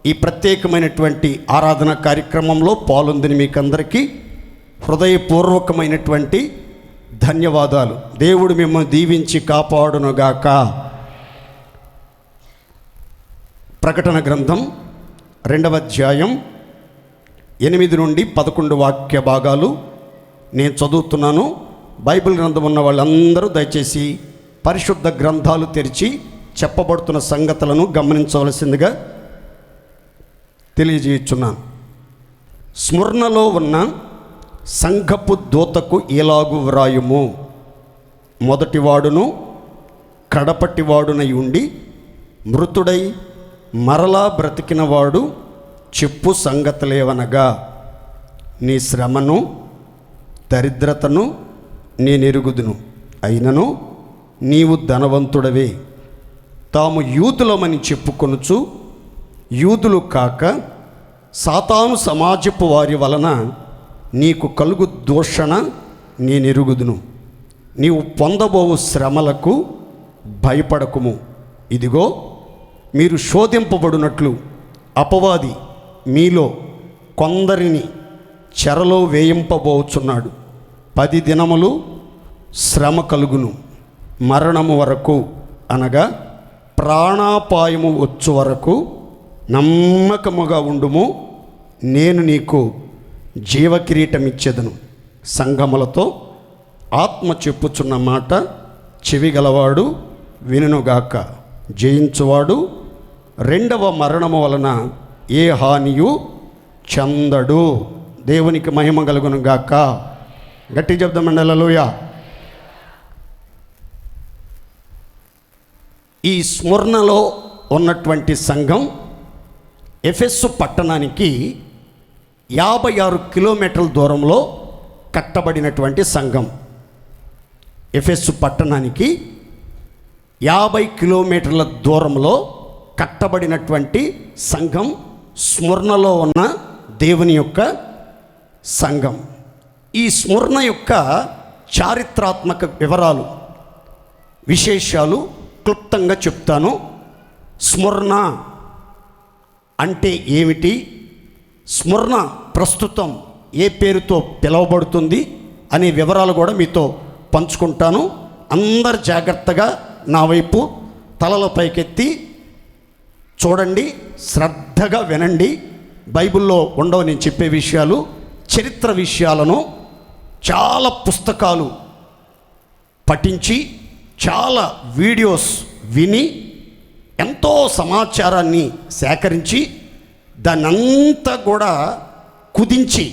ఈ ప్రత్యేకమైనటువంటి ఆరాధన కార్యక్రమంలో పాల్గొందిన మీకందరికీ హృదయపూర్వకమైనటువంటి ధన్యవాదాలు. దేవుడు మిమ్మల్ని దీవించి కాపాడునుగాక. ప్రకటన గ్రంథం 2వ అధ్యాయం 8 నుండి 11 వాక్య భాగాలు నేను చదువుతున్నాను. బైబిల్ గ్రంథం ఉన్న వాళ్ళందరూ దయచేసి పరిశుద్ధ గ్రంథాలు తెరిచి చెప్పబడుతున్న సంగతులను గమనించవలసిందిగా తెలియజేయుచున్నాను. స్మరణలో ఉన్న సంఘపు దూతకు ఇలాగు వ్రాయుము. మొదటివాడును కడపటివాడునై ఉండి మృతుడై మరలా బ్రతికినవాడు చెప్పు సంగతులేవనగా, నీ శ్రమను దరిద్రతను నేనెరుగుదును, అయినను నీవు ధనవంతుడవే. తాము యూదులమని చెప్పుకొనుచు యూదులు కాక సాతాను సమాజపు వారి వలన నీకు కలుగు దూషణ నేనెరుగుదును. నీవు పొందబోవు శ్రమలకు భయపడకుము. ఇదిగో, మీరు శోధింపబడినట్లు అపవాది మీలో కొందరిని చెరలో వేయింపబోచున్నాడు. 10 దినములు శ్రమ కలుగును. మరణము వరకు అనగా ప్రాణాపాయము వచ్చు వరకు నమ్మకముగా ఉండుము. నేను నీకు జీవకిరీటం ఇచ్చేదను. సంఘములతో ఆత్మ చెప్పుచున్న మాట చెవిగలవాడు వినుగాక. జయించువాడు రెండవ మరణము వలన ఏ హానియు చెందడు. దేవునికి మహిమ కలుగును గాక. గట్టి చెప్దామండి హల్లెలూయా. ఈ స్మరణలో ఉన్నటువంటి సంఘం ఎఫెసు పట్టణానికి 56 కిలోమీటర్ల దూరంలో కట్టబడినటువంటి సంఘం. ఎఫెసు పట్టణానికి 50 కిలోమీటర్ల దూరంలో కట్టబడినటువంటి సంఘం స్మరణలో ఉన్న దేవుని యొక్క సంఘం. ఈ స్మరణ యొక్క చారిత్రాత్మక వివరాలు, విశేషాలు క్లుప్తంగా చెప్తాను. స్మరణ అంటే ఏమిటి, స్మరణ ప్రస్తుతం ఏ పేరుతో పిలువబడుతుంది అనే వివరాలు కూడా మీతో పంచుకుంటాను. అందరు జాగ్రత్తగా నా వైపు తలల పైకెత్తి చూడండి, శ్రద్ధగా వినండి. బైబిల్లో ఉండవు నేను చెప్పే విషయాలు, చరిత్ర విషయాలను చాలా పుస్తకాలు పఠించి చాలా వీడియోస్ విని ఎంతో సమాచారాన్ని సేకరించి దాన్నంతా కూడా కుదించి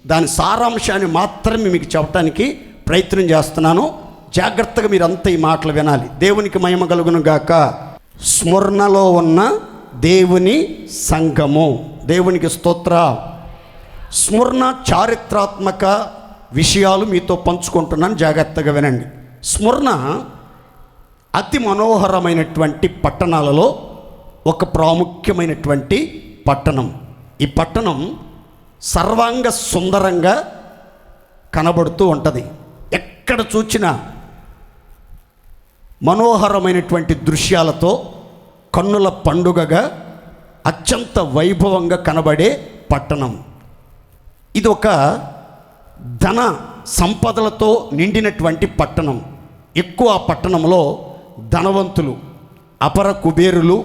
దాని సారాంశాన్ని మాత్రమే మీకు చెప్పడానికి ప్రయత్నం చేస్తున్నాను. జాగ్రత్తగా మీరంతా ఈ మాటలు వినాలి. దేవునికి మహిమ కలుగును గాక. స్మరణలో ఉన్న దేవుని సంఘము, దేవునికి స్తోత్ర. స్మరణ చారిత్రాత్మక విషయాలు మీతో పంచుకుంటున్నాను, జాగ్రత్తగా వినండి. స్మరణ అతి మనోహరమైనటువంటి పట్టణాలలో ఒక ప్రాముఖ్యమైనటువంటి పట్టణం. ఈ పట్టణం సర్వాంగ సుందరంగా కనబడుతూ ఉంటుంది. ఎక్కడ చూచినా మనోహరమైనటువంటి దృశ్యాలతో కన్నుల పండుగగా అత్యంత వైభవంగా కనబడే పట్టణం. ఇది ఒక ధన సంపదలతో నిండినటువంటి పట్టణం. ఎక్కువ ఆ పట్టణంలో ధనవంతులు, అపర కుబేరులు,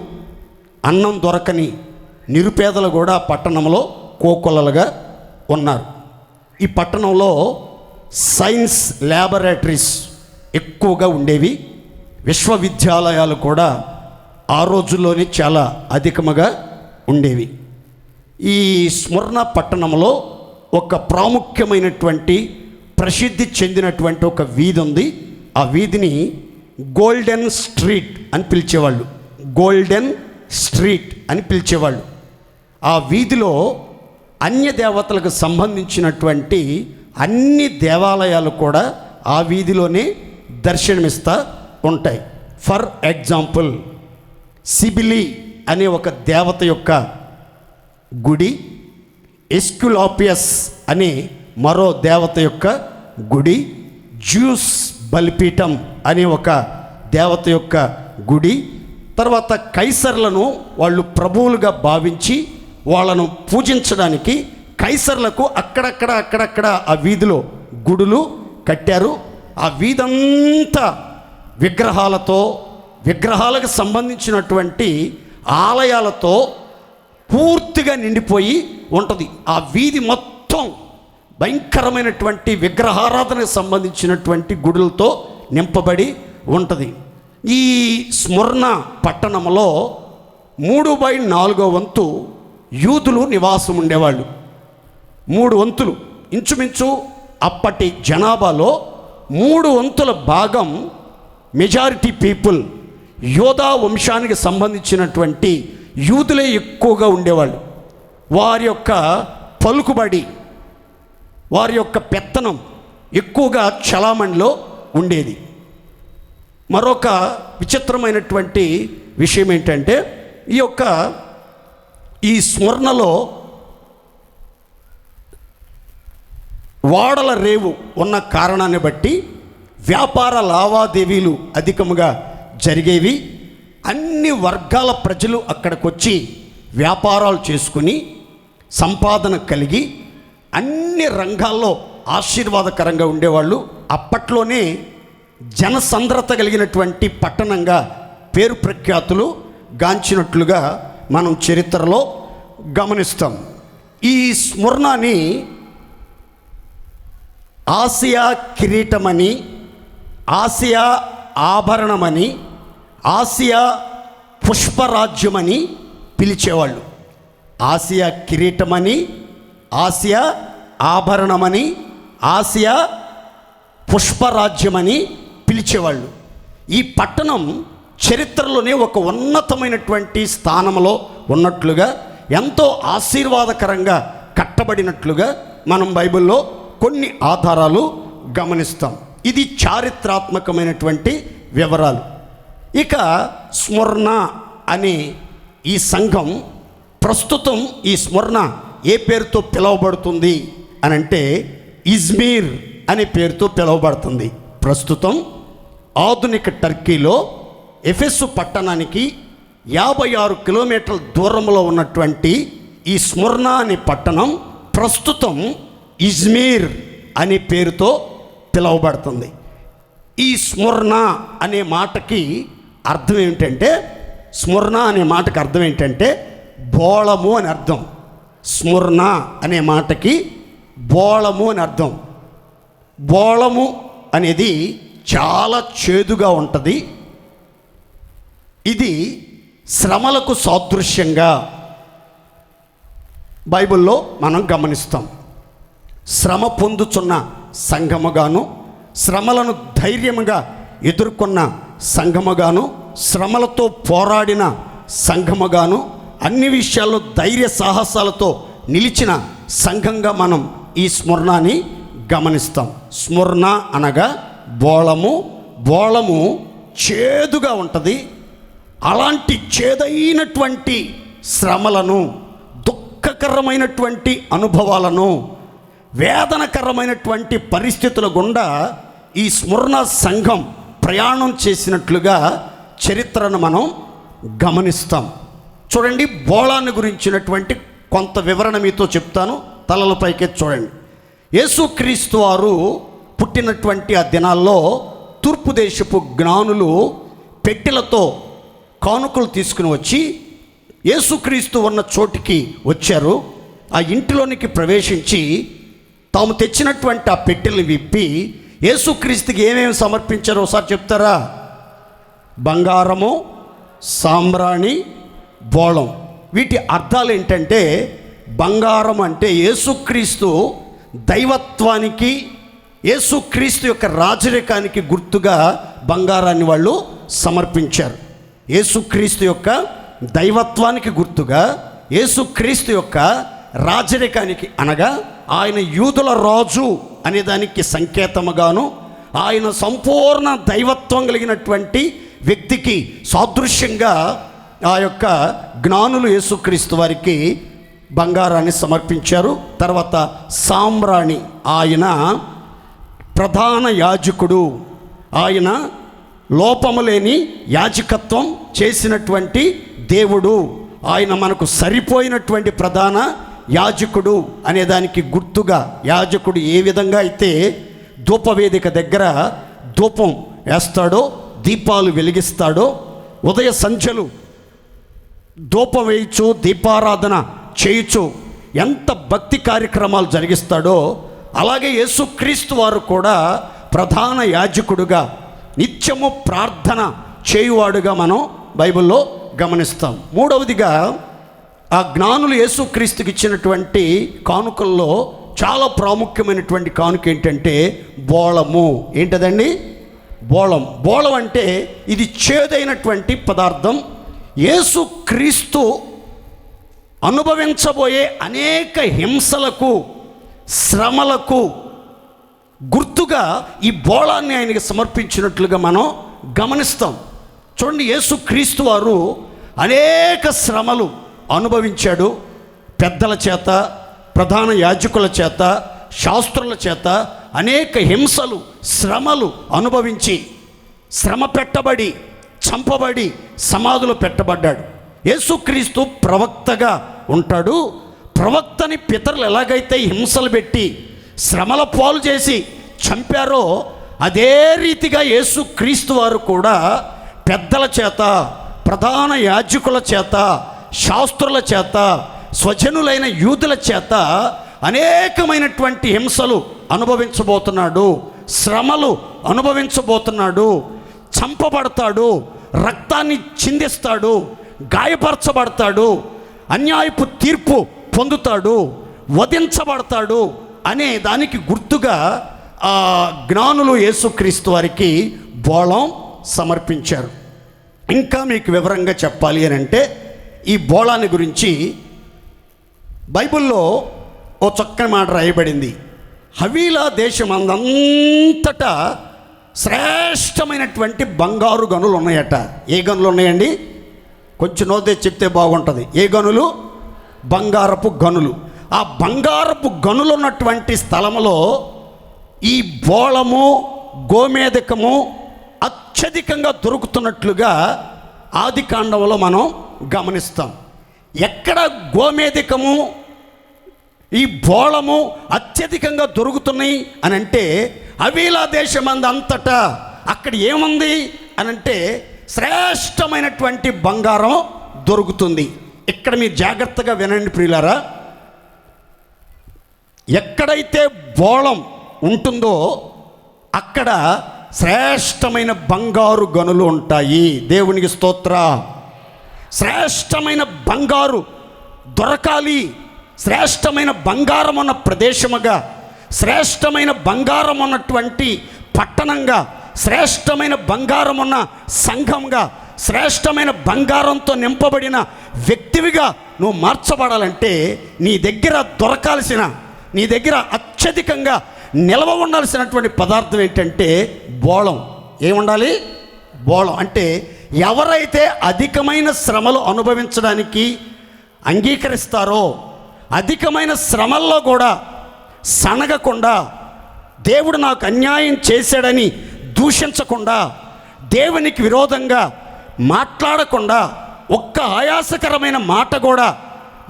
అన్నం దొరకని నిరుపేదలు కూడా పట్టణంలో కోకొల్లలుగా ఉన్నారు. ఈ పట్టణంలో సైన్స్ ల్యాబొరేటరీస్ ఎక్కువగా ఉండేవి. విశ్వవిద్యాలయాలు కూడా ఆ రోజుల్లోనే చాలా అధికముగా ఉండేవి. ఈ స్మరణ పట్టణంలో ఒక ప్రాముఖ్యమైనటువంటి ప్రసిద్ధి చెందినటువంటి ఒక వీధి ఉంది. ఆ వీధిని గోల్డెన్ స్ట్రీట్ అని పిలిచేవాళ్ళు. గోల్డెన్ స్ట్రీట్ అని పిలిచేవాళ్ళు. ఆ వీధిలో అన్య దేవతలకు సంబంధించినటువంటి అన్ని దేవాలయాలు కూడా ఆ వీధిలోనే దర్శనమిస్తూ ఉంటాయి. ఫర్ ఎగ్జాంపుల్, సిబిలి అనే ఒక దేవత యొక్క గుడి, ఎస్క్యులాపియస్ అనే మరో దేవత యొక్క గుడి, జ్యూస్ బలిపీఠం అనే ఒక దేవత యొక్క గుడి, తర్వాత కైసర్లను వాళ్ళు ప్రభువులుగా భావించి వాళ్ళను పూజించడానికి కైసర్లకు అక్కడక్కడ ఆ వీధిలో గుడులు కట్టారు. ఆ వీధంతా విగ్రహాలకు సంబంధించినటువంటి ఆలయాలతో పూర్తిగా నిండిపోయి ఉంటుంది. ఆ వీధి మొత్తం భయంకరమైనటువంటి విగ్రహారాధనకు సంబంధించినటువంటి గుడులతో నింపబడి ఉంటుంది. ఈ స్మరణ పట్టణంలో 3/4 వంతు యూదులు నివాసం ఉండేవాళ్ళు. 3 వంతులు ఇంచుమించు అప్పటి జనాభాలో 3 వంతుల భాగం మెజారిటీ పీపుల్ యోధా వంశానికి సంబంధించినటువంటి యూదులే ఎక్కువగా ఉండేవాళ్ళు. వారి యొక్క పలుకుబడి, వారి యొక్క పెత్తనం ఎక్కువగా చలామణిలో ఉండేది. మరొక విచిత్రమైనటువంటి విషయం ఏంటంటే ఈ స్మరణలో వాడల రేవు ఉన్న కారణాన్ని బట్టి వ్యాపార లావాదేవీలు అధికముగా జరిగేవి. అన్ని వర్గాల ప్రజలు అక్కడికి వచ్చి వ్యాపారాలు చేసుకుని సంపాదన కలిగి అన్ని రంగాల్లో ఆశీర్వాదకరంగా ఉండేవాళ్ళు. అప్పట్లోనే జనసంద్రత కలిగినటువంటి పట్టణంగా పేరు ప్రఖ్యాతులు గాంచినట్లుగా మనం చరిత్రలో గమనిస్తాం. ఈ స్మరణని ఆసియా కిరీటమని, ఆసియా ఆభరణమని, ఆసియా పుష్పరాజ్యమని పిలిచేవాళ్ళు. ఆసియా కిరీటమని, ఆసియా ఆభరణమని, ఆసియా పుష్పరాజ్యమని పిలిచేవాళ్ళు. ఈ పట్టణం చరిత్రలోనే ఒక ఉన్నతమైనటువంటి స్థానంలో ఉన్నట్లుగా, ఎంతో ఆశీర్వాదకరంగా కట్టబడినట్లుగా మనం బైబిల్లో కొన్ని ఆధారాలు గమనిస్తాం. ఇది చారిత్రాత్మకమైనటువంటి వివరాలు. ఇక స్మరణ అనే ఈ సంఘం ప్రస్తుతం ఈ స్మరణ ఏ పేరుతో పిలువబడుతుంది అని అంటే ఇజ్మీర్ అనే పేరుతో పిలువబడుతుంది. ప్రస్తుతం ఆధునిక టర్కీలో ఎఫెసు పట్టణానికి 56 కిలోమీటర్ల దూరంలో ఉన్నటువంటి ఈ స్మరణ అనే పట్టణం ప్రస్తుతం ఇజ్మీర్ అనే పేరుతో పిలువబడుతుంది. ఈ స్మరణ అనే మాటకి అర్థం ఏమిటంటే, స్మరణ అనే మాటకి అర్థం ఏంటంటే బోళము అని అర్థం. స్మరణ అనే మాటకి బోళము అని అర్థం. బోళము అనేది చాలా చేదుగా ఉంటుంది. ఇది శ్రమలకు సాదృశ్యంగా బైబిల్లో మనం గమనిస్తాం. శ్రమ పొందుచున్న సంఘముగాను, శ్రమలను ధైర్యముగా ఎదుర్కొన్న సంఘముగాను, శ్రమలతో పోరాడిన సంఘముగాను, అన్ని విషయాల్లో ధైర్య సాహసాలతో నిలిచిన సంఘంగా మనం ఈ స్మరణని గమనిస్తాం. స్మరణ అనగా బోళము చేదుగా ఉంటుంది. అలాంటి చేదైనటువంటి శ్రమలను, దుఃఖకరమైనటువంటి అనుభవాలను, వేదనకరమైనటువంటి పరిస్థితుల గుండా ఈ స్మరణ సంఘం ప్రయాణం చేసినట్లుగా చరిత్రను మనం గమనిస్తాం. చూడండి, బోళాన్ని గురించినటువంటి కొంత వివరణ మీతో చెప్తాను. తలలపైకే చూడండి. యేసుక్రీస్తు వారు పుట్టినటువంటి ఆ దినాల్లో తూర్పు దేశపు జ్ఞానులు పెట్టెలతో కానుకలు తీసుకుని వచ్చి యేసుక్రీస్తు ఉన్న చోటికి వచ్చారు. ఆ ఇంటిలోనికి ప్రవేశించి తాము తెచ్చినటువంటి ఆ పెట్టెలు విప్పి యేసుక్రీస్తుకి ఏమేమి సమర్పించారో ఒకసారి చెప్తారా? బంగారము, సాంబ్రాణి, బోళం. వీటి అర్థాలు ఏంటంటే, బంగారం అంటే యేసుక్రీస్తు దైవత్వానికి, యేసుక్రీస్తు యొక్క రాజరికానికి గుర్తుగా బంగారాన్ని వాళ్ళు సమర్పించారు. యేసుక్రీస్తు యొక్క దైవత్వానికి గుర్తుగా, యేసుక్రీస్తు యొక్క రాజరికానికి అనగా ఆయన యూదుల రాజు అనే దానికి సంకేతముగాను, ఆయన సంపూర్ణ దైవత్వం కలిగినటువంటి వ్యక్తికి సాదృశ్యంగా ఆ యొక్క జ్ఞానులు యేసుక్రీస్తు వారికి బంగారాన్ని సమర్పించారు. తర్వాత ఆయన ప్రధాన యాజకుడు, ఆయన లోపము లేని యాజకత్వం చేసినటువంటి దేవుడు. ఆయన మనకు సరిపోయినటువంటి ప్రధాన యాజకుడు అనేదానికి గుర్తుగా యాజకుడు ఏ విధంగా అయితే ధూపవేదిక దగ్గర ధూపం వేస్తాడో, దీపాలు వెలిగిస్తాడో, ఉదయ సంధ్యలు ధూపం వేయచ్చు, దీపారాధన చేయొచ్చు, ఎంత భక్తి కార్యక్రమాలు జరిగిస్తాడో, అలాగే యేసుక్రీస్తు వారు కూడా ప్రధాన యాజకుడుగా నిత్యము ప్రార్థన చేయువాడుగా మనం బైబిల్లో గమనిస్తాం. మూడవదిగా ఆ జ్ఞానులు యేసుక్రీస్తుకి ఇచ్చినటువంటి కానుకల్లో చాలా ప్రాముఖ్యమైనటువంటి కానుక ఏంటంటే బోళము. ఏంటదండి? బోళం. బోళం అంటే ఇది చేదైనటువంటి పదార్థం. యేసుక్రీస్తు అనుభవించబోయే అనేక హింసలకు, శ్రమలకు గుర్తుగా ఈ బోళాన్ని ఆయనకి సమర్పించినట్లుగా మనం గమనిస్తాం. చూడండి, యేసుక్రీస్తు వారు అనేక శ్రమలు అనుభవించాడు. పెద్దల చేత, ప్రధాన యాజకుల చేత, శాస్త్రుల చేత అనేక హింసలు, శ్రమలు అనుభవించి, శ్రమ పెట్టబడి, చంపబడి, సమాధులు పెట్టబడ్డాడు. యేసుక్రీస్తు ప్రవక్తగా ఉంటాడు. ప్రవక్తని పితరులు ఎలాగైతే హింసలు పెట్టి శ్రమల పాలు చేసి చంపారో, అదే రీతిగా యేసుక్రీస్తు వారు కూడా పెద్దల చేత, ప్రధాన యాజకుల చేత, శాస్త్రుల చేత, స్వజనులైన యూదుల చేత అనేకమైనటువంటి హింసలు అనుభవించబోతున్నాడు, శ్రమలు అనుభవించబోతున్నాడు. చంపబడతాడు, రక్తాన్ని చిందిస్తాడు, గాయపరచబడతాడు, అన్యాయపు తీర్పు పొందుతాడు, వధించబడతాడు అనే దానికి గుర్తుగా ఆ జ్ఞానులు యేసుక్రీస్తు వారికి బోళం సమర్పించారు. ఇంకా మీకు వివరంగా చెప్పాలి అని అంటే, ఈ బోళాన్ని గురించి బైబిల్లో ఓ చక్కని మాట రాయబడింది. హవీలా దేశమందంతటా శ్రేష్టమైనటువంటి బంగారు గనులు ఉన్నాయట. ఏ గనులు ఉన్నాయండి? కొంచెం నోతే చెప్తే బాగుంటుంది. ఏ గనులు? బంగారపు గనులు. ఆ బంగారపు గనులు ఉన్నటువంటి స్థలంలో ఈ బోళము, గోమేధికము అత్యధికంగా దొరుకుతున్నట్లుగా ఆది కాండంలో మనం గమనిస్తాం. ఎక్కడ గోమేధికము, ఈ బోళము అత్యధికంగా దొరుకుతున్నాయి అని అంటే హవీలా దేశమందంతటా అక్కడ ఏముంది అని అంటే శ్రేష్టమైనటువంటి బంగారం దొరుకుతుంది. ఇక్కడ మీరు జాగ్రత్తగా వినండి ప్రియులారా. ఎక్కడైతే బోళం ఉంటుందో అక్కడ శ్రేష్టమైన బంగారు గనులు ఉంటాయి. దేవునికి స్తోత్ర. శ్రేష్టమైన బంగారు దొరకాలి, శ్రేష్టమైన బంగారం ఉన్న ప్రదేశముగా, శ్రేష్టమైన బంగారం ఉన్నటువంటి పట్టణంగా, శ్రేష్టమైన బంగారం ఉన్న సంఘంగా, శ్రేష్టమైన బంగారంతో నింపబడిన వ్యక్తివిగా నువ్వు మార్చబడాలంటే నీ దగ్గర దొరకాల్సిన, నీ దగ్గర అత్యధికంగా నిల్వ ఉండాల్సినటువంటి పదార్థం ఏంటంటే బోళం. ఏముండాలి? బోళం. అంటే ఎవరైతే అధికమైన శ్రమలు అనుభవించడానికి అంగీకరిస్తారో, అధికమైన శ్రమల్లో కూడా సనగకుండా, దేవుడు నాకు అన్యాయం చేశాడని దూషించకుండా, దేవునికి విరోధంగా మాట్లాడకుండా, ఒక్క ఆయాసకరమైన మాట కూడా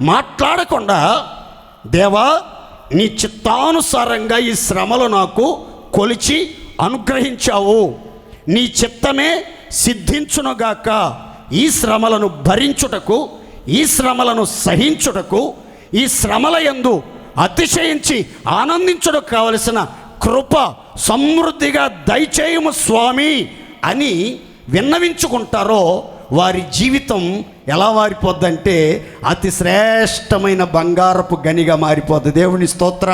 మాట్లాడకుండా, దేవా నీ చిత్తానుసారంగా ఈ శ్రమలు నాకు కొలిచి అనుగ్రహించావు, నీ చిత్తమే సిద్ధించునుగాక, ఈ శ్రమలను భరించుటకు, ఈ శ్రమలను సహించుటకు, ఈ శ్రమల యందు అతిశయించి ఆనందించుటకు కావలసిన కృప సమృద్ధిగా దయచేయము స్వామి అని విన్నవించుకుంటారో వారి జీవితం ఎలా మారిపోద్దంటే అతి శ్రేష్టమైన బంగారపు గనిగా మారిపోద్ది. దేవుని స్తోత్ర.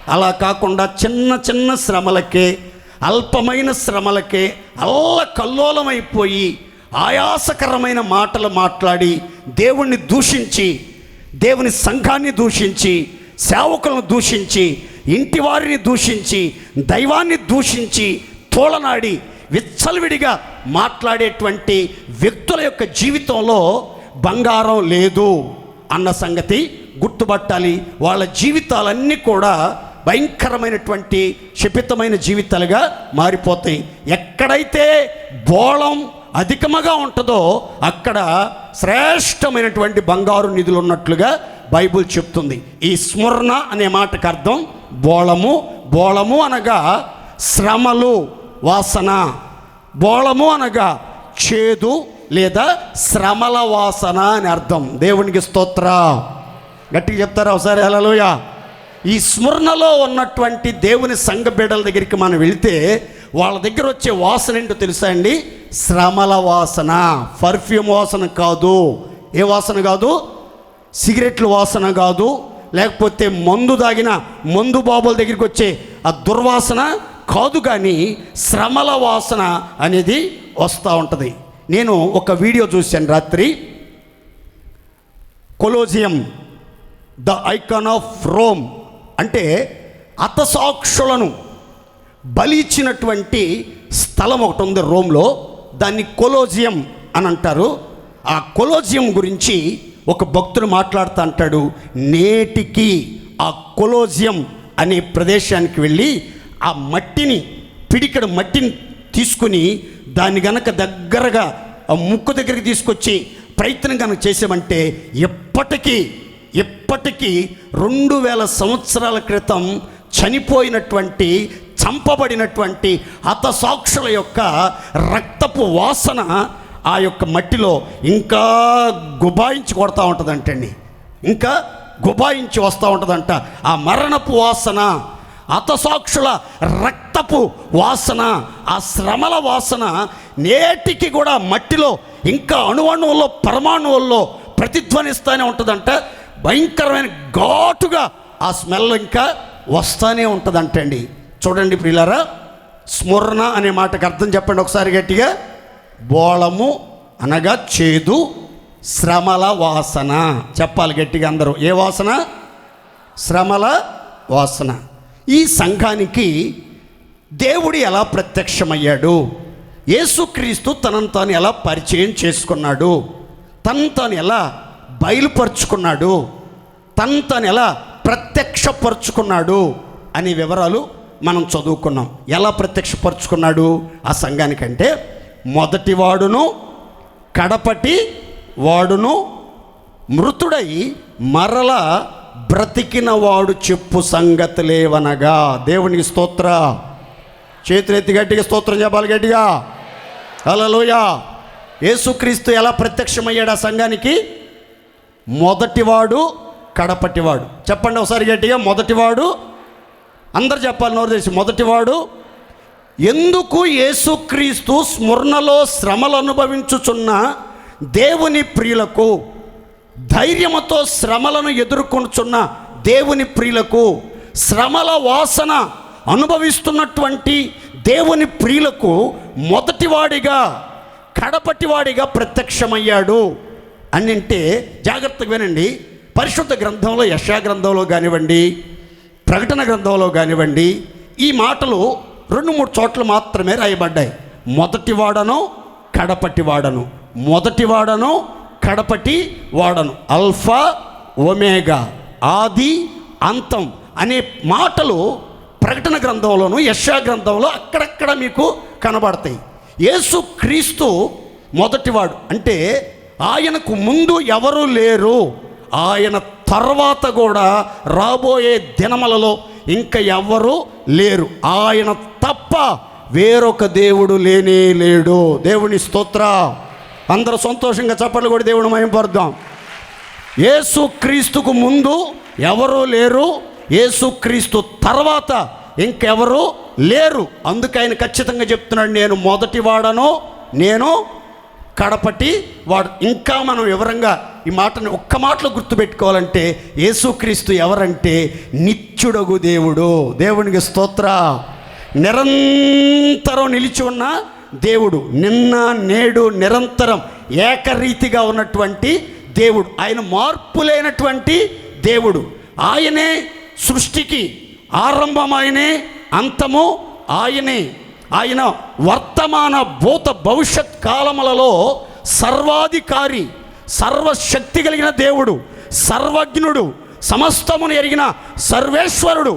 అలా కాకుండా చిన్న చిన్న శ్రమలకే, అల్పమైన శ్రమలకే అల్లకల్లోలమైపోయి ఆయాసకరమైన మాటలు మాట్లాడి దేవుణ్ణి దూషించి, దేవుని సంఘాన్ని దూషించి, సేవకులను దూషించి, ఇంటి వారిని దూషించి, దైవాన్ని దూషించి, తోలనాడి విచ్చలవిడిగా మాట్లాడేటువంటి వ్యక్తుల యొక్క జీవితంలో బంగారం లేదు అన్న సంగతి గుర్తుపట్టాలి. వాళ్ళ జీవితాలన్నీ కూడా భయంకరమైనటువంటి శపితమైన జీవితాలుగా మారిపోతాయి. ఎక్కడైతే బోళం అధికముగా ఉంటుందో అక్కడ శ్రేష్టమైనటువంటి బంగారు నిధులు ఉన్నట్లుగా బైబిల్ చెప్తుంది. ఈ స్మరణ అనే మాటకు అర్థం బోళము. బోళము అనగా శ్రమలు, వాసన. బోళము అనగా చేదు లేదా శ్రమల వాసన అని అర్థం. దేవునికి స్తోత్ర. గట్టిగా చెప్తారా ఒకసారి హల్లెలూయా. ఈ స్మరణలో ఉన్నటువంటి దేవుని సంఘ బిడ్డల దగ్గరికి మనం వెళితే వాళ్ళ దగ్గర వచ్చే వాసన ఏంటో తెలుసా అండి? శ్రమల వాసన. పర్ఫ్యూమ్ వాసన కాదు. ఏ వాసన కాదు? సిగరెట్ల వాసన కాదు, లేకపోతే మందు తాగిన మందు బాబుల దగ్గరికి వచ్చే ఆ దుర్వాసన కాదు, కానీ శ్రమల వాసన అనేది వస్తూ ఉంటుంది. నేను ఒక వీడియో చూశాను రాత్రి. కొలోజియం, ద ఐకాన్ ఆఫ్ రోమ్, అంటే హతసాక్షులను బలి ఇచ్చినటువంటి స్థలం ఒకటి ఉంది రోమ్లో. దాన్ని కొలోజియం అని అంటారు. ఆ కొలోజియం గురించి ఒక భక్తుడు మాట్లాడుతూ అంటాడు, నేటికి ఆ కొలోజియం అనే ప్రదేశానికి వెళ్ళి ఆ మట్టిని, పిడికెడు మట్టిని తీసుకుని దాన్ని గనక దగ్గరగా ఆ ముక్కు దగ్గరికి తీసుకొచ్చి ప్రయత్నం కనుక చేసామంటే ఎప్పటికీ 2000 సంవత్సరాల క్రితం చనిపోయినటువంటి, చంపబడినటువంటి హతసాక్షుల యొక్క రక్తపు వాసన ఆ యొక్క మట్టిలో ఇంకా గుబాయించి కొడతా ఉంటుందంటండి. ఇంకా గుబాయించి వస్తూ ఉంటుందంట. ఆ మరణపు వాసన, హతసాక్షుల రక్తపు వాసన, ఆ శ్రమల వాసన నేటికి కూడా మట్టిలో ఇంకా అణువణువుల్లో, పరమాణువుల్లో ప్రతిధ్వనిస్తూనే ఉంటుందంట. భయంకరమైన ఘాటుగా ఆ స్మెల్ ఇంకా వస్తూనే ఉంటుందంటండి. చూడండి ప్రియులారా, స్మరణ అనే మాటకు అర్థం చెప్పండి ఒకసారి గట్టిగా. బోళము అనగా చేదు, శ్రమల వాసన. చెప్పాలి గట్టిగా అందరూ. ఏ వాసన? శ్రమల వాసన. ఈ సంఘానికి దేవుడు ఎలా ప్రత్యక్షమయ్యాడు? యేసుక్రీస్తు తనను తాను ఎలా పరిచయం చేసుకున్నాడు? తనను తాను ఎలా బయలుపరుచుకున్నాడు? తనను తాను ఎలా ప్రత్యక్షపరుచుకున్నాడు అనే వివరాలు మనం చదువుకున్నాం. ఎలా ప్రత్యక్షపరుచుకున్నాడు ఆ సంఘానికంటే, మొదటివాడును కడపటి వాడును మృతుడై మరల బ్రతికిన వాడు చెప్పు సంగతులేవనగా. దేవునికి స్తోత్ర. చేతులెత్తి గట్టిగా స్తోత్రం చెప్పాలి గట్టిగా. హల్లెలూయా. యేసుక్రీస్తు ఎలా ప్రత్యక్షమయ్యాడు ఆ సంఘానికి? మొదటివాడు, కడపటివాడు. చెప్పండి ఒకసారి గట్టిగా. మొదటివాడు. అందరు చెప్పాలి నోరు తెరిచి. మొదటివాడు. ఎందుకు యేసుక్రీస్తు స్మరణలో శ్రమలు అనుభవించుచున్న దేవుని ప్రియులకు, ధైర్యముతో శ్రమలను ఎదుర్కొనుచున్న దేవుని ప్రియులకు, శ్రమల వాసన అనుభవిస్తున్నటువంటి దేవుని ప్రియులకు మొదటివాడిగా, కడపటివాడిగా ప్రత్యక్షమయ్యాడు అని అంటే జాగ్రత్తగా వినండి. పరిశుద్ధ గ్రంథంలో, యెషయా గ్రంథంలో కానివ్వండి, ప్రకటన గ్రంథంలో కానివ్వండి, ఈ మాటలు 2-3 చోట్ల మాత్రమే రాయబడ్డాయి. మొదటివాడను, కడపటివాడను, మొదటివాడను, కడపటి వాడను, అల్ఫా ఒమేగా, ఆది అంతం అనే మాటలు ప్రకటన గ్రంథంలోను, యెషయా గ్రంథంలో అక్కడక్కడ మీకు కనబడతాయి. యేసుక్రీస్తు మొదటివాడు అంటే ఆయనకు ముందు ఎవరు లేరు, ఆయన తర్వాత కూడా రాబోయే దినములలో ఇంకా ఎవరు లేరు, ఆయన తప్ప వేరొక దేవుడు లేనే లేడు. దేవుని స్తోత్ర. అందరూ సంతోషంగా చప్పట్లు కొట్టి దేవుని మహిమపరుద్దాం. యేసుక్రీస్తుకు ముందు ఎవరు లేరు, యేసుక్రీస్తు తర్వాత ఇంకెవరు లేరు. అందుకే ఆయన ఖచ్చితంగా చెప్తున్నాడు, నేను మొదటివాడను, నేను కడపటి వాడు. ఇంకా మనం వివరంగా ఈ మాటని ఒక్క మాటలో గుర్తుపెట్టుకోవాలంటే, యేసుక్రీస్తు ఎవరంటే నిత్యుడగు దేవుడు. దేవునికి స్తోత్ర. నిరంతరం నిలిచి ఉన్న దేవుడు, నిన్న నేడు నిరంతరం ఏకరీతిగా ఉన్నటువంటి దేవుడు. ఆయన మార్పు లేనటువంటి దేవుడు. ఆయనే సృష్టికి ఆరంభం, ఆయనే అంతము ఆయనే. ఆయన వర్తమాన భూత భవిష్యత్ కాలములలో సర్వాధికారి, సర్వశక్తి కలిగిన దేవుడు, సర్వజ్ఞుడు, సమస్తమును ఎరిగిన సర్వేశ్వరుడు,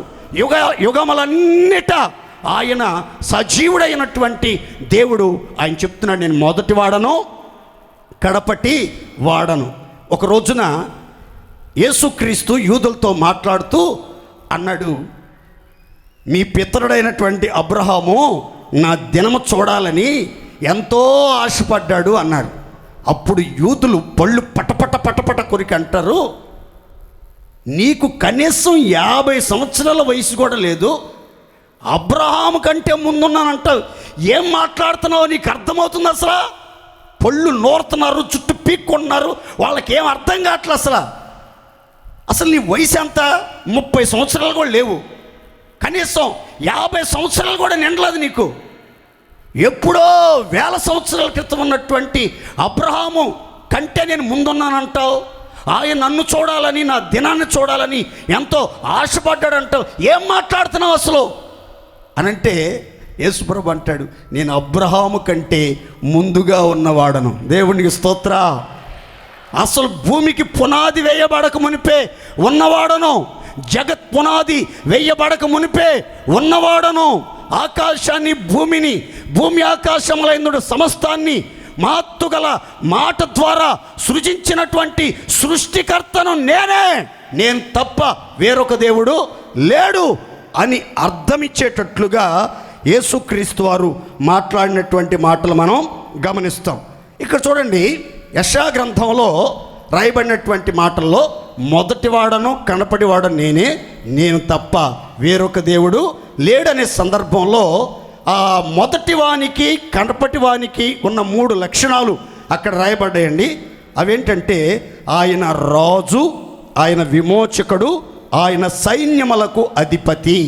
యుగములన్నిట ఆయన సజీవుడైనటువంటి దేవుడు. ఆయన చెప్తున్నాడు, నేను మొదటి వాడను, కడపటి వాడను. ఒక రోజున యేసుక్రీస్తు యూదులతో మాట్లాడుతూ అన్నాడు, మీ పితరుడైనటువంటి అబ్రహాము నా దినము చూడాలని ఎంతో ఆశపడ్డాడు అన్నారు. అప్పుడు యూదులు పళ్ళు పటపట పటపట కొరికి అంటారు, నీకు కనీసం 50 సంవత్సరాల వయసు కూడా లేదు, అబ్రహాము కంటే ముందున్నానంటావు, ఏం మాట్లాడుతున్నావు, నీకు అర్థమవుతుంది? అసలు పళ్ళు నోరుతున్నారు, చుట్టూ పీక్కుంటున్నారు, వాళ్ళకి ఏం అర్థం కావట్లేదు. అసలు నీ వయసు ఎంత? 30 సంవత్సరాలు కూడా లేవు, కనీసం 50 సంవత్సరాలు కూడా నిండలేదు నీకు. ఎప్పుడో 1000 సంవత్సరాల క్రితం ఉన్నటువంటి అబ్రహాము కంటే నేను ముందున్నానంటావు, ఆయన నన్ను చూడాలని, నా దినాన్ని చూడాలని ఎంతో ఆశపడ్డాడంటావు, ఏం మాట్లాడుతున్నావు అసలు అనంటే యేసుప్రభు అంటాడు, నేను అబ్రహాము కంటే ముందుగా ఉన్నవాడను. దేవునికి స్తోత్ర. అసలు భూమికి పునాది వేయబడక మునిపే ఉన్నవాడను, జగత్ పునాది వేయబడక మునిపే ఉన్నవాడను, ఆకాశాన్ని భూమిని, భూమి ఆకాశములైన సమస్తాన్ని మహత్తుగల మాట ద్వారా సృజించినటువంటి సృష్టికర్తను నేనే, నేను తప్ప వేరొక దేవుడు లేడు అని అర్థమిచ్చేటట్లుగా యేసుక్రీస్తు వారు మాట్లాడినటువంటి మాటలు మనం గమనిస్తాం. ఇక్కడ చూడండి, యెషయా గ్రంథంలో రాయబడినటువంటి మాటల్లో మొదటివాడను కనపడివాడను నేనే, నేను తప్ప వేరొక దేవుడు లేడనే సందర్భంలో ఆ మొదటివానికి కనపటివానికి ఉన్న 3 లక్షణాలు అక్కడ రాయబడ్డాయండి. అవేంటంటే ఆయన రాజు, ఆయన విమోచకుడు, ఆయన సైన్యములకు అధిపతి.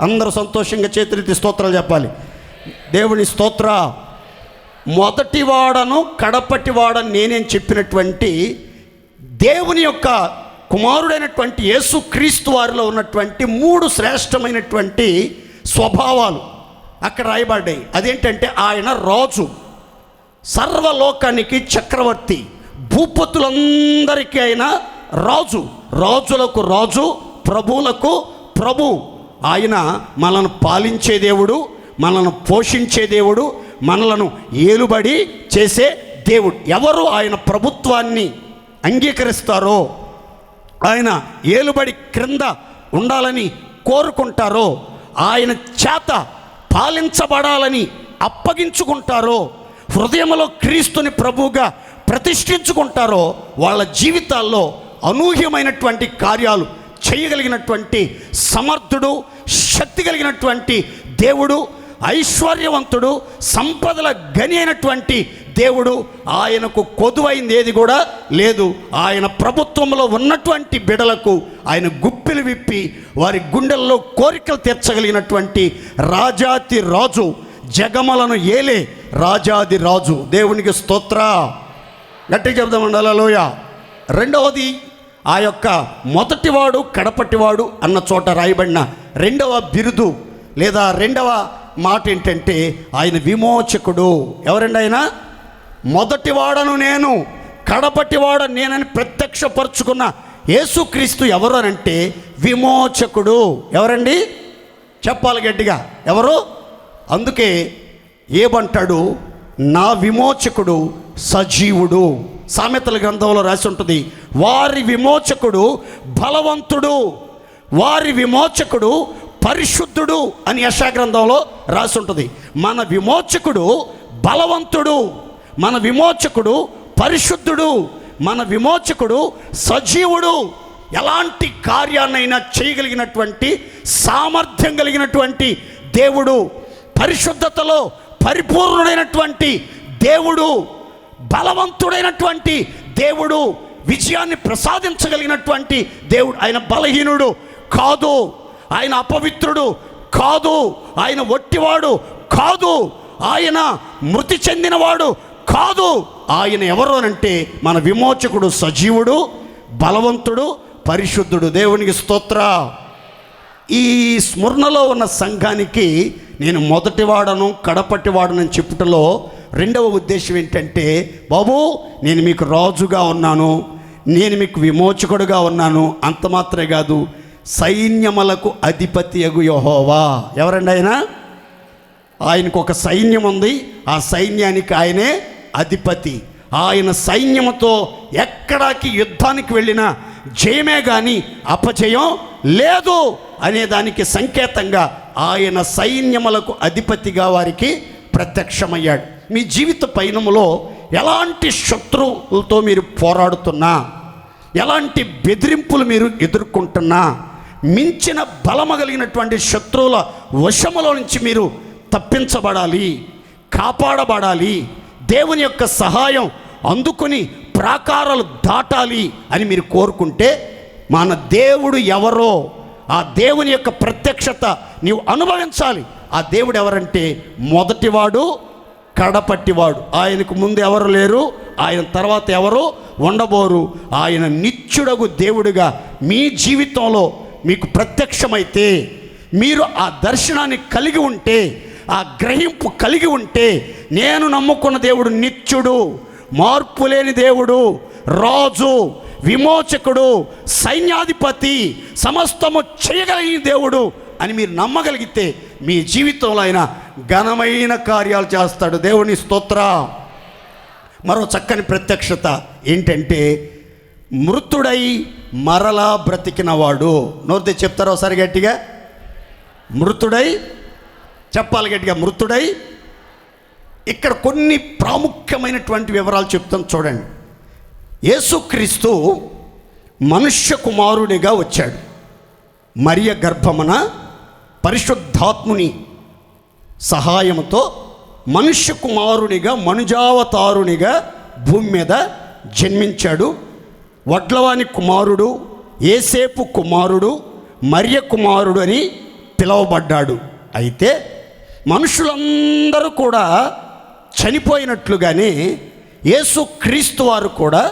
అందరూ సంతోషంగా చేతులెత్తి స్తోత్రాలు చెప్పాలి. దేవుని స్తోత్ర. మొదటివాడను కడపటివాడను నేనేం చెప్పినటువంటి దేవుని యొక్క కుమారుడైనటువంటి యేసుక్రీస్తు వారిలో ఉన్నటువంటి 3 శ్రేష్టమైనటువంటి స్వభావాలు అక్కడ రాయబడ్డాయి. అదేంటంటే ఆయన రాజు, సర్వలోకానికి చక్రవర్తి, భూపతులందరికీ ఆయన రాజు, రాజులకు రాజు, ప్రభువులకు ప్రభు. ఆయన మనల్ని పాలించే దేవుడు, మనల్ని పోషించే దేవుడు, మనలను ఏలుబడి చేసే దేవుడు. ఎవరు ఆయన ప్రభుత్వాన్ని అంగీకరిస్తారో, ఆయన ఏలుబడి క్రింద ఉండాలని కోరుకుంటారో, ఆయన చేత పాలించబడాలని అప్పగించుకుంటారో, హృదయంలో క్రీస్తుని ప్రభువుగా ప్రతిష్ఠించుకుంటారో, వాళ్ళ జీవితాల్లో అనూహ్యమైనటువంటి కార్యాలు చేయగలిగినటువంటి సమర్థుడు, శక్తి కలిగినటువంటి దేవుడు, ఐశ్వర్యవంతుడు, సంపదల గని అయినటువంటి దేవుడు. ఆయనకు కొదువైంది ఏది కూడా లేదు. ఆయన ప్రభుత్వంలో ఉన్నటువంటి బిడలకు ఆయన గుప్పిలు విప్పి వారి గుండెల్లో కోరికలు తీర్చగలిగినటువంటి రాజాతి రాజు, జగములను ఏలే రాజాది రాజు. దేవునికి స్తోత్ర. గట్టిగా చెప్దామండి హల్లెలూయా. రెండవది, ఆ యొక్క మొదటివాడు కడపటివాడు అన్న చోట రాయబడిన రెండవ బిరుదు లేదా రెండవ మాట ఏంటంటే ఆయన విమోచకుడు. ఎవరండి ఆయన? మొదటివాడను నేను, కడపటివాడను నేనని ప్రత్యక్షపరుచుకున్న యేసుక్రీస్తు ఎవరు అనంటే విమోచకుడు. ఎవరండి? చెప్పాలి గట్టిగా, ఎవరు? అందుకే ఏమంటాడు, నా విమోచకుడు సజీవుడు. సామెతల గ్రంథంలో రాసి ఉంటుంది, వారి విమోచకుడు బలవంతుడు, వారి విమోచకుడు పరిశుద్ధుడు అని యెషయా గ్రంథంలో రాసి ఉంటుంది. మన విమోచకుడు బలవంతుడు, మన విమోచకుడు పరిశుద్ధుడు, మన విమోచకుడు సజీవుడు. ఎలాంటి కార్యాన్నైనా చేయగలిగినటువంటి సామర్థ్యం కలిగినటువంటి దేవుడు, పరిశుద్ధతలో పరిపూర్ణుడైనటువంటి దేవుడు, బలవంతుడైనటువంటి దేవుడు, విజయాన్ని ప్రసాదించగలిగినటువంటి దేవుడు. ఆయన బలహీనుడు కాదు, ఆయన అపవిత్రుడు కాదు, ఆయన ఒట్టివాడు కాదు, ఆయన మృతి చెందినవాడు కాదు. ఆయన ఎవరు అనంటే మన విమోచకుడు సజీవుడు, బలవంతుడు, పరిశుద్ధుడు. దేవునికి స్తోత్ర. ఈ స్మరణలో ఉన్న సంఘానికి నేను మొదటివాడను కడపటివాడనని చెప్పుటలో రెండవ ఉద్దేశం ఏంటంటే, బాబు నేను మీకు రాజుగా ఉన్నాను, నేను మీకు విమోచకుడుగా ఉన్నాను, అంత మాత్రమే కాదు సైన్యములకు అధిపతియగు యెహోవా. ఎవరండి ఆయన? ఆయనకు ఒక సైన్యం ఉంది, ఆ సైన్యానికి ఆయనే అధిపతి. ఆయన సైన్యముతో ఎక్కడికి యుద్ధానికి వెళ్ళినా జయమే కానీ అపజయం లేదు అనే దానికి సంకేతంగా ఆయన సైన్యములకు అధిపతిగా వారికి ప్రత్యక్షమయ్యాడు. మీ జీవిత పయనములో ఎలాంటి శత్రువులతో మీరు పోరాడుతున్నా, ఎలాంటి బెదిరింపులు మీరు ఎదుర్కొంటున్నా, మించిన బలము కలిగినటువంటి శత్రువుల వశములో నుంచి మీరు తప్పించబడాలి, కాపాడబడాలి, దేవుని యొక్క సహాయం అందుకుని ప్రాకారాలు దాటాలి అని మీరు కోరుకుంటే, మన దేవుడు ఎవరో ఆ దేవుని యొక్క ప్రత్యక్షత నీవు అనుభవించాలి. ఆ దేవుడు ఎవరంటే మొదటివాడు, కడపట్టివాడు. ఆయనకు ముందు ఎవరు లేరు, ఆయన తర్వాత ఎవరు ఉండబోరు. ఆయన నిత్యుడగు దేవుడిగా మీ జీవితంలో మీకు ప్రత్యక్షమైతే, మీరు ఆ దర్శనాన్ని కలిగి ఉంటే, ఆ గ్రహింపు కలిగి ఉంటే, నేను నమ్ముకున్న దేవుడు నిత్యుడు, మార్పు లేని దేవుడు, రాజు, విమోచకుడు, సైన్యాధిపతి, సమస్తము చేయగలిగిన దేవుడు అని మీరు నమ్మగలిగితే మీ జీవితంలో ఆయన ఘనమైన కార్యాలు చేస్తాడు. దేవుని స్తోత్ర. మరో చక్కని ప్రత్యక్షత ఏంటంటే మృతుడై మరలా బ్రతికినవాడు. నోరితే చెప్తారా ఒకసారి గట్టిగా? మృతుడై చెప్పాలి గట్టిగా, మృతుడై. ఇక్కడ కొన్ని ప్రాముఖ్యమైనటువంటి వివరాలు చెప్తాను చూడండి. యేసుక్రీస్తు మనుష్య కుమారునిగా వచ్చాడు. మరియ గర్భమున పరిశుద్ధాత్ముని సహాయంతో మనుష్య కుమారునిగా, మనుజావతారునిగా భూమి మీద జన్మించాడు. వడ్లవాని కుమారుడు, యేసేపు కుమారుడు, మరియ కుమారుడు అని పిలువబడ్డాడు. అయితే మనుషులందరూ కూడా చనిపోయినట్లుగానే యేసుక్రీస్తు వారు కూడా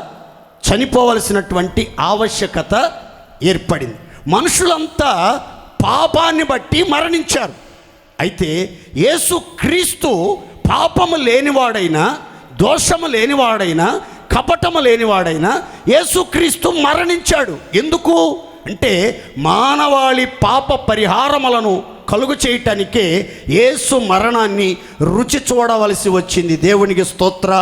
చనిపోవలసినటువంటి ఆవశ్యకత ఏర్పడింది. మనుషులంతా పాపాన్ని బట్టి మరణించారు. అయితే యేసుక్రీస్తు పాపము లేనివాడైనా, దోషము లేనివాడైనా, కపటము లేనివాడైనా యేసుక్రీస్తు మరణించాడు. ఎందుకు అంటే మానవాళి పాప పరిహారములను కలుగు చేయటానికే యేసు మరణాన్ని రుచి చూడవలసి వచ్చింది. దేవునికి స్తోత్ర.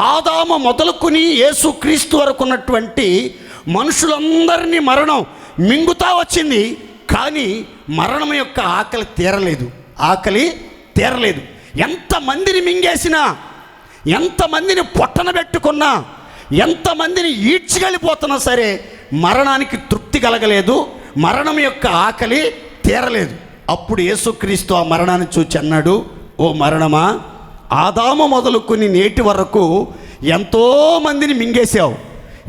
ఆదాము మొదలుకొని యేసుక్రీస్తు వరకు ఉన్నటువంటి మనుషులందరినీ మరణం మింగుతా వచ్చింది. కానీ మరణం యొక్క ఆకలి తీరలేదు. ఎంతమందిని మింగేసినా, ఎంతమందిని పొట్టన పెట్టుకున్నా, ఎంతమందిని ఈడ్చిగలిపోతున్నా సరే మరణానికి తృప్తి కలగలేదు, మరణం యొక్క ఆకలి తీరలేదు. అప్పుడు యేసుక్రీస్తు ఆ మరణాన్ని చూచి అన్నాడు, ఓ మరణమా, ఆదాము మొదలుకొని నేటి వరకు ఎంతోమందిని మింగేశావు,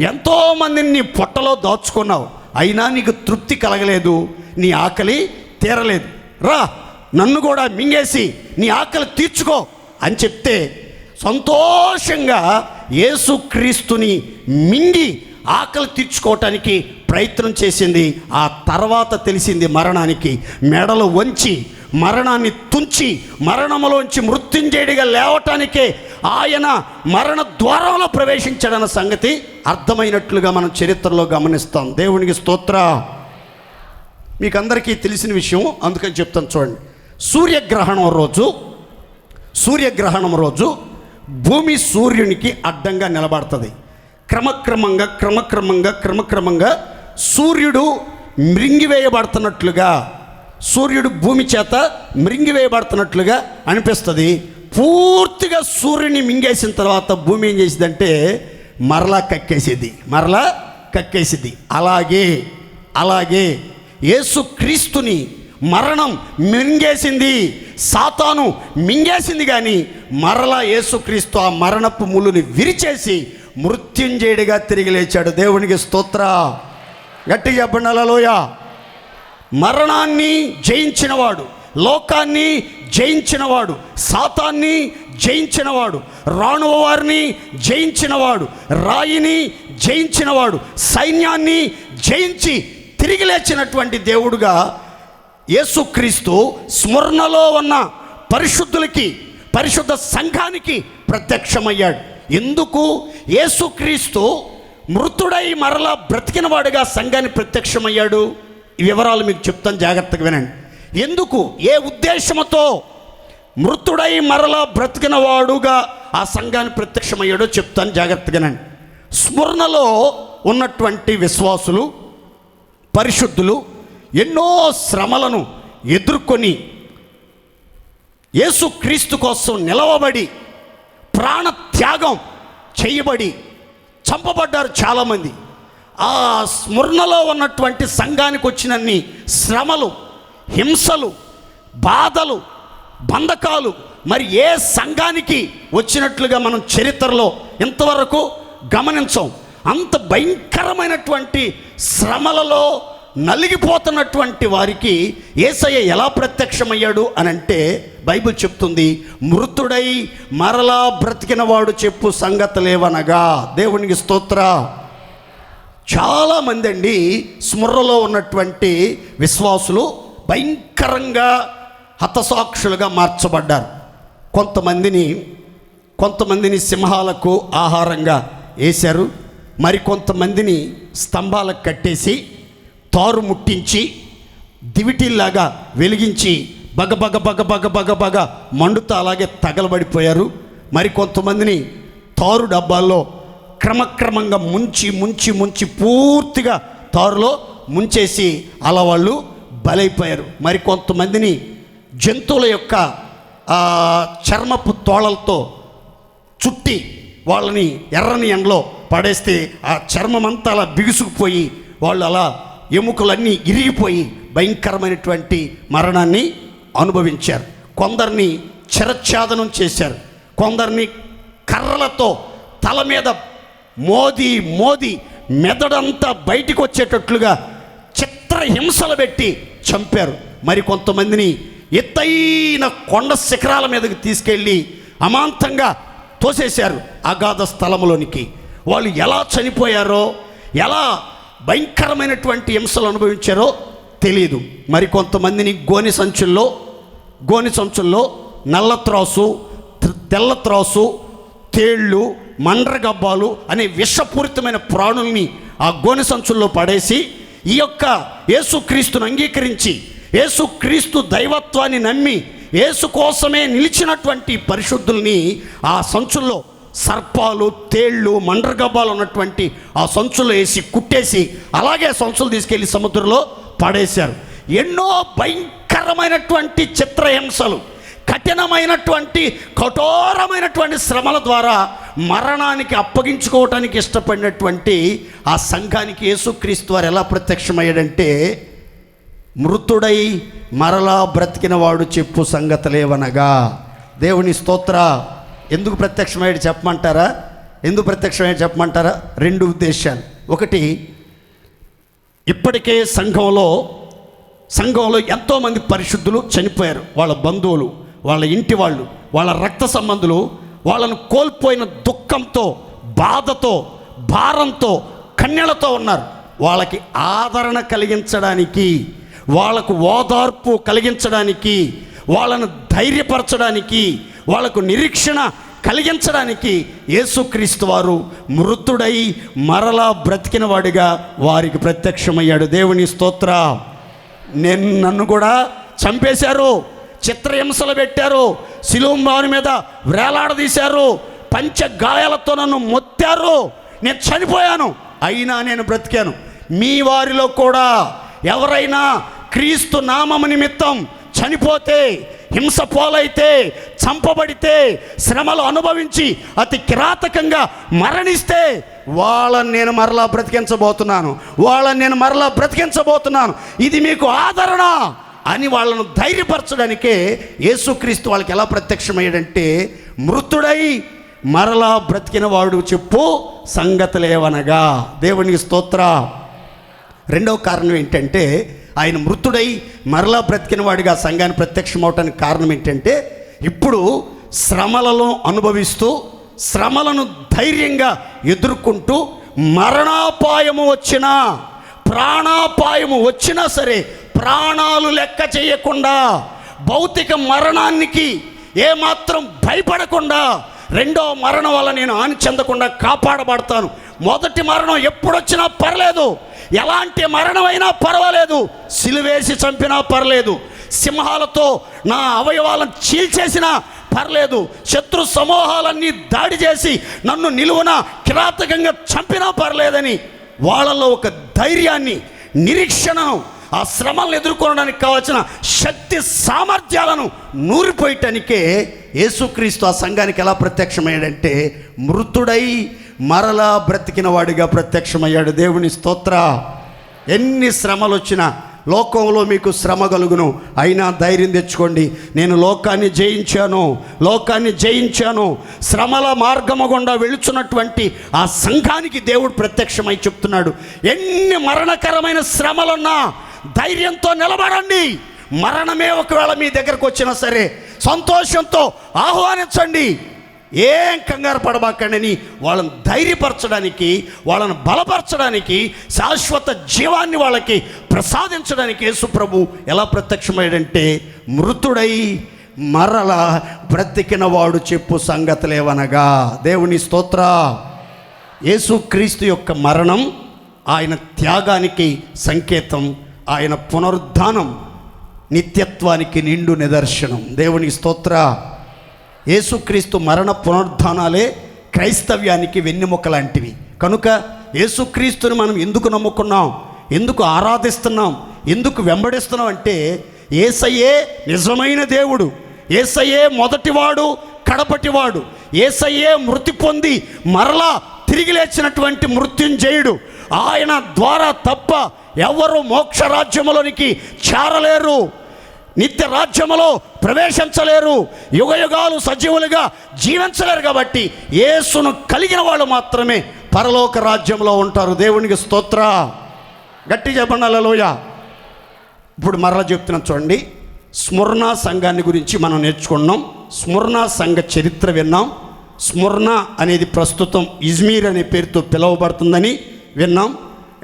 ఎంతోమందిని నీ పొట్టలో దాచుకున్నావు, అయినా నీకు తృప్తి కలగలేదు, నీ ఆకలి తీరలేదు. రా, నన్ను కూడా మింగేసి నీ ఆకలి తీర్చుకో అని చెప్తే సంతోషంగా యేసుక్రీస్తుని మింగి ఆకలి తీర్చుకోవటానికి ప్రయత్నం చేసింది. ఆ తర్వాత తెలిసింది మరణానికి మెడలు వంచి, మరణాన్ని తుంచి, మరణములోంచి మృత్యుంజయుడిగా లేవటానికే ఆయన మరణ ద్వారంలో ప్రవేశించాడన్న సంగతి అర్థమైనట్లుగా మనం చరిత్రలో గమనిస్తాం. దేవునికి స్తోత్ర. మీకు అందరికీ తెలిసిన విషయం, అందుకని చెప్తాను చూడండి. సూర్యగ్రహణం రోజు భూమి సూర్యునికి అడ్డంగా నిలబడుతుంది. క్రమక్రమంగా సూర్యుడు మృంగివేయబడుతున్నట్లుగా, సూర్యుడు భూమి చేత మృంగివేయబడుతున్నట్లుగా అనిపిస్తుంది. పూర్తిగా సూర్యుని మింగేసిన తర్వాత భూమి ఏం చేసిందంటే మరలా కక్కేసిద్ది. అలాగే యేసుక్రీస్తుని మరణం మింగేసింది, సాతాను మింగేసింది. కానీ మరలా యేసుక్రీస్తు ఆ మరణపు ముళ్ళుని విరిచేసి మృత్యుంజయుడిగా తిరిగి లేచాడు. దేవునికి స్తోత్ర. గట్టిగా చెప్పండి హల్లెలూయా. మరణాన్ని జయించినవాడు, లోకాన్ని జయించినవాడు, సాతాన్ని జయించినవాడు, రాణువ వారిని జయించినవాడు, రాయిని జయించినవాడు, సైన్యాన్ని జయించి తిరిగి లేచినటువంటి దేవుడుగా యేసుక్రీస్తు స్మరణలో ఉన్న పరిశుద్ధులకి, పరిశుద్ధ సంఘానికి ప్రత్యక్షమయ్యాడు. ఎందుకు? యేసుక్రీస్తు మృతుడై మరలా బ్రతికిన వాడుగా సంఘాన్ని ప్రత్యక్షమయ్యాడు? ఈ వివరాలు మీకు చెప్తాను, జాగ్రత్తగా వినండి. ఎందుకు, ఏ ఉద్దేశంతో మృతుడై మరలా బ్రతికిన వాడుగా ఆ సంఘాన్ని ప్రత్యక్షమయ్యాడో చెప్తాను, జాగ్రత్తగా వినండి. స్మరణలో ఉన్నటువంటి విశ్వాసులు, పరిశుద్ధులు ఎన్నో శ్రమలను ఎదుర్కొని యేసుక్రీస్తు కోసం నిలవబడి ప్రాణత్యాగం చేయబడి చంపబడ్డారు చాలామంది. ఆ స్మరణలో ఉన్నటువంటి సంఘానికి వచ్చినన్ని శ్రమలు, హింసలు, బాధలు, బంధకాలు మరి ఏ సంఘానికి వచ్చినట్లుగా మనం చరిత్రలో ఇంతవరకు గమనించం. అంత భయంకరమైనటువంటి శ్రమలలో నలిగిపోతున్నటువంటి వారికి యేసయ్య ఎలా ప్రత్యక్షమయ్యాడు అని అంటే బైబిల్ చెప్తుంది, మృతుడై మరలా బ్రతికిన వాడు చెప్పు సంగతులేవనగా. దేవునికి స్తోత్ర. చాలామంది అండి స్మరణలో ఉన్నటువంటి విశ్వాసులు భయంకరంగా హతసాక్షులుగా మార్చబడ్డారు. కొంతమందిని సింహాలకు ఆహారంగా వేశారు, మరికొంతమందిని స్తంభాలకు కట్టేసి తారు ముట్టించి దివిటీల్లాగా వెలిగించి బగబగ బగ బగ బగ బగ మండుతా అలాగే తగలబడిపోయారు. మరికొంతమందిని తారు డబ్బాల్లో క్రమక్రమంగా ముంచి పూర్తిగా తారులో ముంచేసి అలా వాళ్ళు బలైపోయారు. మరికొంతమందిని జంతువుల యొక్క చర్మపు తోళలతో చుట్టి వాళ్ళని ఎర్రని ఎండలో పడేస్తే ఆ చర్మం అంతా అలా బిగుసుకుపోయి వాళ్ళు అలా ఎముకలన్నీ ఇరిగిపోయి భయంకరమైనటువంటి మరణాన్ని అనుభవించారు. కొందరిని చిరఛేదనం చేశారు, కొందరిని కర్రలతో తల మీద మోది మెదడంతా బయటికి వచ్చేటట్లుగా చిత్రహింసలు పెట్టి చంపారు. మరి కొంతమందిని ఎత్తైన కొండ శిఖరాల మీదకి తీసుకెళ్ళి అమాంతంగా తోసేశారు అగాధ స్థలంలోనికి. వాళ్ళు ఎలా చనిపోయారో, ఎలా భయంకరమైనటువంటి హింసలు అనుభవించారో తెలియదు. మరి కొంతమందిని గోని సంచుల్లో నల్ల త్రాసు, తెల్ల త్రాసు, తేళ్ళు, మండ్రగబ్బాలు అనే విషపూరితమైన ప్రాణుల్ని ఆ గోని సంచుల్లో పడేసి ఈ యొక్క యేసుక్రీస్తును అంగీకరించి యేసుక్రీస్తు దైవత్వాన్ని నమ్మి యేసు కోసమే నిలిచినటువంటి పరిశుద్ధుల్ని ఆ సంచుల్లో సర్పాలు, తేళ్ళు, మండ్రగబ్బాలు ఉన్నటువంటి ఆ సంచుల్లో వేసి కుట్టేసి అలాగే సంచులు తీసుకెళ్ళి సముద్రంలో పడేశారు. ఎన్నో భయంకరమైనటువంటి చిత్రహింసలు, కఠోరమైనటువంటి శ్రమల ద్వారా మరణానికి అప్పగించుకోవటానికి ఇష్టపడినటువంటి ఆ సంఘానికి యేసుక్రీస్తు వారు ఎలా ప్రత్యక్షమయ్యాడంటే, మృతుడై మరలా బ్రతికిన వాడు చెప్పు సంగతులేవనగా. దేవుని స్తోత్ర. ఎందుకు ప్రత్యక్షమయ్యాడు చెప్పమంటారా? రెండు ఉద్దేశాలు. ఒకటి, ఇప్పటికే సంఘంలో ఎంతోమంది పరిశుద్ధులు చనిపోయారు. వాళ్ళ బంధువులు, వాళ్ళ ఇంటి వాళ్ళు, వాళ్ళ రక్త సంబంధులు వాళ్ళను కోల్పోయిన దుఃఖంతో, బాధతో, భారంతో, కన్నెలతో ఉన్నారు. వాళ్ళకి ఆదరణ కలిగించడానికి, వాళ్ళకు ఓదార్పు కలిగించడానికి, వాళ్ళను ధైర్యపరచడానికి, వాళ్ళకు నిరీక్షణ కలిగించడానికి యేసుక్రీస్తు వారు మృతుడై మరలా బ్రతికిన వాడిగా వారికి ప్రత్యక్షమయ్యాడు. దేవుని స్తోత్ర. నన్ను కూడా చంపేశారు, చిత్రహింసలు పెట్టారు, శిలువ మీద వేలాడదీశారు, పంచ గాయాలతో నన్ను మొత్తారు, నేను చనిపోయాను, అయినా నేను బ్రతికాను. మీ వారిలో కూడా ఎవరైనా క్రీస్తు నామము నిమిత్తం చనిపోతే, హింస పాలైతే, చంపబడితే, శ్రమలు అనుభవించి అతి కిరాతకంగా మరణిస్తే వాళ్ళని నేను మరలా బ్రతికించబోతున్నాను, ఇది మీకు ఆదరణ అని వాళ్ళను ధైర్యపరచడానికే యేసుక్రీస్తు వాళ్ళకి ఎలా ప్రత్యక్షమయ్యాడంటే, మృతుడై మరలా బ్రతికిన వాడు చెప్పు సంగతులేవనగా. దేవునికి స్తోత్ర. రెండవ కారణం ఏంటంటే, ఆయన మృతుడై మరలా బ్రతికిన వాడిగా సంఘాన్ని ప్రత్యక్షం అవటానికి కారణం ఏంటంటే, ఇప్పుడు శ్రమలను అనుభవిస్తూ, శ్రమలను ధైర్యంగా ఎదుర్కొంటూ, మరణాపాయము వచ్చినా, ప్రాణాపాయము వచ్చినా సరే ప్రాణాలు లెక్క చేయకుండా, భౌతిక మరణానికి ఏమాత్రం భయపడకుండా, రెండో మరణం వల్ల నేను హాని చెందకుండా కాపాడబడతాను. మొదటి మరణం ఎప్పుడొచ్చినా పర్లేదు, ఎలాంటి మరణమైనా పర్వాలేదు, సిలువేసి చంపినా పర్లేదు, సింహాలతో నా అవయవాలను చీల్చేసినా పర్లేదు, శత్రు సమూహాలన్నీ దాడి చేసి నన్ను నిలువున కిరాతకంగా చంపినా పర్లేదని వాళ్ళలో ఒక ధైర్యాన్ని, నిరీక్షణను, ఆ శ్రమలను ఎదుర్కొనడానికి కావాల్సిన శక్తి సామర్థ్యాలను నూరిపోయటానికే యేసుక్రీస్తు ఆ సంఘానికి ఎలా ప్రత్యక్షమయ్యాడంటే మృతుడై మరలా బ్రతికిన వాడిగా ప్రత్యక్షమయ్యాడు. దేవుని స్తోత్ర. ఎన్ని శ్రమలు వచ్చినా, లోకంలో మీకు శ్రమ కలుగును, అయినా ధైర్యం తెచ్చుకోండి. నేను లోకాన్ని జయించాను. శ్రమల మార్గము గుండా వెళుచున్నటువంటి ఆ సంఘానికి దేవుడు ప్రత్యక్షమై చెప్తున్నాడు, ఎన్ని మరణకరమైన శ్రమలున్నా ధైర్యంతో నిలబడండి. మరణమే ఒకవేళ మీ దగ్గరకు వచ్చినా సరే సంతోషంతో ఆహ్వానించండి. ఏం కంగారు పడబాకండి. వాళ్ళని ధైర్యపరచడానికి, వాళ్ళని బలపరచడానికి, శాశ్వత జీవాన్ని వాళ్ళకి ప్రసాదించడానికి యేసు ప్రభు ఎలా ప్రత్యక్షమయ్యాడంటే మృతుడై మరల బ్రతికిన వాడు చెప్పు సంగతులేవనగా. దేవుని స్తోత్ర. యేసుక్రీస్తు యొక్క మరణం ఆయన త్యాగానికి సంకేతం, ఆయన పునరుద్ధానం నిత్యత్వానికి నిండు నిదర్శనం. దేవుని స్తోత్ర. యేసుక్రీస్తు మరణ పునరుద్ధానాలే క్రైస్తవ్యానికి వెన్నెముక లాంటివి. కనుక యేసుక్రీస్తుని మనం ఎందుకు నమ్ముకున్నాం, ఎందుకు ఆరాధిస్తున్నాం, ఎందుకు వెంబడిస్తున్నాం అంటే యేసయ్యే నిజమైన దేవుడు, యేసయ్యే మొదటివాడు, కడపటివాడు, యేసయ్యే మృతి పొంది మరలా తిరిగి లేచినటువంటి మృత్యుంజయుడు. ఆయన ద్వారా తప్ప ఎవరు మోక్ష రాజ్యములోనికి చేరలేరు, నిత్య రాజ్యములో ప్రవేశించలేరు, యుగయుగాలు సజీవులుగా జీవించలేరు. కాబట్టి యేసును కలిగిన వాళ్ళు మాత్రమే పరలోక రాజ్యంలో ఉంటారు. దేవునికి స్తోత్ర. గట్టి చెప్పండి హల్లెలూయా. ఇప్పుడు మరలా చెప్తున్నాను చూడండి. స్మరణ సంఘాన్ని గురించి మనం నేర్చుకున్నాం. స్మరణ సంఘ చరిత్ర విన్నాం. స్మరణ అనేది ప్రస్తుతం ఇజ్మీర్ అనే పేరుతో పిలువబడుతుందని విన్నాం.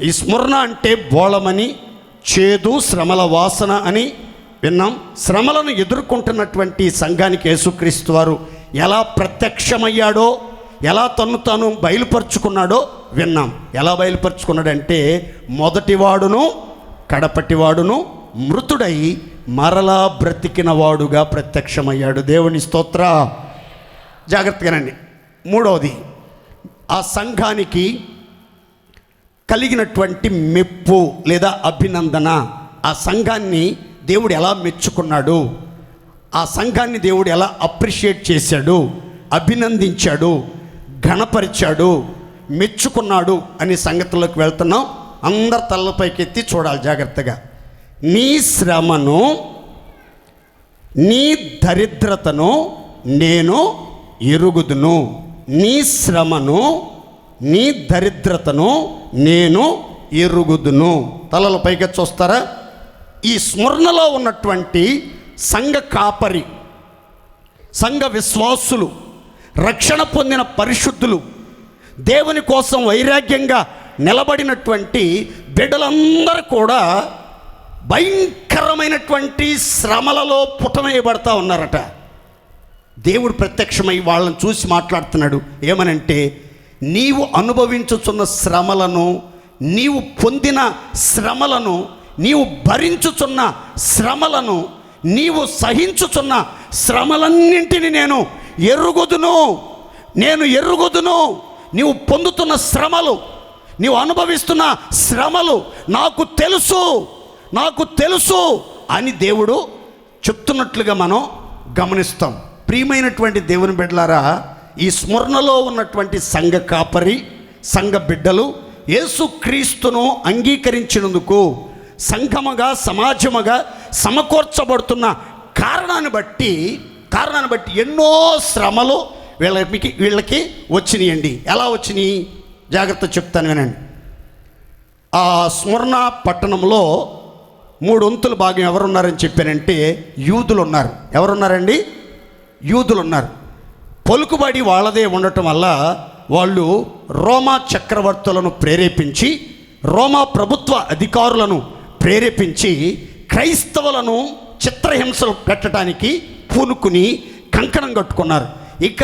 ఈ స్మరణ అంటే బోళమని, చేదు, శ్రమల వాసన అని విన్నాం. శ్రమలను ఎదుర్కొంటున్నటువంటి సంఘానికి యేసుక్రీస్తు వారు ఎలా ప్రత్యక్షమయ్యాడో, ఎలా తను తాను బయలుపరుచుకున్నాడో విన్నాం. ఎలా బయలుపరుచుకున్నాడంటే మొదటివాడును కడపటివాడును మృతుడై మరలా బ్రతికిన వాడుగా ప్రత్యక్షమయ్యాడు. దేవుని స్తోత్ర. జాగ్రత్తగానండి. మూడవది, ఆ సంఘానికి కలిగినటువంటి మెప్పు లేదా అభినందన. ఆ సంఘాన్ని దేవుడు ఎలా మెచ్చుకున్నాడు, ఆ సంఘాన్ని దేవుడు ఎలా అప్రిషియేట్ చేశాడు, అభినందించాడు, ఘనపరిచాడు, మెచ్చుకున్నాడు అనే సంగతుల్లోకి వెళ్తున్నాం. అందరు తలపైకి ఎత్తి చూడాలి జాగ్రత్తగా. నీ శ్రమను, నీ దరిద్రతను నేను ఎరుగుదును. నీ శ్రమను, నీ దరిద్రతను నేను ఎరుగుదును. తలల పైకి చూస్తారా? ఈ స్మరణలో ఉన్నటువంటి సంఘ కాపరి, సంఘ విశ్వాసులు, రక్షణ పొందిన పరిశుద్ధులు, దేవుని కోసం వైరాగ్యంగా నిలబడినటువంటి బిడ్డలందరూ కూడా భయంకరమైనటువంటి శ్రమలలో పుటమేయబడతా ఉన్నారట. దేవుడు ప్రత్యక్షమై వాళ్ళని చూసి మాట్లాడుతున్నాడు. ఏమనంటే, నీవు అనుభవించుచున్న శ్రమలను, నీవు పొందిన శ్రమలను, నీవు భరించుచున్న శ్రమలను, నీవు సహించుచున్న శ్రమలన్నింటినీ నేను ఎరుగుదును. నీవు పొందుతున్న శ్రమలు, నీవు అనుభవిస్తున్న శ్రమలు నాకు తెలుసు అని దేవుడు చెప్తున్నట్లుగా మనం గమనిస్తాం. ప్రియమైనటువంటి దేవుని బిడ్డలారా, ఈ స్మరణలో ఉన్నటువంటి సంఘ కాపరి, సంఘ బిడ్డలు యేసుక్రీస్తును అంగీకరించినందుకు సంఘముగా, సమాజముగా సమకూర్చబడుతున్న కారణాన్ని బట్టి ఎన్నో శ్రమలు వీళ్ళకి వచ్చినాయండి. ఎలా వచ్చినాయి జాగ్రత్త చెప్తాను వినండి. ఆ స్మరణ పట్టణంలో 3 వంతుల భాగం ఎవరున్నారని చెప్పానంటే యూదులు ఉన్నారు. ఎవరున్నారండి? యూదులు ఉన్నారు. పలుకుబడి వాళ్ళదే ఉండటం వల్ల వాళ్ళు రోమా చక్రవర్తులను ప్రేరేపించి, రోమా ప్రభుత్వ అధికారులను ప్రేరేపించి క్రైస్తవులను చిత్రహింసలు పెట్టడానికి పూనుకుని కంకణం కట్టుకున్నారు. ఇక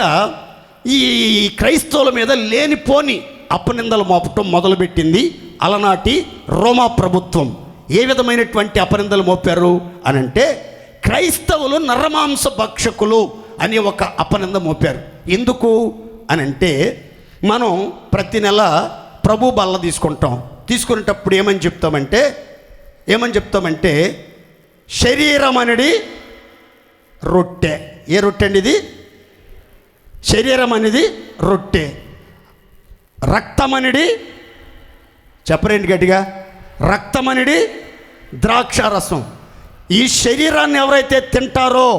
ఈ క్రైస్తవుల మీద లేనిపోని అపనిందలు మోపటం మొదలుపెట్టింది అలనాటి రోమా ప్రభుత్వం. ఏ విధమైనటువంటి అపనిందలు మోపారు అని అంటే, క్రైస్తవులు నరమాంస భక్షకులు అనే ఒక అపనింద మోపారు. ఎందుకు అని అంటే, మనం ప్రతి నెల ప్రభు బల్ల తీసుకునేటప్పుడు ఏమని చెప్తామంటే శరీరం అనేది రొట్టె. ఏ రొట్టె అండి ఇది? శరీరం అనేది రొట్టె. రక్తం అనేది, చెప్పరేంటి గట్టిగా, రక్తం అనేది ద్రాక్షారసం. ఈ శరీరాన్ని ఎవరైతే తింటారో,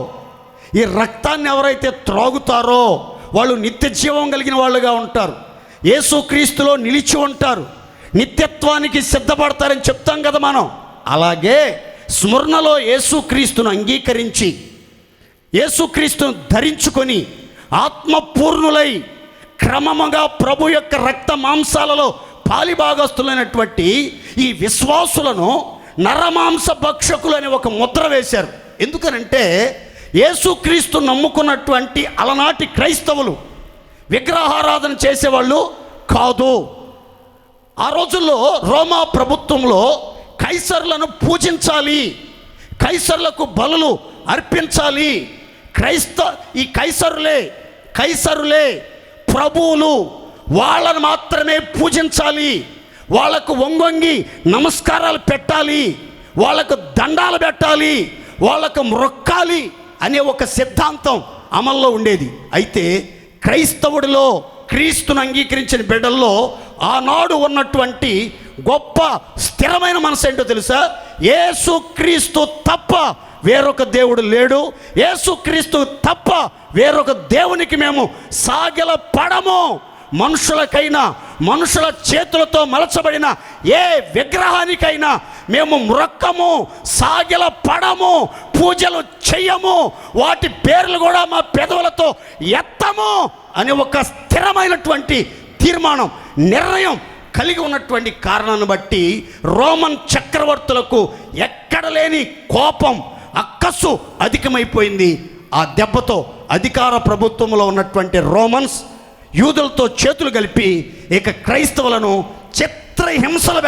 ఈ రక్తాన్ని ఎవరైతే త్రాగుతారో వాళ్ళు నిత్య జీవం కలిగిన వాళ్ళుగా ఉంటారు, యేసుక్రీస్తులో నిలిచి ఉంటారు, నిత్యత్వానికి సిద్ధపడతారని చెప్తాం కదా మనం. అలాగే స్మరణలో యేసుక్రీస్తును అంగీకరించి యేసుక్రీస్తును ధరించుకొని ఆత్మపూర్ణులై క్రమముగా ప్రభు యొక్క రక్త మాంసాలలో పాలిభాగస్తులైనటువంటి ఈ విశ్వాసులను నరమాంస భక్షకులు అని ఒక ముద్ర వేశారు. ఎందుకనంటే యేసుక్రీస్తు నమ్ముకున్నటువంటి అలనాటి క్రైస్తవులు విగ్రహారాధన చేసేవాళ్ళు కాదు. ఆ రోజుల్లో రోమా ప్రభుత్వంలో కైసర్లను పూజించాలి, కైసర్లకు బలులు అర్పించాలి. ఈ కైసరులే ప్రభువులు, వాళ్ళను మాత్రమే పూజించాలి, వాళ్ళకు వంగొంగి నమస్కారాలు పెట్టాలి, వాళ్ళకు దండాలు పెట్టాలి, వాళ్ళకు మ్రొక్కాలి అనే ఒక సిద్ధాంతం అమల్లో ఉండేది. అయితే క్రైస్తవుడిలో క్రీస్తును అంగీకరించిన బిడ్డల్లో ఆనాడు ఉన్నటువంటి గొప్ప స్థిరమైన మనసు ఏంటో తెలుసా? యేసుక్రీస్తు తప్ప వేరొక దేవుడు లేడు, యేసుక్రీస్తు తప్ప వేరొక దేవునికి మేము సాగిల పడము, మనుషులకైనా మనుషుల చేతులతో మలచబడిన ఏ విగ్రహానికైనా మేము మ్రొక్కము, సాగిల పడము, పూజలు చెయ్యము, వాటి పేర్లు కూడా మా పెదవులతో ఎత్తము అని ఒక స్థిరమైనటువంటి తీర్మానం, నిర్ణయం కలిగి ఉన్నటువంటి కారణాన్ని బట్టి రోమన్ చక్రవర్తులకు ఎక్కడ లేని కోపం, అక్కసు అధికమైపోయింది. ఆ దెబ్బతో అధికార ప్రభుత్వంలో ఉన్నటువంటి రోమన్స్ యూదులతో చేతులు కలిపి ఇక క్రైస్తవులను చిత్రహింసలు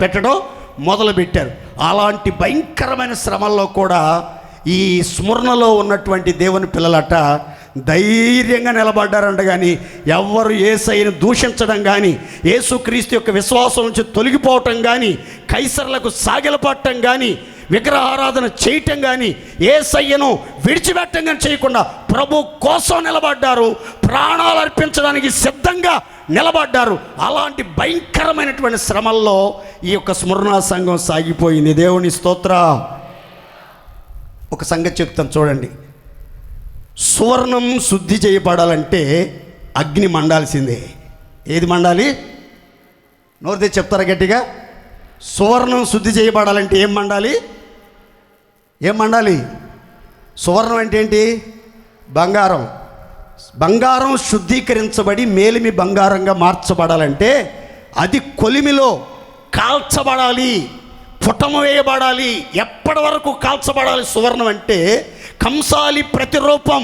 పెట్టడం మొదలుపెట్టారు. అలాంటి భయంకరమైన శ్రమల్లో కూడా ఈ స్మరణలో ఉన్నటువంటి దేవుని పిల్లలట ధైర్యంగా నిలబడ్డారంట. కానీ ఎవ్వరు యేసయ్యను దూషించడం కానీ, యేసుక్రీస్తు యొక్క విశ్వాసం నుంచి తొలగిపోవటం కానీ, కైసర్లకు సాగిలపడటం కానీ, విగ్రహారాధన చేయటం కానీ, యేసయ్యను విడిచిపెట్టం కానీ చేయకుండా ప్రభు కోసం నిలబడ్డారు, ప్రాణాలు అర్పించడానికి సిద్ధంగా నిలబడ్డారు. అలాంటి భయంకరమైనటువంటి శ్రమల్లో ఈ యొక్క స్మరణ సంఘం సాగిపోయింది. దేవుని స్తోత్ర. ఒక సంగతి చెప్తాను చూడండి. సువర్ణం శుద్ధి చేయబడాలంటే అగ్ని మండాల్సిందే. ఏది మండాలి? నోరితే చెప్తారా గట్టిగా? సువర్ణం శుద్ధి చేయబడాలంటే ఏం మండాలి? సువర్ణం అంటే ఏంటి? బంగారం శుద్ధీకరించబడి మేలిమి బంగారంగా మార్చబడాలంటే అది కొలిమిలో కాల్చబడాలి, పుటము వేయబడాలి. ఎప్పటి వరకు కాల్చబడాలి? సువర్ణం అంటే కంసాలి ప్రతిరూపం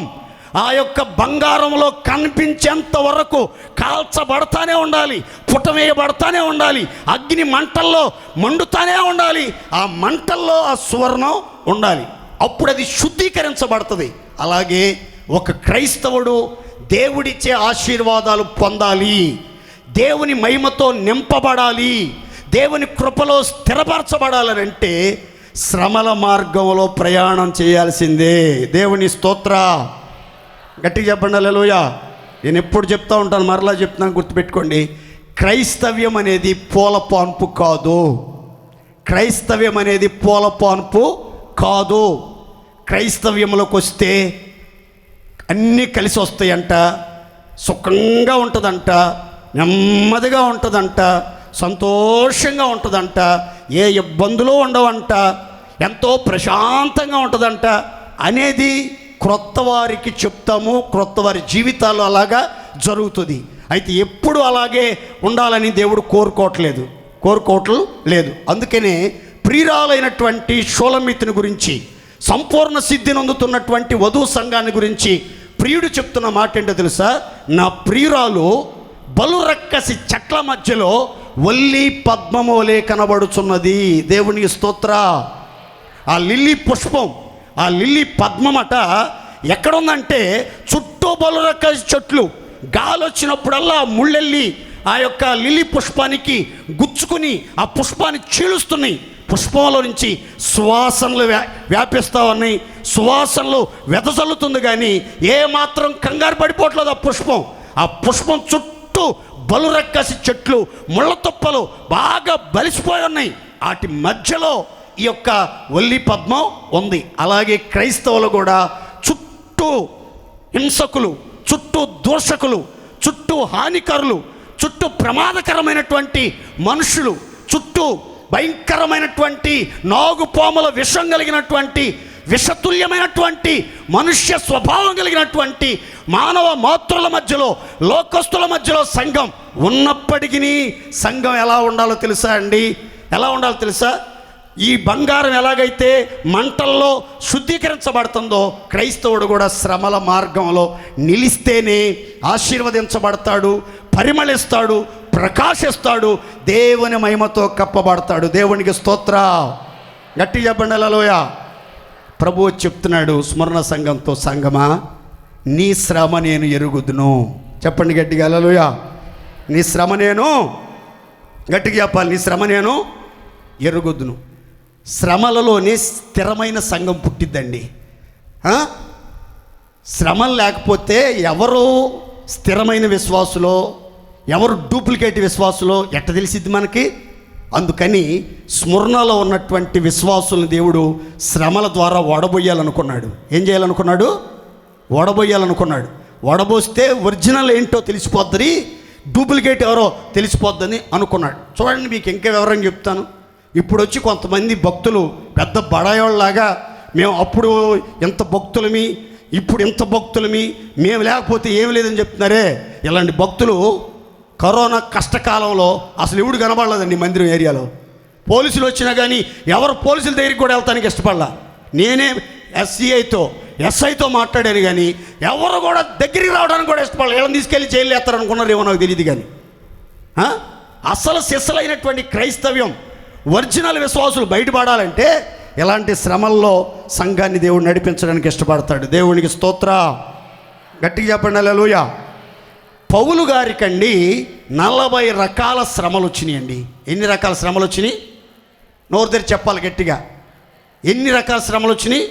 ఆ యొక్క బంగారంలో కనిపించేంత వరకు కాల్చబడతానే ఉండాలి, పుటవేయబడతానే ఉండాలి, అగ్ని మంటల్లో మండుతానే ఉండాలి. ఆ మంటల్లో ఆ సువర్ణం ఉండాలి, అప్పుడు అది శుద్ధీకరించబడుతుంది. అలాగే ఒక క్రైస్తవుడు దేవుడిచ్చే ఆశీర్వాదాలు పొందాలి, దేవుని మహిమతో నింపబడాలి, దేవుని కృపలో స్థిరపరచబడాలనంటే శ్రమల మార్గంలో ప్రయాణం చేయాల్సిందే. దేవుని స్తోత్ర. గట్టిగా చెప్పండి హల్లెలూయా. నేను ఎప్పుడు చెప్తా ఉంటాను, మరలా చెప్తున్నాను, గుర్తుపెట్టుకోండి. క్రైస్తవ్యం అనేది పూలపాన్పు కాదు. క్రైస్తవ్యంలోకి వస్తే అన్నీ కలిసి వస్తాయంట, సుఖంగా ఉంటుందంట, నెమ్మదిగా ఉంటుందంట, సంతోషంగా ఉంటుందంట, ఏ ఇబ్బందులు ఉండవంట, ఎంతో ప్రశాంతంగా ఉంటుందంట అనేది క్రొత్త వారికి చెప్తాము. క్రొత్త వారి జీవితాలు అలాగా జరుగుతుంది. అయితే ఎప్పుడు అలాగే ఉండాలని దేవుడు కోరుకోవట్లేదు లేదు. అందుకనే ప్రియురాలైనటువంటి షూలమితిని గురించి, సంపూర్ణ సిద్ధిని అందుతున్నటువంటి వధూ సంఘాన్ని గురించి ప్రియుడు చెప్తున్న మాట ఏంటో తెలుసా? నా ప్రియురాలు బలురక్కసి చెట్ల మధ్యలో వల్లి పద్మమోలే కనబడుచున్నది. దేవునికి స్తోత్ర. ఆ లిల్లీ పుష్పం, ఆ లిల్లీ పద్మమట ఎక్కడుందంటే చుట్టూ బలురక్కసి చెట్లు. గాలి వచ్చినప్పుడల్లా ముళ్ళెళ్ళి ఆ యొక్క లిల్లీ పుష్పానికి గుచ్చుకుని ఆ పుష్పాన్ని చీలుస్తున్నాయి. పుష్పంలో నుంచి సువాసనలు వ్యాపిస్తూ ఉన్నాయి, సువాసనలు వెదజల్లుతుంది. కానీ ఏమాత్రం కంగారు పడిపోవట్లేదు ఆ పుష్పం చుట్టూ బలురక్కసి చెట్లు, ముళ్ళ తుప్పలు బాగా బలిసిపోయి ఉన్నాయి. వాటి మధ్యలో ఈ యొక్క వల్లి పద్మం ఉంది. అలాగే క్రైస్తవులు కూడా చుట్టూ హింసకులు, చుట్టూ దూషకులు, చుట్టూ హానికరులు, చుట్టూ ప్రమాదకరమైనటువంటి మనుషులు, చుట్టూ భయంకరమైనటువంటి నాగుపాముల విషం కలిగినటువంటి విషతుల్యమైనటువంటి మనుష్య స్వభావం కలిగినటువంటి మానవ మాతృల మధ్యలో, లోకస్తుల మధ్యలో సంఘం ఉన్నప్పటికీ సంఘం ఎలా ఉండాలో తెలుసా అండి? ఎలా ఉండాలో తెలుసా? ఈ బంగారం ఎలాగైతే మంటల్లో శుద్ధీకరించబడుతుందో, క్రైస్తవుడు కూడా శ్రమల మార్గంలో నిలిస్తేనే ఆశీర్వదించబడతాడు, పరిమళిస్తాడు, ప్రకాశిస్తాడు, దేవుని మహిమతో కప్పబడతాడు. దేవునికి స్తోత్ర. గట్టి చెప్పండి హల్లెలూయా. ప్రభువు చెప్తున్నాడు స్మరణ సంఘంతో, సంఘమా నీ శ్రమ నేను ఎరుగుదును. చెప్పండి గట్టిగా హల్లెలూయా. నీ శ్రమ నేను, గట్టిగా చెప్పాలి, నీ శ్రమ నేను ఎరుగుదును. శ్రమలలోనే స్థిరమైన సంఘం పుట్టిద్దండి. శ్రమలు లేకపోతే ఎవరు స్థిరమైన విశ్వాసులో, ఎవరు డూప్లికేట్ విశ్వాసులో ఎట్ట తెలిసిద్ది మనకి? అందుకని స్మరణలో ఉన్నటువంటి విశ్వాసులను దేవుడు శ్రమల ద్వారా ఓడబోయాలనుకున్నాడు. ఏం చేయాలనుకున్నాడు? ఓడబోయాలనుకున్నాడు. ఓడబోస్తే ఒరిజినల్ ఏంటో తెలిసిపోద్ది, డూప్లికేట్ ఎవరో తెలిసిపోద్దని అనుకున్నాడు. చూడండి, మీకు ఇంకా వివరంగా చెప్తాను. ఇప్పుడు వచ్చి కొంతమంది భక్తులు పెద్ద బడాయోళ్ళలాగా, మేము అప్పుడు ఎంత భక్తులమి, ఇప్పుడు ఎంత భక్తులమి, మేము లేకపోతే ఏమి లేదని చెప్తున్నారే. ఇలాంటి భక్తులు కరోనా కష్టకాలంలో అసలు ఎవడు కనబడలేదండి మందిరం ఏరియాలో. పోలీసులు వచ్చినా కానీ ఎవరు పోలీసుల దగ్గరికి కూడా వెళ్తానికి ఇష్టపడలా. నేనే ఎస్ఐతో మాట్లాడాను కానీ ఎవరు కూడా దగ్గరికి రావడానికి కూడా ఇష్టపడలేదు. వీళ్ళని తీసుకెళ్ళి జైలు వేస్తారనుకున్నారు, ఏమో నాకు తెలియదు. కానీ అసలు సిస్సలైనటువంటి క్రైస్తవ్యం, ఒరిజినల్ విశ్వాసులు బయటపడాలంటే ఇలాంటి శ్రమల్లో సంఘాన్ని దేవుడు నడిపించడానికి ఇష్టపడతాడు. దేవునికి స్తోత్ర. గట్టిగా చెప్పండి హల్లెలూయా. పౌలు గారికండి 40 రకాల శ్రమలు వచ్చినాయండి. ఎన్ని రకాల శ్రమలు వచ్చినాయి? నోరు తెరిచి చెప్పాలి గట్టిగా. ఎన్ని రకాల శ్రమలు వచ్చినాయి?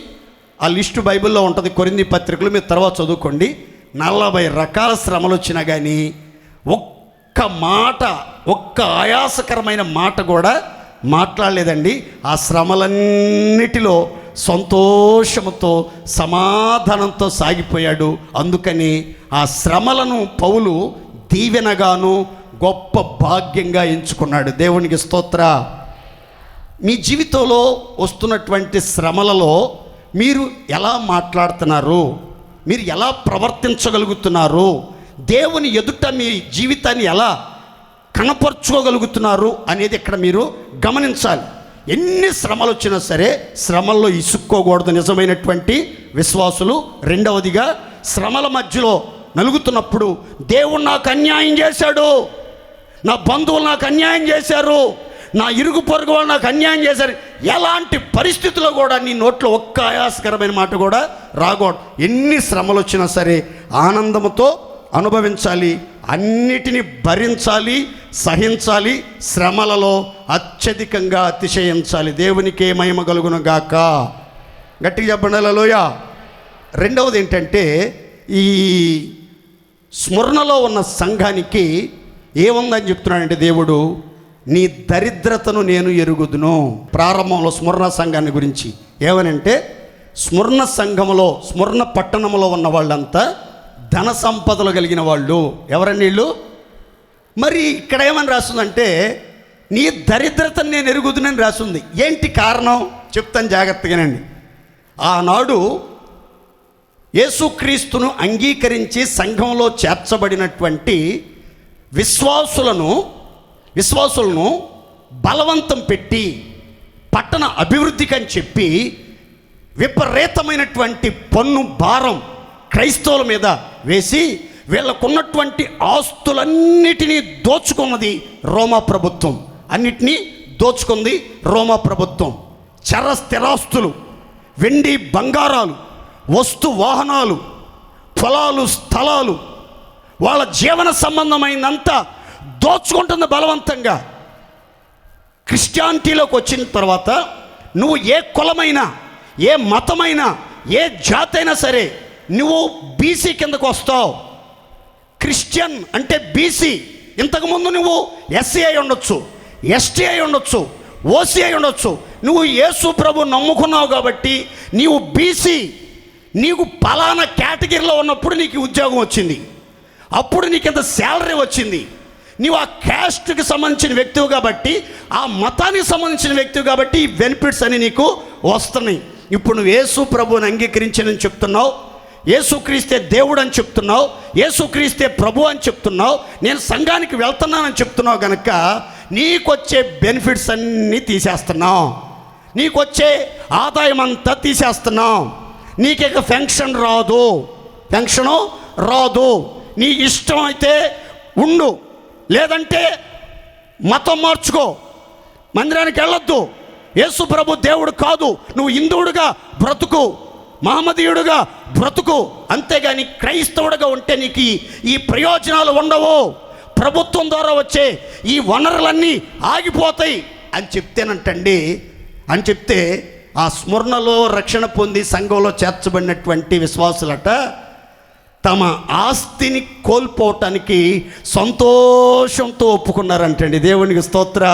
ఆ లిస్టు బైబిల్లో ఉంటుంది, కొరింథీ పత్రికలు, మీరు తర్వాత చదువుకోండి. 40 రకాల శ్రమలు వచ్చినా కానీ ఒక్క మాట, ఒక్క ఆయాసకరమైన మాట కూడా మాట్లాడలేదండి. ఆ శ్రమలన్నిటిలో సంతోషంతో సమాధానంతో సాగిపోయాడు. అందుకని ఆ శ్రమలను పౌలు దీవెనగాను గొప్ప భాగ్యంగా ఎంచుకున్నాడు. దేవునికి స్తోత్ర. మీ జీవితంలో వస్తున్నటువంటి శ్రమలలో మీరు ఎలా మాట్లాడుతున్నారు, మీరు ఎలా ప్రవర్తించగలుగుతున్నారు, దేవుని ఎదుట మీ జీవితాన్ని ఎలా కనపరుచుకోగలుగుతున్నారు అనేది ఇక్కడ మీరు గమనించాలి. ఎన్ని శ్రమలు వచ్చినా సరే శ్రమల్లో ఇసుక్కోకూడదు నిజమైనటువంటి విశ్వాసులు. రెండవదిగా, శ్రమల మధ్యలో నలుగుతున్నప్పుడు దేవుడు నాకు అన్యాయం చేశాడు, నా బంధువులు నాకు అన్యాయం చేశారు, నా ఇరుగు పొరుగు వాళ్ళు నాకు అన్యాయం చేశారు, ఎలాంటి పరిస్థితుల్లో కూడా నీ నోట్లో ఒక్క ఆయాసకరమైన మాట కూడా రాకూడదు. ఎన్ని శ్రమలు వచ్చినా సరే ఆనందంతో అనుభవించాలి, అన్నిటినీ భరించాలి, సహించాలి, శ్రమలలో అత్యధికంగా అతిశయించాలి. దేవునికే మహిమ కలుగును గాక. గట్టిగా చెప్పండి హల్లెలూయా. రెండవది ఏంటంటే, ఈ స్మరణలో ఉన్న సంఘానికి ఏముందని చెప్తున్నాడంటే దేవుడు, నీ దరిద్రతను నేను ఎరుగుదును. ప్రారంభంలో స్మరణ సంఘాన్ని గురించి ఏమనంటే, స్మరణ సంఘములో, స్మరణ పట్టణంలో ఉన్న వాళ్ళంతా ధన సంపదలు కలిగిన వాళ్ళు. ఎవరని వీళ్ళు? మరి ఇక్కడ ఏమని రాస్తుందంటే, నీ దరిద్రతను నేను ఎరుగుదునని రాస్తుంది. ఏంటి కారణం చెప్తాను జాగ్రత్తగానండి. ఆనాడు యేసుక్రీస్తును అంగీకరించి సంఘంలో చేర్చబడినటువంటి విశ్వాసులను బలవంతం పెట్టి పట్టణ అభివృద్ధికి అని చెప్పి విపరీతమైనటువంటి పన్ను భారం క్రైస్తవుల మీద వేసి వీళ్ళకున్నటువంటి ఆస్తులన్నిటినీ దోచుకున్నది రోమా ప్రభుత్వం. అన్నిటినీ దోచుకుంది రోమా ప్రభుత్వం. చర స్థిరాస్తులు, వెండి బంగారాలు, వస్తు వాహనాలు, పొలాలు, స్థలాలు, వాళ్ళ జీవన సంబంధమైనంతా దోచుకుంటుంది బలవంతంగా. క్రిస్టియానిటీలోకి వచ్చిన తర్వాత నువ్వు ఏ కులమైనా, ఏ మతమైనా, ఏ జాతి అయినా సరే నువ్వు బీసీ కిందకు వస్తావు. క్రిస్టియన్ అంటే బీసీ. ఇంతకుముందు నువ్వు ఎస్సీ అయి ఉండొచ్చు, ఎస్టీ అయి ఉండొచ్చు, ఓసీ అయి ఉండొచ్చు. నువ్వు యేసు ప్రభు నమ్ముకున్నావు కాబట్టి నీవు బీసీ. నీకు పలానా కేటగిరీలో ఉన్నప్పుడు నీకు ఉద్యోగం వచ్చింది, అప్పుడు నీకు ఇంత శాలరీ వచ్చింది. నీవు ఆ క్యాస్ట్కి సంబంధించిన వ్యక్తివి కాబట్టి, ఆ మతానికి సంబంధించిన వ్యక్తివి కాబట్టి ఈ బెనిఫిట్స్ అని నీకు వస్తున్నాయి. ఇప్పుడు నువ్వు యేసు ప్రభువుని అంగీకరించానని చెప్తున్నావు, యేసుక్రీస్తే దేవుడు అని చెప్తున్నావు, యేసుక్రీస్తే ప్రభు అని చెప్తున్నావు, నేను సంఘానికి వెళ్తున్నానని చెప్తున్నావు కనుక నీకొచ్చే బెనిఫిట్స్ అన్నీ తీసేస్తున్నావు, నీకొచ్చే ఆదాయం అంతా తీసేస్తున్నావు. నీకిక పెన్షన్ రాదు, పెన్షను రాదు. నీ ఇష్టం అయితే ఉండు, లేదంటే మతం మార్చుకో, మందిరానికి వెళ్ళొద్దు. యేసు ప్రభు దేవుడు కాదు, నువ్వు హిందువుడుగా బ్రతుకు, మహమ్మదీయుడుగా బ్రతుకు. అంతేగాని క్రైస్తవుడుగా ఉంటే నీకు ఈ ప్రయోజనాలు ఉండవు. ప్రభుత్వం ద్వారా వచ్చే ఈ వనరులన్నీ ఆగిపోతాయి అని చెప్తేనంటండి. అని చెప్తే ఆ స్మరణలో రక్షణ పొంది సంఘంలో చేర్చబడినటువంటి విశ్వాసులట తమ ఆస్తిని కోల్పోవటానికి సంతోషంతో ఒప్పుకున్నారంటండి. దేవునికి స్తోత్ర.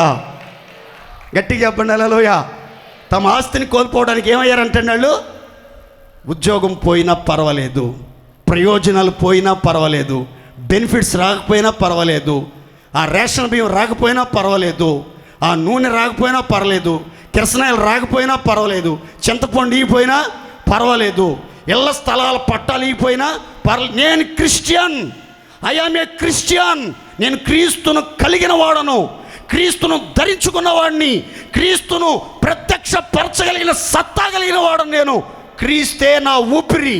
గట్టిగా చెప్పండి హల్లెలూయా. తమ ఆస్తిని కోల్పోవడానికి ఏమయ్యారంటండి వాళ్ళు? ఉద్యోగం పోయినా పర్వాలేదు, ప్రయోజనాలు పోయినా పర్వాలేదు, బెనిఫిట్స్ రాకపోయినా పర్వాలేదు, ఆ రేషన్ బియ్యం రాకపోయినా పర్వాలేదు, ఆ నూనె రాకపోయినా పర్వాలేదు, కిరసనాయలు రాకపోయినా పర్వాలేదు, చింతపండు ఇగిపోయినా పర్వాలేదు, ఇళ్ల స్థలాల పట్టాలు ఇగిపోయినా పర్వాలేదు. నేను Christian, I am a Christian. నేను క్రీస్తును కలిగిన వాడను, క్రీస్తును ధరించుకున్న వాడిని, క్రీస్తును ప్రత్యక్షపరచగలిగిన సత్తా కలిగిన వాడను. నేను క్రీస్తే నా ఊపిరి,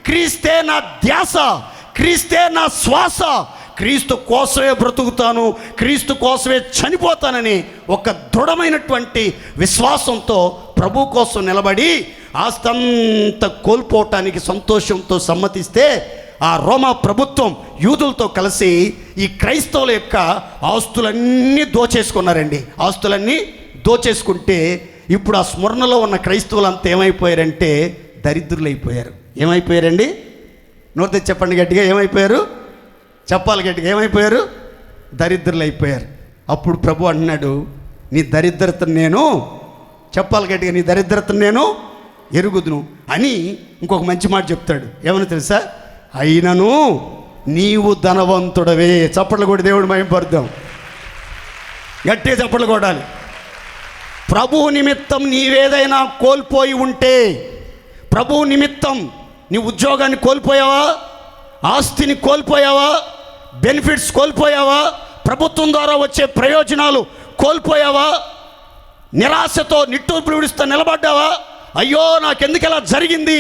క్రీస్తే నా ధ్యాస, క్రీస్తే నా శ్వాస, క్రీస్తు కోసమే బ్రతుకుతాను, క్రీస్తు కోసమే చనిపోతానని ఒక దృఢమైనటువంటి విశ్వాసంతో ప్రభు కోసం నిలబడి ఆస్తంతా కోల్పోవటానికి సంతోషంతో సమ్మతిస్తే ఆ రోమా ప్రభుత్వం యూదులతో కలిసి ఈ క్రైస్తవుల యొక్క ఆస్తులన్నీ దోచేసుకున్నారండి. ఆస్తులన్నీ దోచేసుకుంటే ఇప్పుడు ఆ స్మరణలో ఉన్న క్రైస్తవులంతా ఏమైపోయారంటే దరిద్రులైపోయారు. ఏమైపోయారండి? నోరు తెచ్చి చెప్పండి గట్టిగా. ఏమైపోయారు? చెప్పాలి గట్టిగా. ఏమైపోయారు? దరిద్రులు అయిపోయారు. అప్పుడు ప్రభు అంటున్నాడు, నీ దరిద్రతను నేను, చెప్పాలి గట్టిగా, నీ దరిద్రతను నేను ఎరుగుదును అని ఇంకొక మంచి మాట చెప్తాడు. ఏమని తెలుసా? అయినను నీవు ధనవంతుడవే. చప్పట్లు కొట్టి దేవుడు మహిమపరుద్దాం. గట్టిగా చప్పట్లు కొట్టాలి. ప్రభువు నిమిత్తం నీవేదైనా కోల్పోయి ఉంటే, ప్రభువు నిమిత్తం నీ ఉద్యోగాన్ని కోల్పోయావా, ఆస్తిని కోల్పోయావా, బెనిఫిట్స్ కోల్పోయావా, ప్రభుత్వం ద్వారా వచ్చే ప్రయోజనాలు కోల్పోయావా, నిరాశతో నిట్టూర్పులు విడుస్తూ నిలబడ్డావా, అయ్యో నాకెందుకు ఇలా జరిగింది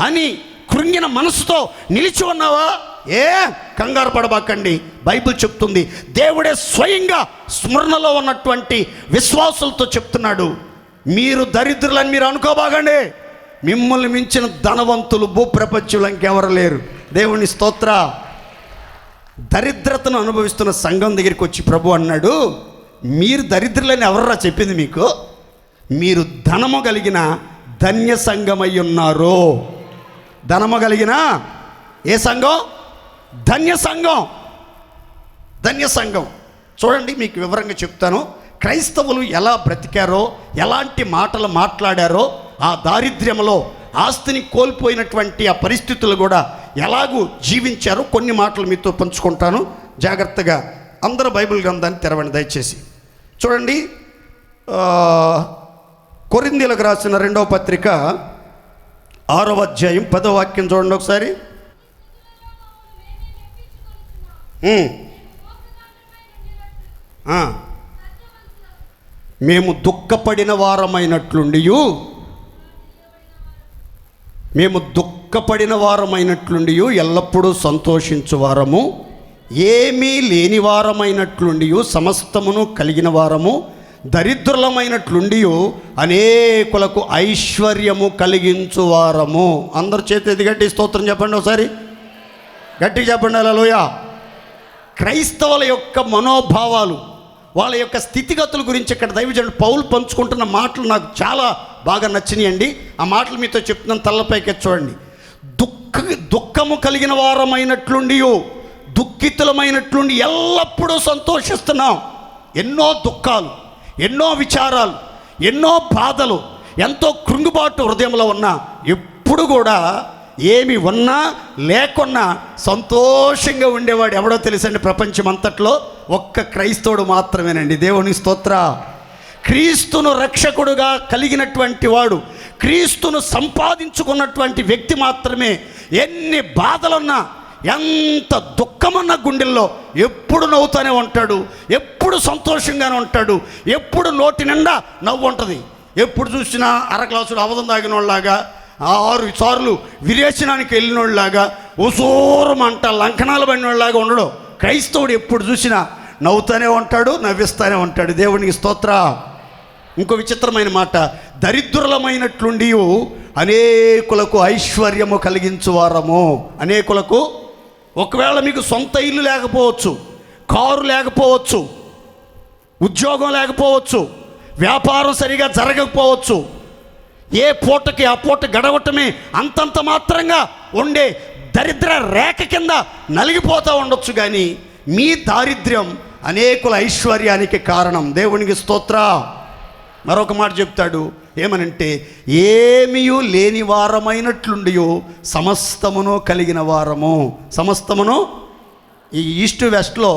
అని కృంగిన మనసుతో నిలిచి ఉన్నావా? కంగారు పడబాకండి. బైబిల్ చెప్తుంది, దేవుడే స్వయంగా స్మరణలో ఉన్నటువంటి విశ్వాసులతో చెప్తున్నాడు, మీరు దరిద్రులని మీరు అనుకోబాగండి, మిమ్మల్ని మించిన ధనవంతులు భూప్రపంచంలో ఇంకెవరు లేరు. దేవుని స్తోత్ర. దరిద్రతను అనుభవిస్తున్న సంఘం దగ్గరికి వచ్చి ప్రభు అన్నాడు, మీరు దరిద్రులని ఎవర్రా చెప్పింది మీకు? మీరు ధనము కలిగిన ధన్య సంఘమై ఉన్నారు. ధనము కలిగిన ఏ సంఘం? ధన్య సంఘం. ధన్య సంఘం. చూడండి, మీకు వివరంగా చెప్తాను. క్రైస్తవులు ఎలా బ్రతికారో, ఎలాంటి మాటలు మాట్లాడారో, ఆ దారిద్ర్యంలో ఆస్తిని కోల్పోయినటువంటి ఆ పరిస్థితులు కూడా ఎలాగూ జీవించారో కొన్ని మాటలు మీతో పంచుకుంటాను. జాగ్రత్తగా అందరూ బైబిల్ గ్రంథాన్ని తెరవండి దయచేసి. చూడండి, కొరింథీయులకు రాసిన 2వ పత్రిక 6వ అధ్యాయం 10వ వాక్యం చూడండి ఒకసారి. మేము దుఃఖపడిన వారమైనట్లుండి, మేము దుఃఖపడిన వారమైనట్లుండి ఎల్లప్పుడూ సంతోషించు వారము, ఏమీ లేని వారమైనట్లుండి సమస్తమును కలిగిన వారము, దరిద్రులమైనట్లుండి అనేకులకు ఐశ్వర్యము కలిగించువారము. అందరు చేతి ఎత్తి గట్టి స్తోత్రం చెప్పండి, ఒకసారి గట్టిగా చెప్పండి హల్లెలూయా. క్రైస్తవుల యొక్క మనోభావాలు, వాళ్ళ యొక్క స్థితిగతుల గురించి ఇక్కడ దైవజనుడు పౌలు పంచుకుంటున్న మాటలు నాకు చాలా బాగా నచ్చినాయండి. ఆ మాటలు మీతో చెప్తున్నాను, తలపైకి చూడండి. దుఃఖము కలిగిన వారమైనట్లుండి దుఃఖితులమైనట్లుండి ఎల్లప్పుడూ సంతోషిస్తున్నాం. ఎన్నో దుఃఖాలు, ఎన్నో విచారాలు, ఎన్నో బాధలు, ఎంతో కృంగుబాటు హృదయంలో ఉన్నా ఎప్పుడు కూడా ఏమి ఉన్నా లేకున్నా సంతోషంగా ఉండేవాడు ఎవడో తెలుసండి ప్రపంచం అంతట్లో? ఒక్క క్రైస్తవుడు మాత్రమేనండి. దేవుని స్తోత్ర. క్రీస్తును రక్షకుడుగా కలిగినటువంటి వాడు, క్రీస్తును సంపాదించుకున్నటువంటి వ్యక్తి మాత్రమే ఎన్ని బాధలున్నా, ఎంత దుఃఖమన్న గుండెల్లో ఎప్పుడు నవ్వుతూనే ఉంటాడు, ఎప్పుడు సంతోషంగానే ఉంటాడు, ఎప్పుడు నోటి నిండా నవ్వు ఉంటుంది. ఎప్పుడు చూసినా అర గ్లాసులు అవధం తాగిన వాళ్ళలాగా, 6 సార్లు విరేచనానికి వెళ్ళిన వాళ్ళలాగా, ఉసూరమంట లంకనాలు పడిన వాళ్ళలాగా ఉండడు. క్రైస్తవుడు ఎప్పుడు చూసినా నవ్వుతూనే ఉంటాడు, నవ్విస్తూనే ఉంటాడు. దేవునికి స్తోత్ర. ఇంకో విచిత్రమైన మాట, దరిద్రులమైనట్లుండి అనేకులకు ఐశ్వర్యము కలిగించువారము. అనేకులకు, ఒకవేళ మీకు సొంత ఇల్లు లేకపోవచ్చు, కారు లేకపోవచ్చు, ఉద్యోగం లేకపోవచ్చు, వ్యాపారం సరిగా జరగకపోవచ్చు, ఏ పూటకి ఆ పూట గడవటమే అంతంత మాత్రంగా ఉండే దరిద్ర రేఖ కింద నలిగిపోతూ ఉండొచ్చు. కానీ మీ దారిద్ర్యం అనేకుల ఐశ్వర్యానికి కారణం. దేవునికి స్తోత్ర. మరొక మాట చెప్తాడు, ఏమనంటే ఏమీయూ లేని వారమైనట్లుండి సమస్తమును కలిగిన వారము. సమస్తమును ఈ ఈస్ట్ వెస్ట్లో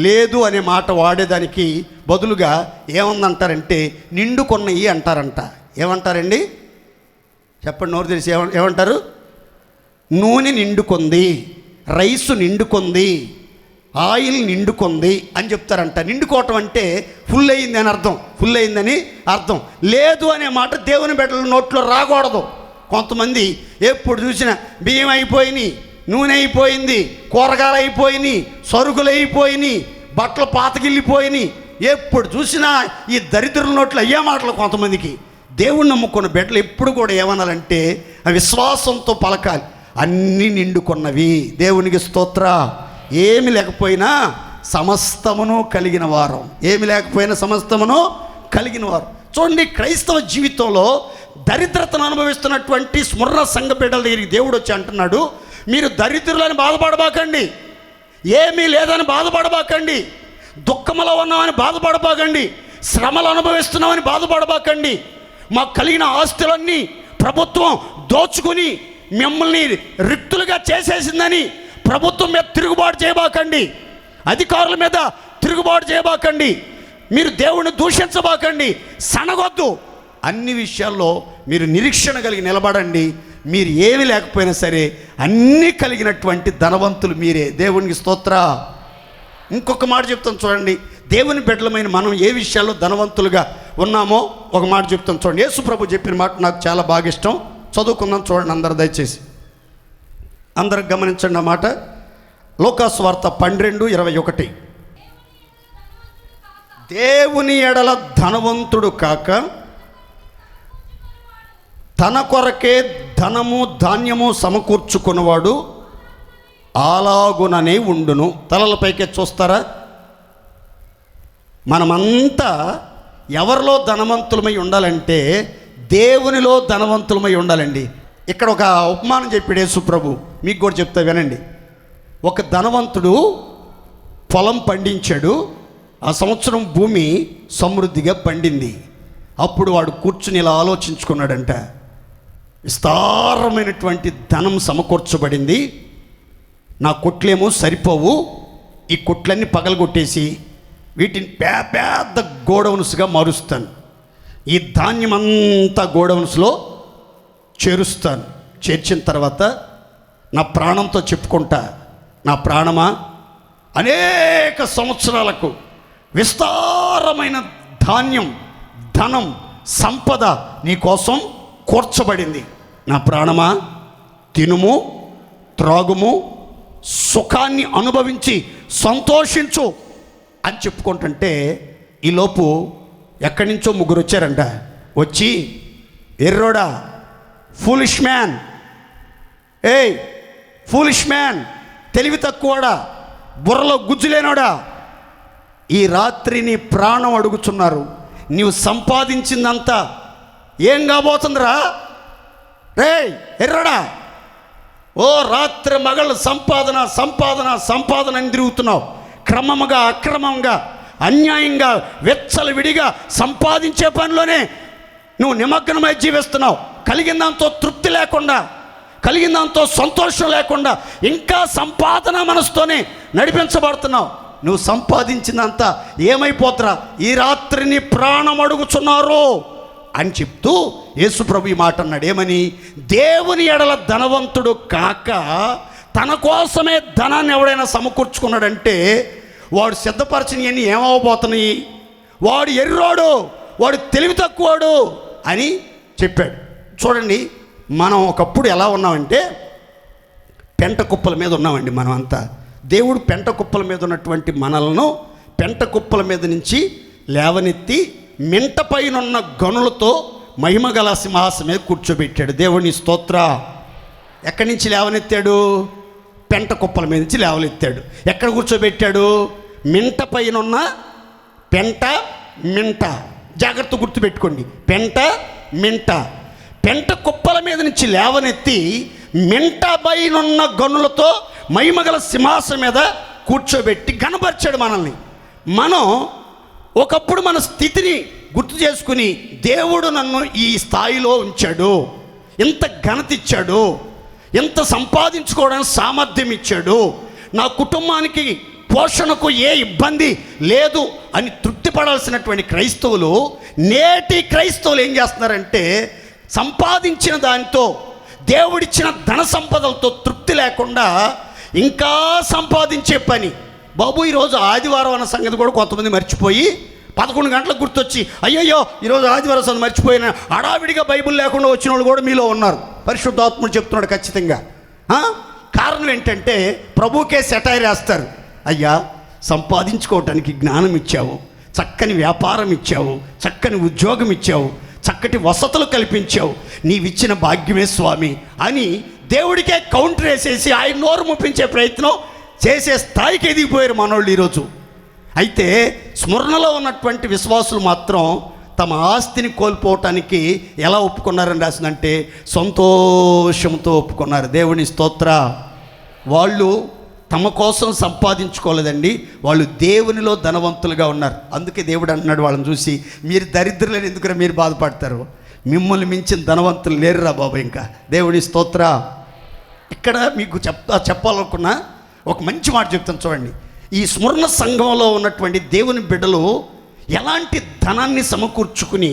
లేదు అనే మాట వాడేదానికి బదులుగా ఏమందంటారంటే నిండుకొన్నయి అంటారంట. ఏమంటారండి చెప్పండి, నోరు తెలిసి ఏమంటారు? నూనె నిండుకొంది, రైసు నిండుకొంది, ఆయిల్ నిండుకొంది అని చెప్తారంట. నిండుకోవటం అంటే ఫుల్ అయింది అని అర్థం, ఫుల్ అయిందని అర్థం. లేదు అనే మాట దేవుని బిడ్డల నోట్లో రాకూడదు. కొంతమంది ఎప్పుడు చూసినా బియ్యం అయిపోయినాయి, నూనె అయిపోయింది, కూరగాయలు అయిపోయినాయి, సరుకులు అయిపోయినాయి, బట్టలు పాతగిల్లిపోయినాయి, ఎప్పుడు చూసినా ఈ దరిద్రుల నోట్లో అయ్యే మాటలు. కొంతమందికి దేవుణ్ణి నమ్ముకున్న బిడ్డలు ఎప్పుడు కూడా ఏమనాలంటే విశ్వాసంతో పలకాలి, అన్నీ నిండుకున్నవి. దేవునికి స్తోత్ర. ఏమి లేకపోయినా సమస్తమును కలిగిన వారం, ఏమి లేకపోయినా సమస్తమును కలిగిన వారు. చూడండి, క్రైస్తవ జీవితంలో దరిద్రతను అనుభవిస్తున్నటువంటి స్మరణ సంఘ బిడ్డల దగ్గరికి దేవుడు వచ్చి అంటున్నాడు, మీరు దరిద్రులని బాధపడబాకండి, ఏమీ లేదని బాధపడబాకండి, దుఃఖంలో ఉన్నామని బాధపడబాకండి, శ్రమలు అనుభవిస్తున్నామని బాధపడబాకండి. మాకు కలిగిన ఆస్తులన్నీ ప్రభుత్వం దోచుకుని మిమ్మల్ని రిక్తులుగా చేసేసిందని ప్రభుత్వం మీద తిరుగుబాటు చేయబాకండి, అధికారుల మీద తిరుగుబాటు చేయబాకండి, మీరు దేవుణ్ణి దూషించబాకండి, సనగొద్దు. అన్ని విషయాల్లో మీరు నిరీక్షణ కలిగి నిలబడండి. మీరు ఏమి లేకపోయినా సరే అన్నీ కలిగినటువంటి ధనవంతులు మీరే. దేవునికి స్తోత్ర. ఇంకొక మాట చెప్తాను చూడండి, దేవుని బిడ్డలమైన మనం ఏ విషయాల్లో ధనవంతులుగా ఉన్నామో ఒక మాట చెప్తాను చూడండి. యేసు ప్రభు చెప్పిన మాట నాకు చాలా బాగా ఇష్టం, చదువుకుందాం చూడండి అందరు దయచేసి. అందరు గమనించండి ఆ మాట. లూకాసు వార్త 12:21. దేవుని ఎడల ధనవంతుడు కాక తన కొరకే ధనము ధాన్యము సమకూర్చుకున్నవాడు అలాగుననే ఉండును. తలలపైకే చూస్తారా? మనమంతా ఎవరిలో ధనవంతులమై ఉండాలంటే దేవునిలో ధనవంతులమై ఉండాలండి. ఇక్కడ ఒక ఉపమానం చెప్పాడు యేసు ప్రభు, మీకు కూడా చెప్తా వినండి. ఒక ధనవంతుడు పొలం పండించాడు, ఆ సంవత్సరం భూమి సమృద్ధిగా పండింది. అప్పుడు వాడు కూర్చుని ఇలా ఆలోచించుకున్నాడంట, విస్తారమైనటువంటి ధనం సమకూర్చబడింది, నా కొట్లేమో సరిపోవు, ఈ కొట్లన్నీ పగలగొట్టేసి వీటిని పెద్ద గోడౌన్స్గా మారుస్తాను, ఈ ధాన్యం అంతా గోడౌన్స్లో చేరుస్తాను, చేర్చిన తర్వాత నా ప్రాణంతో చెప్పుకుంటా, నా ప్రాణమా, అనేక సంవత్సరాలకు విస్తారమైన ధాన్యం, ధనం, సంపద నీ కోసం కూర్చబడింది. నా ప్రాణమా, తినుము, త్రాగుము, సుఖాన్ని అనుభవించి సంతోషించు అని చెప్పుకుంటుంటే ఈలోపు ఎక్కడి నుంచో ముగ్గురు వచ్చారంట. వచ్చి, ఎర్రోడా, ఫూలిష్ మ్యాన్, ఏయ్ ఫూలిష్ మ్యాన్, తెలివి తక్కువడా, బుర్రలో గుజ్జులేనోడా, ఈ రాత్రి నీ ప్రాణం అడుగుతున్నారు. నీవు సంపాదించిందంతా ఏం కాబోతుందిరా? రేయ్ ఎర్రడా, ఓ రాత్రి మగళ్ళు సంపాదన సంపాదన సంపాదన అని తిరుగుతున్నావు. క్రమముగా అక్రమంగా అన్యాయంగా విచ్చలవిడిగా సంపాదించే పనిలోనే నువ్వు నిమగ్నమై జీవిస్తున్నావు. కలిగిన దాంతో తృప్తి లేకుండా, కలిగిన దాంతో సంతోషం లేకుండా ఇంకా సంపాదన మనసుతోనే నడిపించబడుతున్నావు. నువ్వు సంపాదించినంత ఏమైపోతురా? ఈ రాత్రి నీ ప్రాణం అడుగుచున్నారు అని చెప్తూ యేసుప్రభు ఈ మాట అన్నాడు. ఏమని? దేవుని ఎడల ధనవంతుడు కాక తన కోసమే ధనాన్ని ఎవడైనా సమకూర్చుకున్నాడంటే వాడు సిద్ధపరచినవన్నీ ఏమవబోతున్నాయి? వాడు ఎర్రోడు, వాడు తెలివి తక్కువడు అని చెప్పాడు. చూడండి, మనం ఒకప్పుడు ఎలా ఉన్నామంటే పెంట కుప్పల మీద ఉన్నామండి. మనం అంతా దేవుడు పెంట కుప్పల మీద ఉన్నటువంటి మనలను పెంట కుప్పల మీద నుంచి లేవనెత్తి మింట పైనున్న గనులతో మహిమగల సింహాసనం మీద కూర్చోబెట్టాడు. దేవుని స్తోత్ర. ఎక్కడి నుంచి లేవనెత్తాడు? పెంట కుప్పల మీద నుంచి లేవనెత్తాడు. ఎక్కడ కూర్చోబెట్టాడు? మింట పైనున్న, పెంట మింట, జాగ్రత్త గుర్తుపెట్టుకోండి, పెంట మింట. పెంట కుప్పల మీద నుంచి లేవనెత్తి మింట పైనున్న గనులతో మహిమగల సింహాసనం మీద కూర్చోబెట్టి గణపరిచాడు మనల్ని. మనం ఒకప్పుడు మన స్థితిని గుర్తు చేసుకుని దేవుడు నన్ను ఈ స్థాయిలో ఉంచాడు, ఇంత ఘనత ఇచ్చాడు, ఇంత సంపాదించుకోవడానికి సామర్థ్యం ఇచ్చాడు, నా కుటుంబానికి పోషణకు ఏ ఇబ్బంది లేదు అని తృప్తి పడాల్సినటువంటి క్రైస్తవులు, నేటి క్రైస్తవులు ఏం చేస్తున్నారంటే సంపాదించిన దానితో, దేవుడిచ్చిన ధన సంపదలతో తృప్తి లేకుండా ఇంకా సంపాదించే పని. బాబు, ఈరోజు ఆదివారం అన్న సంగతి కూడా కొంతమంది మర్చిపోయి 11 గంటలకు గుర్తొచ్చి అయ్యయ్యో ఈరోజు ఆదివారం సంగతి మర్చిపోయిన హడావిడిగా బైబిల్ లేకుండా వచ్చిన వాళ్ళు కూడా మీలో ఉన్నారు. పరిశుద్ధాత్ముడు చెప్తున్నాడు ఖచ్చితంగా. కారణం ఏంటంటే ప్రభువుకే సెటైర్ వేస్తారు. అయ్యా, సంపాదించుకోవటానికి జ్ఞానం ఇచ్చావు, చక్కని వ్యాపారం ఇచ్చావు, చక్కని ఉద్యోగం ఇచ్చావు, చక్కటి వసతులు కల్పించావు, నీవిచ్చిన భాగ్యమే స్వామి అని దేవుడికే కౌంటర్ వేసేసి ఆయన నోరు ముప్పించే ప్రయత్నం చేసే స్థాయికి ఎదిగిపోయారు మనోళ్ళు ఈరోజు. అయితే స్మరణలో ఉన్నటువంటి విశ్వాసులు మాత్రం తమ ఆస్తిని కోల్పోవటానికి ఎలా ఒప్పుకున్నారని రాసిందంటే సంతోషంతో ఒప్పుకున్నారు. దేవుని స్తోత్ర. వాళ్ళు తమ కోసం సంపాదించుకోలేదండి, వాళ్ళు దేవునిలో ధనవంతులుగా ఉన్నారు. అందుకే దేవుడు అంటున్నాడు వాళ్ళని చూసి, మీరు దరిద్రులని ఎందుకురా మీరు బాధపడతారు, మిమ్మల్ని మించిన ధనవంతులు లేరురా బాబు. ఇంకా దేవుని స్తోత్ర. ఇక్కడ మీకు చెప్పాలనుకున్న ఒక మంచి మాట చెప్తాను చూడండి. ఈ స్మరణ సంఘంలో ఉన్నటువంటి దేవుని బిడ్డలు ఎలాంటి ధనాన్ని సమకూర్చుకుని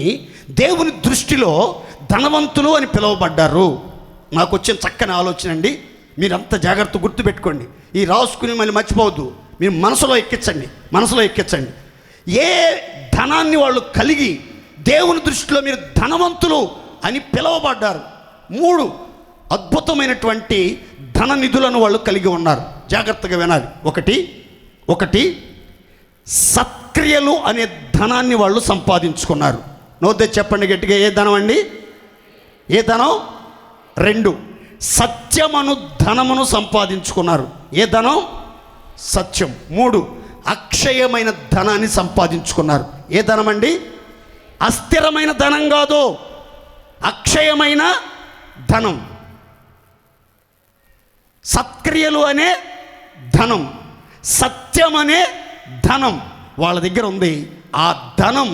దేవుని దృష్టిలో ధనవంతులు అని పిలువబడ్డారు. నాకు వచ్చిన చక్కని ఆలోచన అండి. మీరంతా జాగ్రత్త గుర్తుపెట్టుకోండి. ఈ రాసుకుని మళ్ళీ మర్చిపోవద్దు. మీరు మనసులో ఎక్కించండి. ఏ ధనాన్ని వాళ్ళు కలిగి దేవుని దృష్టిలో మీరు ధనవంతులు అని పిలువబడ్డారు. 3 అద్భుతమైనటువంటి ధన నిధులను వాళ్ళు కలిగి ఉన్నారు. జాగ్రత్తగా వినాలి. ఒకటి సత్క్రియలు అనే ధనాన్ని వాళ్ళు సంపాదించుకున్నారు. నోదే చెప్పండి గట్టిగా, ఏ ధనం అండి? ఏ ధనం? 2 సత్యమను ధనమును సంపాదించుకున్నారు. ఏ ధనం? సత్యం. 3 అక్షయమైన ధనాన్ని సంపాదించుకున్నారు. ఏ ధనం అండి? అస్థిరమైన ధనం కాదు, అక్షయమైన ధనం. సత్క్రియలు అనే ధనం, సత్యం అనే ధనం వాళ్ళ దగ్గర ఉంది. ఆ ధనం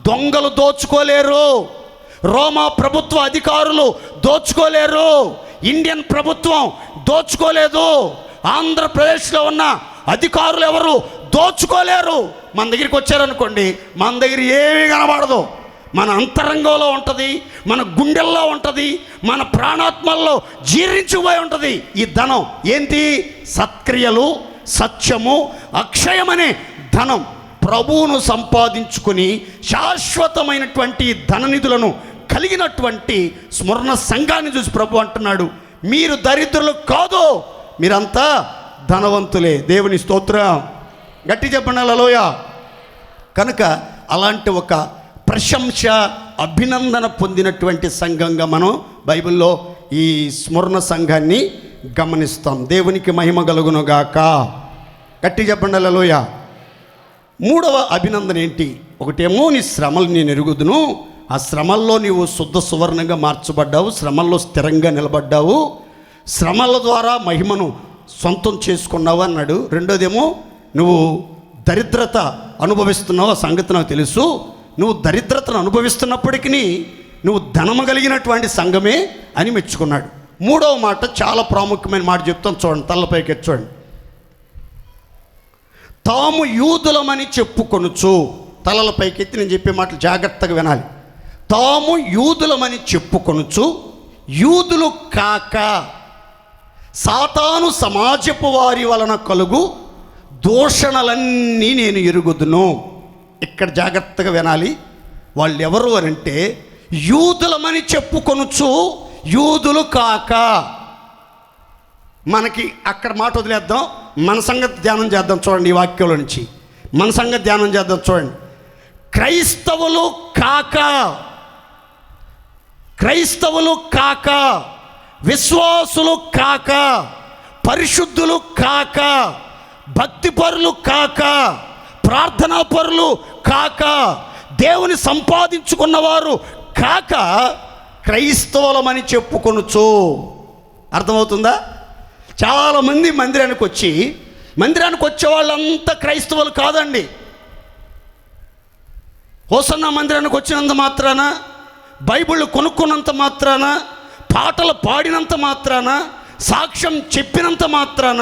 దొంగలు దోచుకోలేరు, రోమా ప్రభుత్వ అధికారులు దోచుకోలేరు, ఇండియన్ ప్రభుత్వం దోచుకోలేదు, ఆంధ్రప్రదేశ్లో ఉన్న అధికారులు ఎవరు దోచుకోలేరు. మన దగ్గరికి వచ్చారనుకోండి, మన దగ్గర ఏమీ కనబడదు. మన అంతరంగంలో ఉంటుంది, మన గుండెల్లో ఉంటుంది, మన ప్రాణాత్మల్లో జీర్ణించిపోయి ఉంటుంది ఈ ధనం. ఏంటి? సత్క్రియలు, సత్యము, అక్షయమనే ధనం. ప్రభువును సంపాదించుకుని శాశ్వతమైనటువంటి ధననిధులను కలిగినటువంటి స్మరణ సంఘాన్ని చూసి ప్రభు అంటున్నాడు, మీరు దరిద్రులు కాదు, మీరంతా ధనవంతులే. దేవుని స్తోత్రం. గట్టి చెప్పండి హల్లెలూయ. కనుక అలాంటి ఒక ప్రశంస, అభినందన పొందినటువంటి సంఘంగా మనం బైబిల్లో ఈ స్మరణ సంఘాన్ని గమనిస్తాం. దేవునికి మహిమ కలుగునుగాక. గట్టి చెప్పండి హల్లెలూయ. మూడవ అభినందన ఏంటి? ఒకటేమో నీ శ్రమలు నేను ఎరుగుదును, ఆ శ్రమల్లో నీవు శుద్ధ సువర్ణంగా మార్చబడ్డావు, శ్రమల్లో స్థిరంగా నిలబడ్డావు, శ్రమల ద్వారా మహిమను సొంతం చేసుకున్నావు అన్నాడు. రెండోదేమో నువ్వు దరిద్రత అనుభవిస్తున్నావు, ఆ సంగతి నాకు తెలుసు. నువ్వు దరిద్రతను అనుభవిస్తున్నప్పటికీ నువ్వు ధనము కలిగినటువంటి సంఘమే అని మెచ్చుకున్నాడు. మూడవ మాట చాలా ప్రాముఖ్యమైన మాట చెప్తాను, చూడండి, తలపైకి చూడండి. తాము యూదులమని చెప్పుకొనుచు, తలల పైకెత్తి నేను చెప్పే మాటలు జాగ్రత్తగా వినాలి. తాము యూదులమని చెప్పుకొనుచు యూదులు కాక సాతాను సమాజపు వారి వలన కలుగు దూషణలన్నీ నేను ఎరుగుదును. ఇక్కడ జాగ్రత్తగా వినాలి. వాళ్ళు ఎవరు అనంటే యూదులమని చెప్పుకొనుచు యూదులు కాక. మనకి అక్కడ మాట వదిలేద్దాం, మన సంగతి ధ్యానం చేద్దాం. చూడండి, ఈ వాక్యంలో నుంచి మన సంగతి ధ్యానం చేద్దాం. చూడండి, క్రైస్తవులు కాక, క్రైస్తవులు కాక, విశ్వాసులు కాక, పరిశుద్ధులు కాక, భక్తిపరులు కాక, ప్రార్థనాపరులు కాక, దేవుని సంపాదించుకున్నవారు కాక క్రైస్తవులమని చెప్పుకొనుచు. అర్థమవుతుందా? చాలామంది మందిరానికి వచ్చే వాళ్ళంతా క్రైస్తవులు కాదండి. హోసన్నా మందిరానికి వచ్చినంత మాత్రాన, బైబిల్ కొనుక్కున్నంత మాత్రాన, పాటలు పాడినంత మాత్రాన, సాక్ష్యం చెప్పినంత మాత్రాన,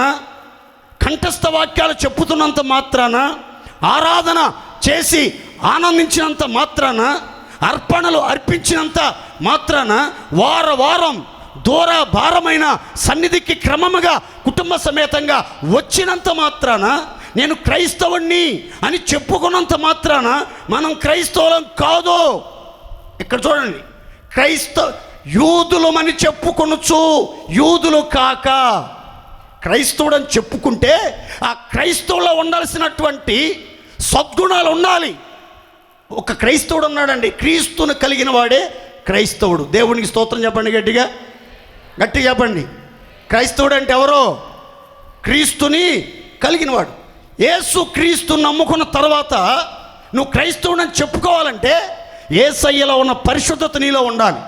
కంఠస్థ వాక్యాలు చెప్పుతున్నంత మాత్రాన, ఆరాధన చేసి ఆనందించినంత మాత్రాన, అర్పణలు అర్పించినంత మాత్రాన, వారం దూర భారమైన సన్నిధికి క్రమముగా కుటుంబ సమేతంగా వచ్చినంత మాత్రాన, నేను క్రైస్తవుణ్ణి అని చెప్పుకున్నంత మాత్రాన మనం క్రైస్తవులం కాదు. ఇక్కడ చూడండి, యూదులమని చెప్పుకొనుచు యూదులు కాక. క్రైస్తవుడు అని చెప్పుకుంటే ఆ క్రైస్తవులో ఉండాల్సినటువంటి సద్గుణాలు ఉండాలి. ఒక క్రైస్తవుడు ఉన్నాడండి, క్రీస్తును కలిగిన వాడే క్రైస్తవుడు. దేవునికి స్తోత్రం చెప్పండి, గట్టిగా చెప్పండి. క్రైస్తవుడు అంటే ఎవరో? క్రీస్తుని కలిగినవాడు. యేసు క్రీస్తు నమ్ముకున్న తర్వాత నువ్వు క్రైస్తవుడు అని చెప్పుకోవాలంటే యేసయ్యలో ఉన్న పరిశుద్ధత నీలో ఉండాలి,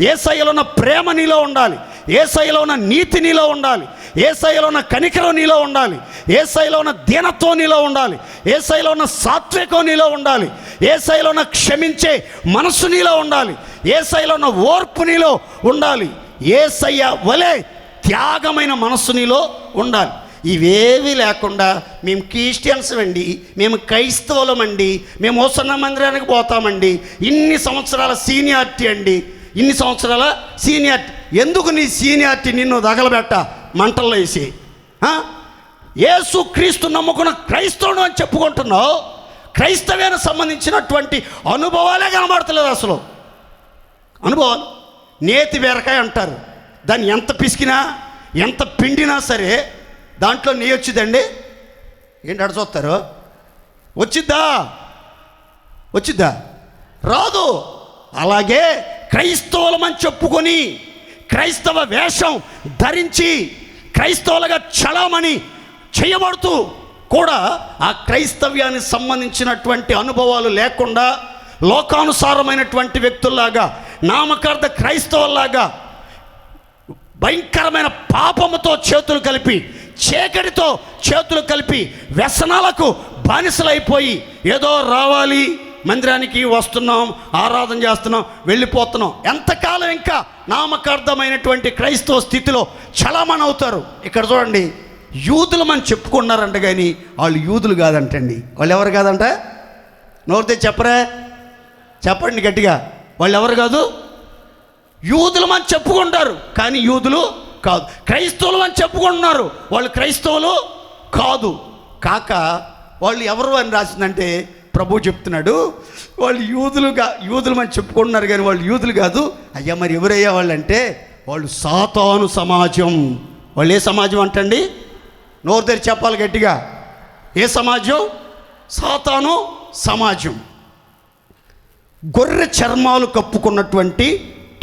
యేసయ్యలో ఉన్న ప్రేమ నీలో ఉండాలి, యేసయ్యలో ఉన్న నీతి నీలో ఉండాలి, యేసయ్యలో ఉన్న కనికరం నీలో ఉండాలి, యేసయ్యలో ఉన్న దీనత్వం నీలో ఉండాలి, యేసయ్యలో ఉన్న సాత్వికం నీలో ఉండాలి, యేసయ్యలో ఉన్న క్షమించే మనస్సు నీలో ఉండాలి, యేసయ్యలో ఉన్న ఓర్పు నీలో ఉండాలి, యేసయ్య వలె త్యాగమైన మనస్సు నీలో ఉండాలి. ఇవేవి లేకుండా మేము క్రిస్టియన్స్ అండి, మేము క్రైస్తవులమండి, మేము హోసన్నా మందిరానికి పోతామండి, ఇన్ని సంవత్సరాల సీనియారిటీ అండి, ఇన్ని సంవత్సరాల సీనియారిటీ. ఎందుకు నీ సీనియారిటీ నిన్ను తగలబెట్ట మంటల్లో వేసి? యేసు క్రీస్తు నమ్ముకున్న క్రైస్తవుడు అని చెప్పుకుంటున్నావు, క్రైస్తవ్యానికి సంబంధించినటువంటి అనుభవాలే కనబడతలేదు. అసలు అనుభవాలు నేతి బీరకాయ అంటారు, దాన్ని ఎంత పిసికినా ఎంత పిండినా సరే దాంట్లో నెయ్యి వచ్చిందండి. ఏంటి అడ చూస్తారు? వచ్చిద్దా? రాదు. అలాగే క్రైస్తవులమని చెప్పుకొని క్రైస్తవ వేషం ధరించి క్రైస్తవులుగా చలామణి చేయబడుతూ కూడా ఆ క్రైస్తవ్యానికి సంబంధించినటువంటి అనుభవాలు లేకుండా లోకానుసారమైనటువంటి వ్యక్తుల్లాగా, నామకార్థ క్రైస్తవుల్లాగా భయంకరమైన పాపముతో చేతులు కలిపి, చీకటితో చేతులు కలిపి, వ్యసనాలకు బానిసలైపోయి ఏదో రావాలి, మందిరానికి వస్తున్నాం, ఆరాధన చేస్తున్నాం, వెళ్ళిపోతున్నాం, ఎంతకాలం ఇంకా నామకార్థమైనటువంటి క్రైస్తవ స్థితిలో చలామణి అవుతారు. ఇక్కడ చూడండి, యూదులమని చెప్పుకున్నారంట, కానీ వాళ్ళు యూదులు కాదంటండి. వాళ్ళు ఎవరు కాదంట? నోరితే చెప్పరా? చెప్పండి గట్టిగా. వాళ్ళు ఎవరు కాదు? యూదులమని చెప్పుకుంటారు కానీ యూదులు కాదు. క్రైస్తవులు అని చెప్పుకుంటున్నారు, వాళ్ళు క్రైస్తవులు కాదు. కాక వాళ్ళు ఎవరు అని రాసిందంటే ప్రభు చెప్తున్నాడు, వాళ్ళు యూదులమని చెప్పుకుంటున్నారు కానీ వాళ్ళు యూదులు కాదు. అయ్యా మరి ఎవరయ్యా వాళ్ళు అంటే వాళ్ళు సాతాను సమాజం. వాళ్ళు ఏ సమాజం అంటండి? నోరు తెరిచి చెప్పాలి గట్టిగా. ఏ సమాజం? సాతాను సమాజం. గొర్రె చర్మాలు కప్పుకున్నటువంటి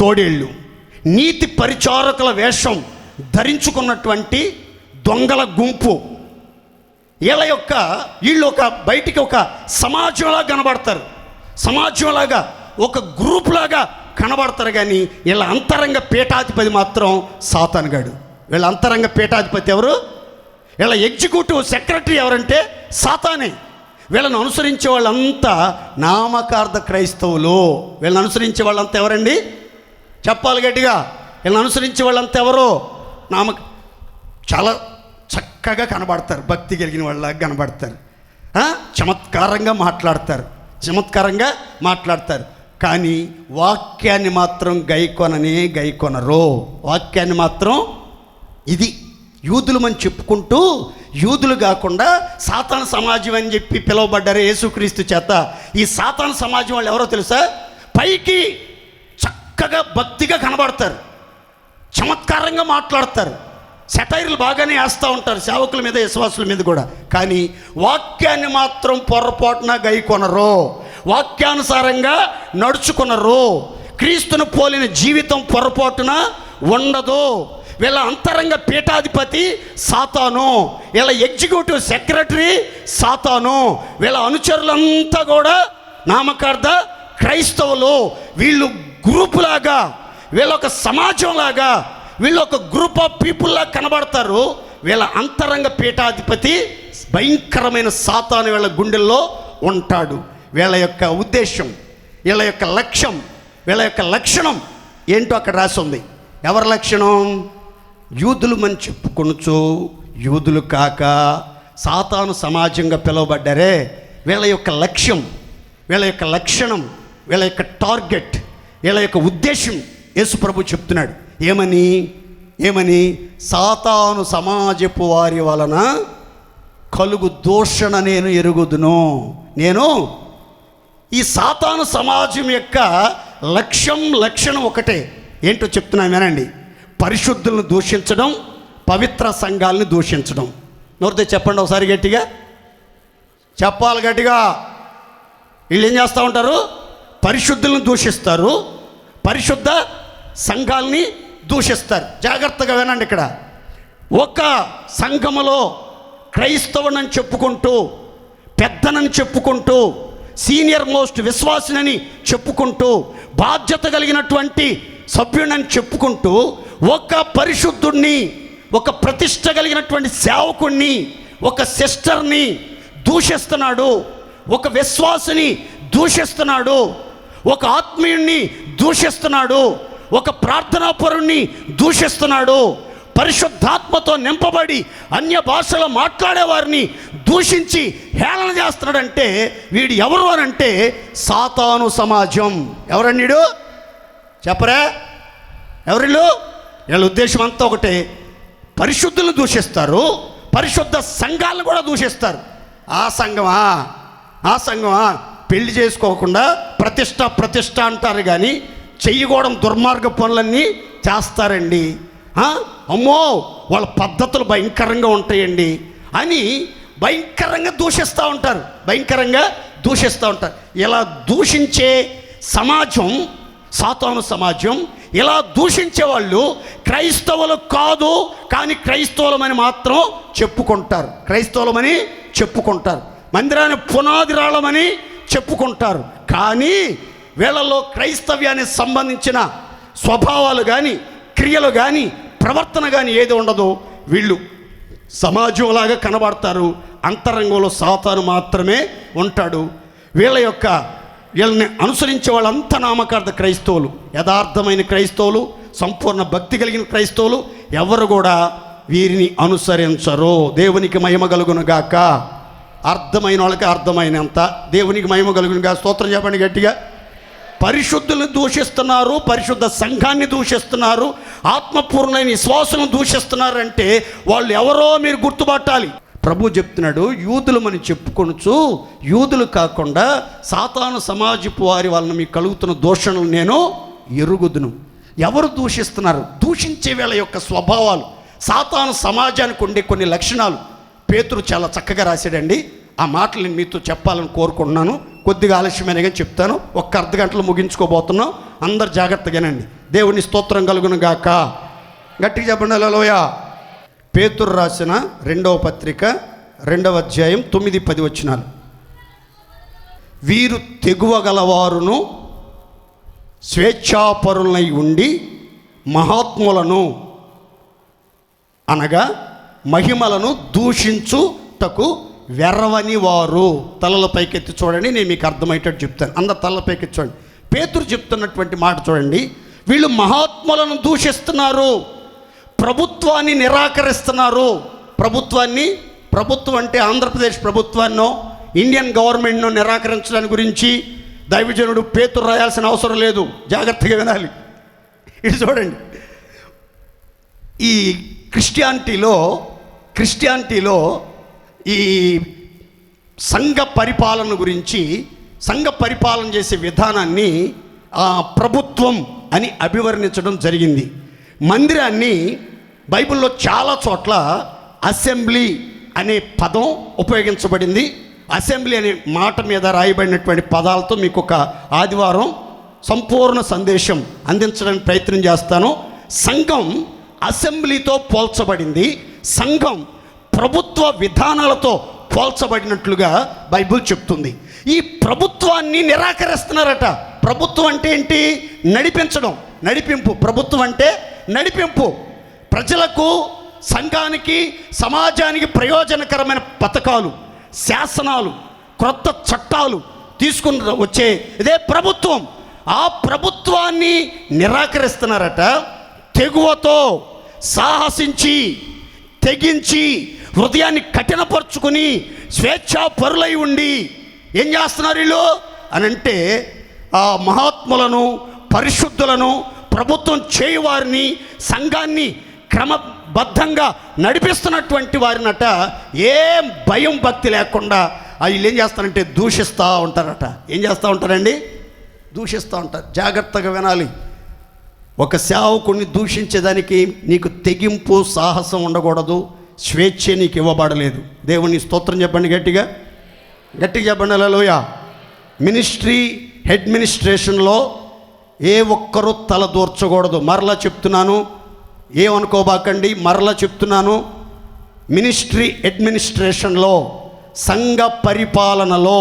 తోడేళ్ళు, నీతి పరిచారకుల వేషం ధరించుకున్నటువంటి దొంగల గుంపు. వీళ్ళు ఒక బయటికి ఒక సమాజంలాగా కనబడతారు, సమాజంలాగా ఒక గ్రూప్ లాగా కనబడతారు. కానీ వీళ్ళ అంతరంగ పీఠాధిపతి మాత్రం సాతానుగాడు. వీళ్ళ అంతరంగ పీఠాధిపతి ఎవరు? వీళ్ళ ఎగ్జిక్యూటివ్ సెక్రటరీ ఎవరంటే సాతానే. వీళ్ళని అనుసరించే వాళ్ళంతా నామకార్థ క్రైస్తవులు. వీళ్ళని అనుసరించే వాళ్ళంతా ఎవరండి? చెప్పాలి గట్టిగా. వీళ్ళని అనుసరించే వాళ్ళంతా ఎవరు? చాలా చక్కగా కనబడతారు, భక్తి కలిగిన వాళ్ళలాగా కనబడతారు, చమత్కారంగా మాట్లాడతారు. కానీ వాక్యాన్ని మాత్రం గైకొనరు. వాక్యాన్ని మాత్రం ఇది యూదులమని చెప్పుకుంటూ యూదులు కాకుండా సాతాను సమాజం అని చెప్పి పిలువబడ్డారు యేసుక్రీస్తు చేత. ఈ సాతాను సమాజం వాళ్ళు ఎవరో తెలుసా? పైకి చక్కగా భక్తిగా కనబడతారు, చమత్కారంగా మాట్లాడతారు, సెటైర్లు బాగానే వేస్తూ ఉంటారు సేవకుల మీద, విశ్వాసుల మీద కూడా. కానీ వాక్యాన్ని మాత్రం పొరపాటున గైకొనరు, వాక్యానుసారంగా నడుచుకునరు. క్రీస్తును పోలిన జీవితం పొరపాటున ఉండదు. వీళ్ళ అంతరంగ పీఠాధిపతి సాతాను, వీళ్ళ ఎగ్జిక్యూటివ్ సెక్రటరీ సాతాను, వీళ్ళ అనుచరులంతా కూడా నామకార్థ క్రైస్తవులు. వీళ్ళు గ్రూపులాగా, వీళ్ళొక సమాజంలాగా, వీళ్ళొక గ్రూప్ ఆఫ్ పీపుల్లా కనబడతారు. వీళ్ళ అంతరంగ పీఠాధిపతి భయంకరమైన సాతాను వీళ్ళ గుండెల్లో ఉంటాడు. వీళ్ళ యొక్క ఉద్దేశం, వీళ్ళ యొక్క లక్ష్యం, వీళ్ళ యొక్క లక్షణం ఏంటో అక్కడ రాసి ఉంది. ఎవరి లక్షణం? యూదులమని చెప్పుకొనుచు యూదులు కాక సాతాను సమాజంగా పిలువబడ్డారే. వీళ్ళ యొక్క లక్ష్యం, వీళ్ళ యొక్క లక్షణం, వీళ్ళ యొక్క టార్గెట్, వీళ్ళ యొక్క ఉద్దేశం యేసు ప్రభు చెప్తున్నాడు. ఏమని? సాతాను సమాజపు వారి వలన కలుగు దూషణ నేను ఎరుగుదును. నేను ఈ సాతాను సమాజం యొక్క లక్షణం ఒకటే. ఏంటో చెప్తున్నాను వినండి. పరిశుద్ధులను దూషించడం, పవిత్ర సంఘాలను దూషించడం. నోరితే చెప్పండి ఒకసారి గట్టిగా, చెప్పాలి గట్టిగా. వీళ్ళు ఏం చేస్తూ ఉంటారు? పరిశుద్ధులను దూషిస్తారు, పరిశుద్ధ సంఘాలని దూషిస్తారు. జాగ్రత్తగా వినండి. ఇక్కడ ఒక సంఘములో క్రైస్తవునని చెప్పుకుంటూ, పెద్దనని చెప్పుకుంటూ, సీనియర్ మోస్ట్ విశ్వాసినని చెప్పుకుంటూ, బాధ్యత కలిగినటువంటి సభ్యుడని చెప్పుకుంటూ, ఒక పరిశుద్ధుణ్ణి, ఒక ప్రతిష్ట కలిగినటువంటి సేవకుణ్ణి, ఒక సిస్టర్ని దూషిస్తున్నాడు, ఒక విశ్వాసిని దూషిస్తున్నాడు, ఒక ఆత్మీయుణ్ణి దూషిస్తున్నాడు, ఒక ప్రార్థనాపరుణ్ణి దూషిస్తున్నాడు, పరిశుద్ధాత్మతో నింపబడి అన్య భాషలో మాట్లాడేవారిని దూషించి హేళన చేస్తున్నాడంటే వీడు ఎవరు అనంటే సాతాను సమాజం. ఎవరన్నీడు చెప్పరా? ఎవరిళ్ళు? వీళ్ళ ఉద్దేశం అంతా ఒకటే. పరిశుద్ధులను దూషిస్తారు, పరిశుద్ధ సంఘాలను కూడా దూషిస్తారు. ఆ సంఘమా పెళ్లి చేసుకోకుండా ప్రతిష్ట అంటారు, కానీ చెయ్యకూడడం దుర్మార్గ పనులన్నీ చేస్తారండి. అమ్మో వాళ్ళ పద్ధతులు భయంకరంగా ఉంటాయండి అని భయంకరంగా దూషిస్తూ ఉంటారు. ఇలా దూషించే సమాజం సాతాను సమాజం. ఇలా దూషించే వాళ్ళు క్రైస్తవులు కాదు, కానీ క్రైస్తవులమని మాత్రం చెప్పుకుంటారు. మందిరాన్ని పునాది రాళ్ళమని చెప్పుకుంటారు. కానీ వీళ్ళలో క్రైస్తవ్యానికి సంబంధించిన స్వభావాలు కానీ, క్రియలు కానీ, ప్రవర్తన కానీ ఏది ఉండదో. వీళ్ళు సమాజంలాగా కనబడతారు, అంతరంగంలో సాతాను మాత్రమే ఉంటాడు. వీళ్ళని అనుసరించే వాళ్ళంతా నామకార్థ క్రైస్తవులు, యథార్థమైన క్రైస్తవులు, సంపూర్ణ భక్తి కలిగిన క్రైస్తవులు ఎవరు కూడా వీరిని అనుసరించరు. దేవునికి మహిమ కలుగును గాక. అర్థమైన వాళ్ళకి అర్థమైనంత దేవునికి మహిమ కలుగును గాక. స్తోత్రం చెప్పండి గట్టిగా. పరిశుద్ధులను దూషిస్తున్నారు, పరిశుద్ధ సంఘాన్ని దూషిస్తున్నారు, ఆత్మపూర్ణమైన విశ్వాసం దూషిస్తున్నారంటే వాళ్ళు ఎవరో మీరు గుర్తుపట్టాలి. ప్రభు చెప్తున్నాడు, యూదులమని చెప్పుకొనుచు యూదులు కాకుండా సాతాను సమాజపు వారి వలన మీకు కలుగుతున్న దూషణలు నేను ఎరుగుదును. ఎవరు దూషిస్తున్నారు? దూషించే వీళ్ళ యొక్క స్వభావాలు, సాతాను సమాజానికి ఉండే కొన్ని లక్షణాలు పేతురు చాలా చక్కగా రాశాడండి. ఆ మాటలు నేను మీతో చెప్పాలని కోరుకుంటున్నాను. కొద్దిగా ఆలస్యమైనగా చెప్తాను. ఒక్క అర్ధ గంటలు ముగించుకోబోతున్నాం. అందరు జాగ్రత్తగానండి. దేవుని స్తోత్రం కలుగును గాక. గట్టిగా చెప్పండి హల్లెలూయా. పేతురు రాసిన 2వ పత్రిక 2వ అధ్యాయం 9-10 వచనాలు. వీరు తెగువగలవారును స్వేచ్ఛాపరులై ఉండి మహాత్ములను అనగా మహిమలను దూషించుటకు వెర్రవని వారు. తలల పైకెత్తి చూడండి, నేను మీకు అర్థమయ్యేటట్టు చెప్తాను. అందరు తలల పైకెత్తి చూడండి. పేతురు చెప్తున్నటువంటి మాట చూడండి. వీళ్ళు మహాత్ములను దూషిస్తున్నారు, ప్రభుత్వాన్ని నిరాకరిస్తున్నారు. ప్రభుత్వం అంటే ఆంధ్రప్రదేశ్ ప్రభుత్వాన్నో ఇండియన్ గవర్నమెంట్ను నిరాకరించడానికి గురించి దైవజనుడు పేతురు రాయాల్సిన అవసరం లేదు. జాగ్రత్తగా వినాలి. ఇది చూడండి. ఈ క్రిస్టియానిటీలో ఈ సంఘ పరిపాలన గురించి, సంఘ పరిపాలన చేసే విధానాన్ని ప్రభుత్వం అని అభివర్ణించడం జరిగింది. మందిరాన్ని బైబిల్లో చాలా చోట్ల అసెంబ్లీ అనే పదం ఉపయోగించబడింది. అసెంబ్లీ అనే మాట మీద రాయబడినటువంటి పదాలతో మీకు ఒక ఆదివారం సంపూర్ణ సందేశం అందించడానికి ప్రయత్నం చేస్తాను. సంఘం అసెంబ్లీతో పోల్చబడింది. సంఘం ప్రభుత్వ విధానాలతో పోల్చబడినట్లుగా బైబిల్ చెప్తుంది. ఈ ప్రభుత్వాన్ని నిరాకరిస్తున్నారట. ప్రభుత్వం అంటే ఏంటి? నడిపింపు. ప్రభుత్వం అంటే నడిపింపు. ప్రజలకు, సంఘానికి, సమాజానికి ప్రయోజనకరమైన పథకాలు, శాసనాలు, క్రొత్త చట్టాలు తీసుకుని వచ్చే ఇదే ప్రభుత్వం. ఆ ప్రభుత్వాన్ని నిరాకరిస్తున్నారట. తెగువతో సాహసించి, తెగించి, హృదయాన్ని కఠినపరుచుకుని, స్వేచ్ఛాపరులై ఉండి ఏం చేస్తున్నారు వీళ్ళు అని అంటే, ఆ మహాత్ములను, పరిశుద్ధులను, ప్రభుత్వం చేయువారిని, సంఘాన్ని క్రమబద్ధంగా నడిపిస్తున్నటువంటి వారినట ఏం భయం భక్తి లేకుండా వీళ్ళు ఏం చేస్తారంటే దూషిస్తూ ఉంటారట. ఏం చేస్తూ ఉంటారండి? దూషిస్తూ ఉంటారు. జాగ్రత్తగా వినాలి. ఒక సేవకుడిని దూషించేదానికి నీకు తెగింపు, సాహసం ఉండకూడదు. స్వేచ్ఛ నీకు ఇవ్వబడలేదు. దేవుని స్తోత్రం చెప్పండి. గట్టిగా చెప్పండి హల్లెలూయా. మినిస్ట్రీ అడ్మినిస్ట్రేషన్లో ఏ ఒక్కరూ తల దూర్చకూడదు. మరలా చెప్తున్నాను, ఏమనుకోబాకండి, మరలా చెప్తున్నాను. మినిస్ట్రీ అడ్మినిస్ట్రేషన్లో, సంఘ పరిపాలనలో,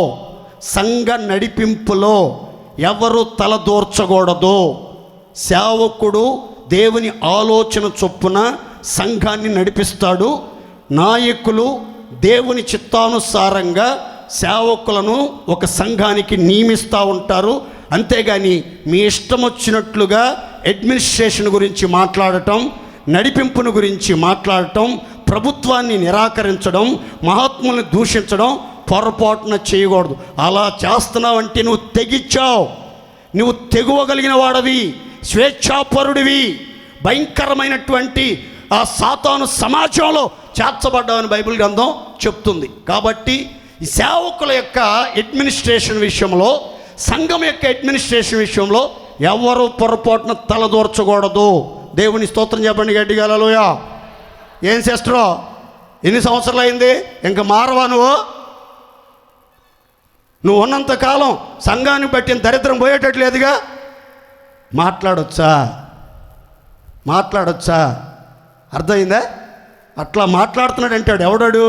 సంఘ నడిపింపులో ఎవరు తల దూర్చకూడదు. సేవకుడు దేవుని ఆలోచన చొప్పున సంఘాన్ని నడిపిస్తాడు. నాయకులు దేవుని చిత్తానుసారంగా సేవకులను ఒక సంఘానికి నియమిస్తూ ఉంటారు. అంతేగాని మీ ఇష్టం వచ్చినట్లుగా అడ్మినిస్ట్రేషన్ గురించి మాట్లాడటం, నడిపింపును గురించి మాట్లాడటం, ప్రభుత్వాన్ని నిరాకరించడం, మహాత్ముల్ని దూషించడం పొరపాటున చేయకూడదు. అలా చేస్తున్నావంటే నువ్వు తెగించావు, నువ్వు తెగువగలిగిన వాడవి, స్వేచ్ఛాపరుడివి, భయంకరమైనటువంటి ఆ సాతాను సమాజంలో చేర్చబడ్డావని బైబిల్ గ్రంథం చెప్తుంది. కాబట్టి ఈ సేవకుల యొక్క అడ్మినిస్ట్రేషన్ విషయంలో, సంఘం యొక్క అడ్మినిస్ట్రేషన్ విషయంలో ఎవరు పొరపాటున తలదూర్చకూడదు. దేవుని స్తోత్రం చెప్పండి గట్టిగా హల్లెలూయా. ఏం సిస్టరో, ఎన్ని సంవత్సరాలు అయింది? ఇంకా మారవా నువ్వు ఉన్నంతకాలం సంఘాన్ని బట్టిన దరిద్రం పోయేటట్లేదుగా. మాట్లాడొచ్చా? అర్థమైందా? అట్లా మాట్లాడుతున్నాడు అంటాడు. ఎవడాడు?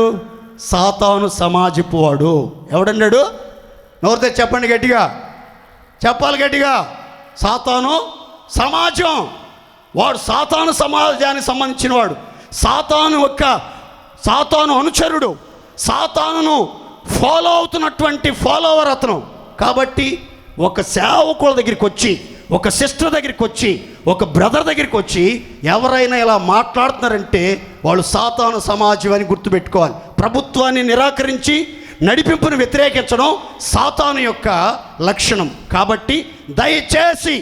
సాతాను సమాజపు వాడు. ఎవడన్నాడు? నోరితే చెప్పండి గట్టిగా, చెప్పాలి గట్టిగా. సాతాను సమాజం వాడు, సాతాను సమాజానికి సంబంధించిన వాడు, సాతాను అనుచరుడు, సాతానును ఫాలో అవుతున్నటువంటి ఫాలోవర్ అతను. కాబట్టి ఒక సేవకుల దగ్గరికి వచ్చి, ఒక సిస్టర్ దగ్గరికి వచ్చి, ఒక బ్రదర్ దగ్గరికి వచ్చి ఎవరైనా ఇలా మాట్లాడుతున్నారంటే వాళ్ళు సాతాను సమాజం అని గుర్తుపెట్టుకోవాలి. ప్రభుత్వాన్ని నిరాకరించి నడిపింపును వ్యతిరేకించడం సాతాను యొక్క లక్షణం. కాబట్టి దయచేసి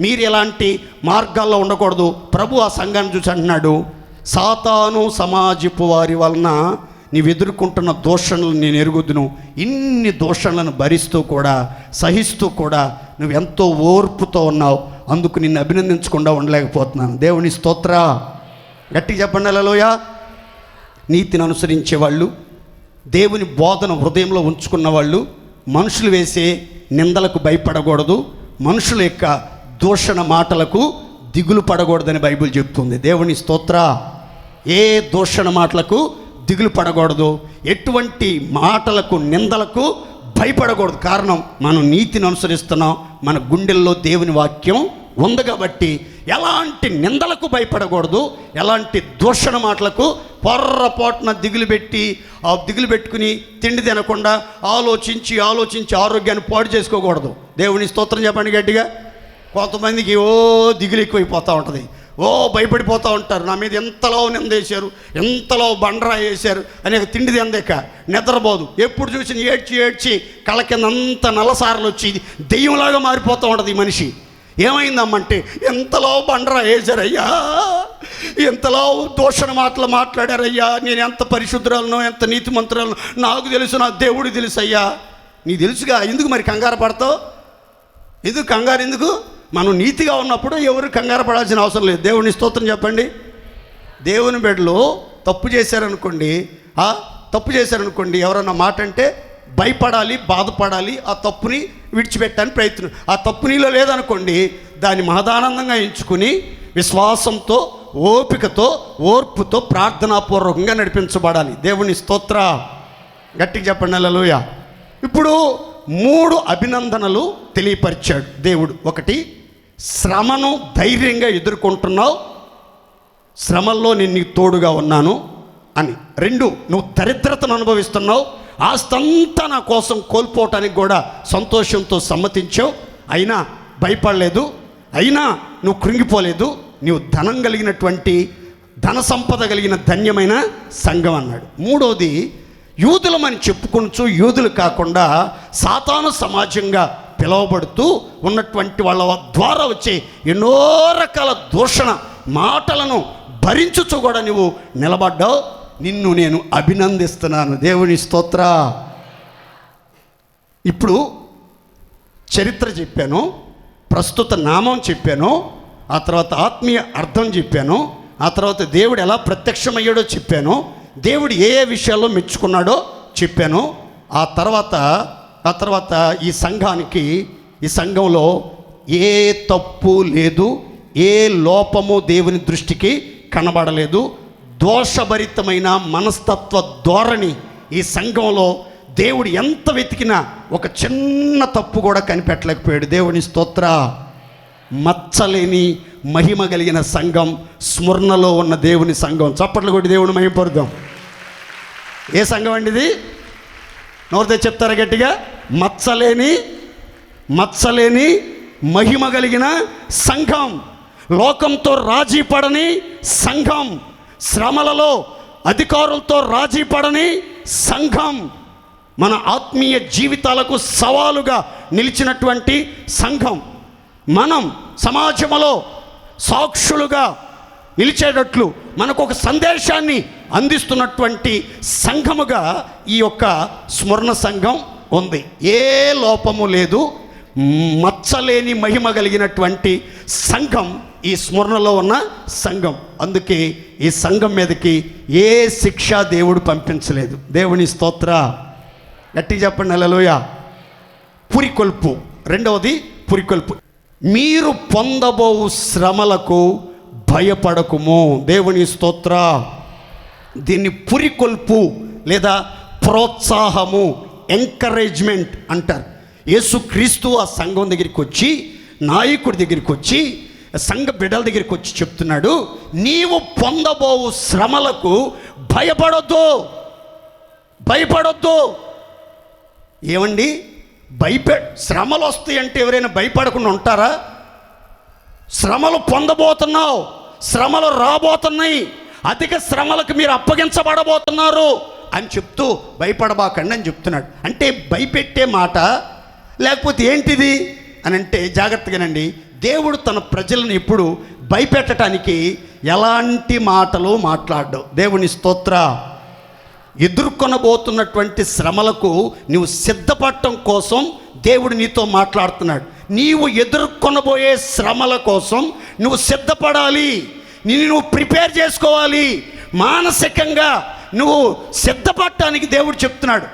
మీరు ఎలాంటి మార్గాల్లో ఉండకూడదు. ప్రభు ఆ సంఘాన్ని చూసి అంటున్నాడు, సాతాను సమాజపు వారి వలన నీవు ఎదుర్కొంటున్న దోషణలు నేను ఎరుగుదును. ఇన్ని దోషణలను భరిస్తూ కూడా, సహిస్తూ కూడా నువ్వు ఎంతో ఓర్పుతో ఉన్నావు. అందుకు నిన్ను అభినందించకుండా ఉండలేకపోతున్నాను. దేవుని స్తోత్ర. గట్టిగా చెప్పండి హల్లెలూయా. నీతిని అనుసరించే వాళ్ళు, దేవుని బోధన హృదయంలో ఉంచుకున్న వాళ్ళు మనుషులు వేసే నిందలకు భయపడకూడదు, మనుషుల యొక్క దూషణ మాటలకు దిగులు పడకూడదని బైబిల్ చెప్తుంది. దేవుని స్తోత్ర. ఏ దూషణ మాటలకు దిగులు పడకూడదు, ఎటువంటి మాటలకు నిందలకు భయపడకూడదు. కారణం, మనం నీతిని అనుసరిస్తున్నాం, మన గుండెల్లో దేవుని వాక్యం ఉంది కాబట్టి ఎలాంటి నిందలకు భయపడకూడదు, ఎలాంటి దూషణ మాటలకు పొర్రపాటున దిగులు పెట్టుకుని తిండి తినకుండా ఆలోచించి ఆరోగ్యాన్ని పాడు చేసుకోకూడదు. దేవుని స్తోత్రం చెప్పండి గట్టిగా. కొంతమందికి దిగులు ఎక్కువైపోతూ ఉంటుంది, భయపడిపోతూ ఉంటారు. నా మీద ఎంతలో నిందేశారు, ఎంతలో బండరా వేశారు అనేక తిండి తిందేక నిద్రపోదు. ఎప్పుడు చూసి ఏడ్చి కళ్ళ కింద అంత నల్లసారలు వచ్చి దెయ్యంలాగా మారిపోతూ ఉంటుంది ఈ మనిషి. ఏమైందమ్మంటే, ఎంతలో బండరా వేశారయ్యా, ఎంతలో దూషణ మాటలు మాట్లాడారయ్యా, నేను ఎంత పరిశుద్ధురాలనో ఎంత నీతిమంతురాలనో నాకు తెలుసు, నా దేవుడికి తెలుసు అయ్యా. నీకు తెలుసుగా, ఎందుకు మరి కంగారు పడతావు? ఎందుకు? మనం నీతిగా ఉన్నప్పుడు ఎవరు కంగారు పడాల్సిన అవసరం లేదు. దేవుని స్తోత్రం చెప్పండి. దేవుని బిడ్డలు తప్పు చేశారనుకోండి, ఎవరన్నా మాట అంటే భయపడాలి, బాధపడాలి, ఆ తప్పుని విడిచిపెట్టడానికి ప్రయత్నం. ఆ తప్పు నీలో లేదనుకోండి, దాన్ని మహదానందంగా ఎంచుకుని విశ్వాసంతో, ఓపికతో, ఓర్పుతో, ప్రార్థనాపూర్వకంగా నడిపించబడాలి. దేవుని స్తోత్ర. గట్టిగా చెప్పండి హల్లెలూయా. ఇప్పుడు 3 అభినందనలు తెలియపరిచాడు దేవుడు. 1, శ్రమను ధైర్యంగా ఎదుర్కొంటున్నావు, శ్రమల్లో నేను నీకు తోడుగా ఉన్నాను అని. 2, నువ్వు దరిద్రతను అనుభవిస్తున్నావు, ఆస్తంతా నా కోసం కోల్పోవటానికి కూడా సంతోషంతో సమ్మతించావు, అయినా భయపడలేదు, అయినా నువ్వు కృంగిపోలేదు, నీవు ధనం కలిగినటువంటి, ధన సంపద కలిగిన ధన్యమైన సంఘం అన్నాడు. 3వది, యూదులమని చెప్పుకొనుచు యూదులు కాకుండా సాతాను సమాజంగా పిలువబడుతూ ఉన్నటువంటి వాళ్ళ ద్వారా వచ్చే ఎన్నో రకాల దూషణ మాటలను భరించుచు కూడా నువ్వు నిలబడ్డావు. నిన్ను నేను అభినందిస్తున్నాను. దేవుని స్తోత్ర. ఇప్పుడు చరిత్ర చెప్పాను, ప్రస్తుత నామం చెప్పాను, ఆ తర్వాత ఆత్మీయ అర్థం చెప్పాను, ఆ తర్వాత దేవుడు ఎలా ప్రత్యక్షమయ్యాడో చెప్పాను, దేవుడు ఏ విషయాల్లో మెచ్చుకున్నాడో చెప్పాను. ఆ తర్వాత ఈ సంఘంలో ఏ తప్పు లేదు, ఏ లోపము దేవుని దృష్టికి కనబడలేదు. దోషభరితమైన మనస్తత్వ ధోరణి ఈ సంఘంలో దేవుడు ఎంత వెతికినా ఒక చిన్న తప్పు కూడా కనిపెట్టలేకపోయాడు. దేవుని స్తోత్ర. మచ్చలేని మహిమ కలిగిన సంఘం, స్మరణలో ఉన్న దేవుని సంఘం. చప్పట్లు కొట్టి దేవుని మహిమపరుద్దాం. ఏ సంఘం అండి ఇది? నోరితే చెప్తారా గట్టిగా? మచ్చలేని మహిమ కలిగిన సంఘం, లోకంతో రాజీ పడని సంఘం, శ్రమలలో అధికారులతో రాజీ పడని సంఘం, మన ఆత్మీయ జీవితాలకు సవాలుగా నిలిచినటువంటి సంఘం, మనం సమాజంలో సాక్షులుగా నిలిచేటట్లు మనకు ఒక సందేశాన్ని అందిస్తున్నటువంటి సంఘముగా ఈ యొక్క స్మరణ సంఘం ఉంది. ఏ లోపము లేదు, మచ్చలేని మహిమ కలిగినటువంటి సంఘం ఈ స్మరణలో ఉన్న సంఘం. అందుకే ఈ సంఘం మీదకి ఏ శిక్ష దేవుడు పంపించలేదు. దేవుని స్తోత్ర. గట్టి చెప్పండి హల్లెలూయా. పురికొల్పు. 2వది పురికొల్పు. మీరు పొందబోవు శ్రమలకు భయపడకుము. దేవుని స్తోత్ర. దీన్ని పురికొల్పు లేదా ప్రోత్సాహము, ఎంకరేజ్మెంట్ అంటారు. యేసుక్రీస్తు ఆ సంఘం దగ్గరికి వచ్చి, నాయకుడి దగ్గరికి వచ్చి, సంఘ బిడ్డల దగ్గరికి వచ్చి చెప్తున్నాడు, నీవు పొందబోవు శ్రమలకు భయపడొద్దు. ఏమండి, శ్రమలు వస్తాయంటే ఎవరైనా భయపడకుండా ఉంటారా? శ్రమలు పొందబోతున్నావు, శ్రమలు రాబోతున్నాయి, అధిక శ్రమలకు మీరు అప్పగించబడబోతున్నారు అని చెప్తూ భయపడబాకండి అని చెప్తున్నాడు. అంటే భయపెట్టే మాట లేకపోతే ఏంటిది అని అంటే, జాగ్రత్తగానండి, దేవుడు తన ప్రజలను ఎప్పుడు భయపెట్టడానికి ఎలాంటి మాటలు మాట్లాడ్డు. దేవుని స్తోత్ర. ఎదుర్కొనబోతున్నటువంటి శ్రమలకు నువ్వు సిద్ధపడటం కోసం దేవుడు నీతో మాట్లాడుతున్నాడు. నీవు ఎదుర్కొనబోయే శ్రమల కోసం నువ్వు సిద్ధపడాలి, నువ్వు ప్రిపేర్ చేసుకోవాలి. మానసికంగా నువ్వు సిద్ధపడటానికి దేవుడు చెప్తున్నాడు.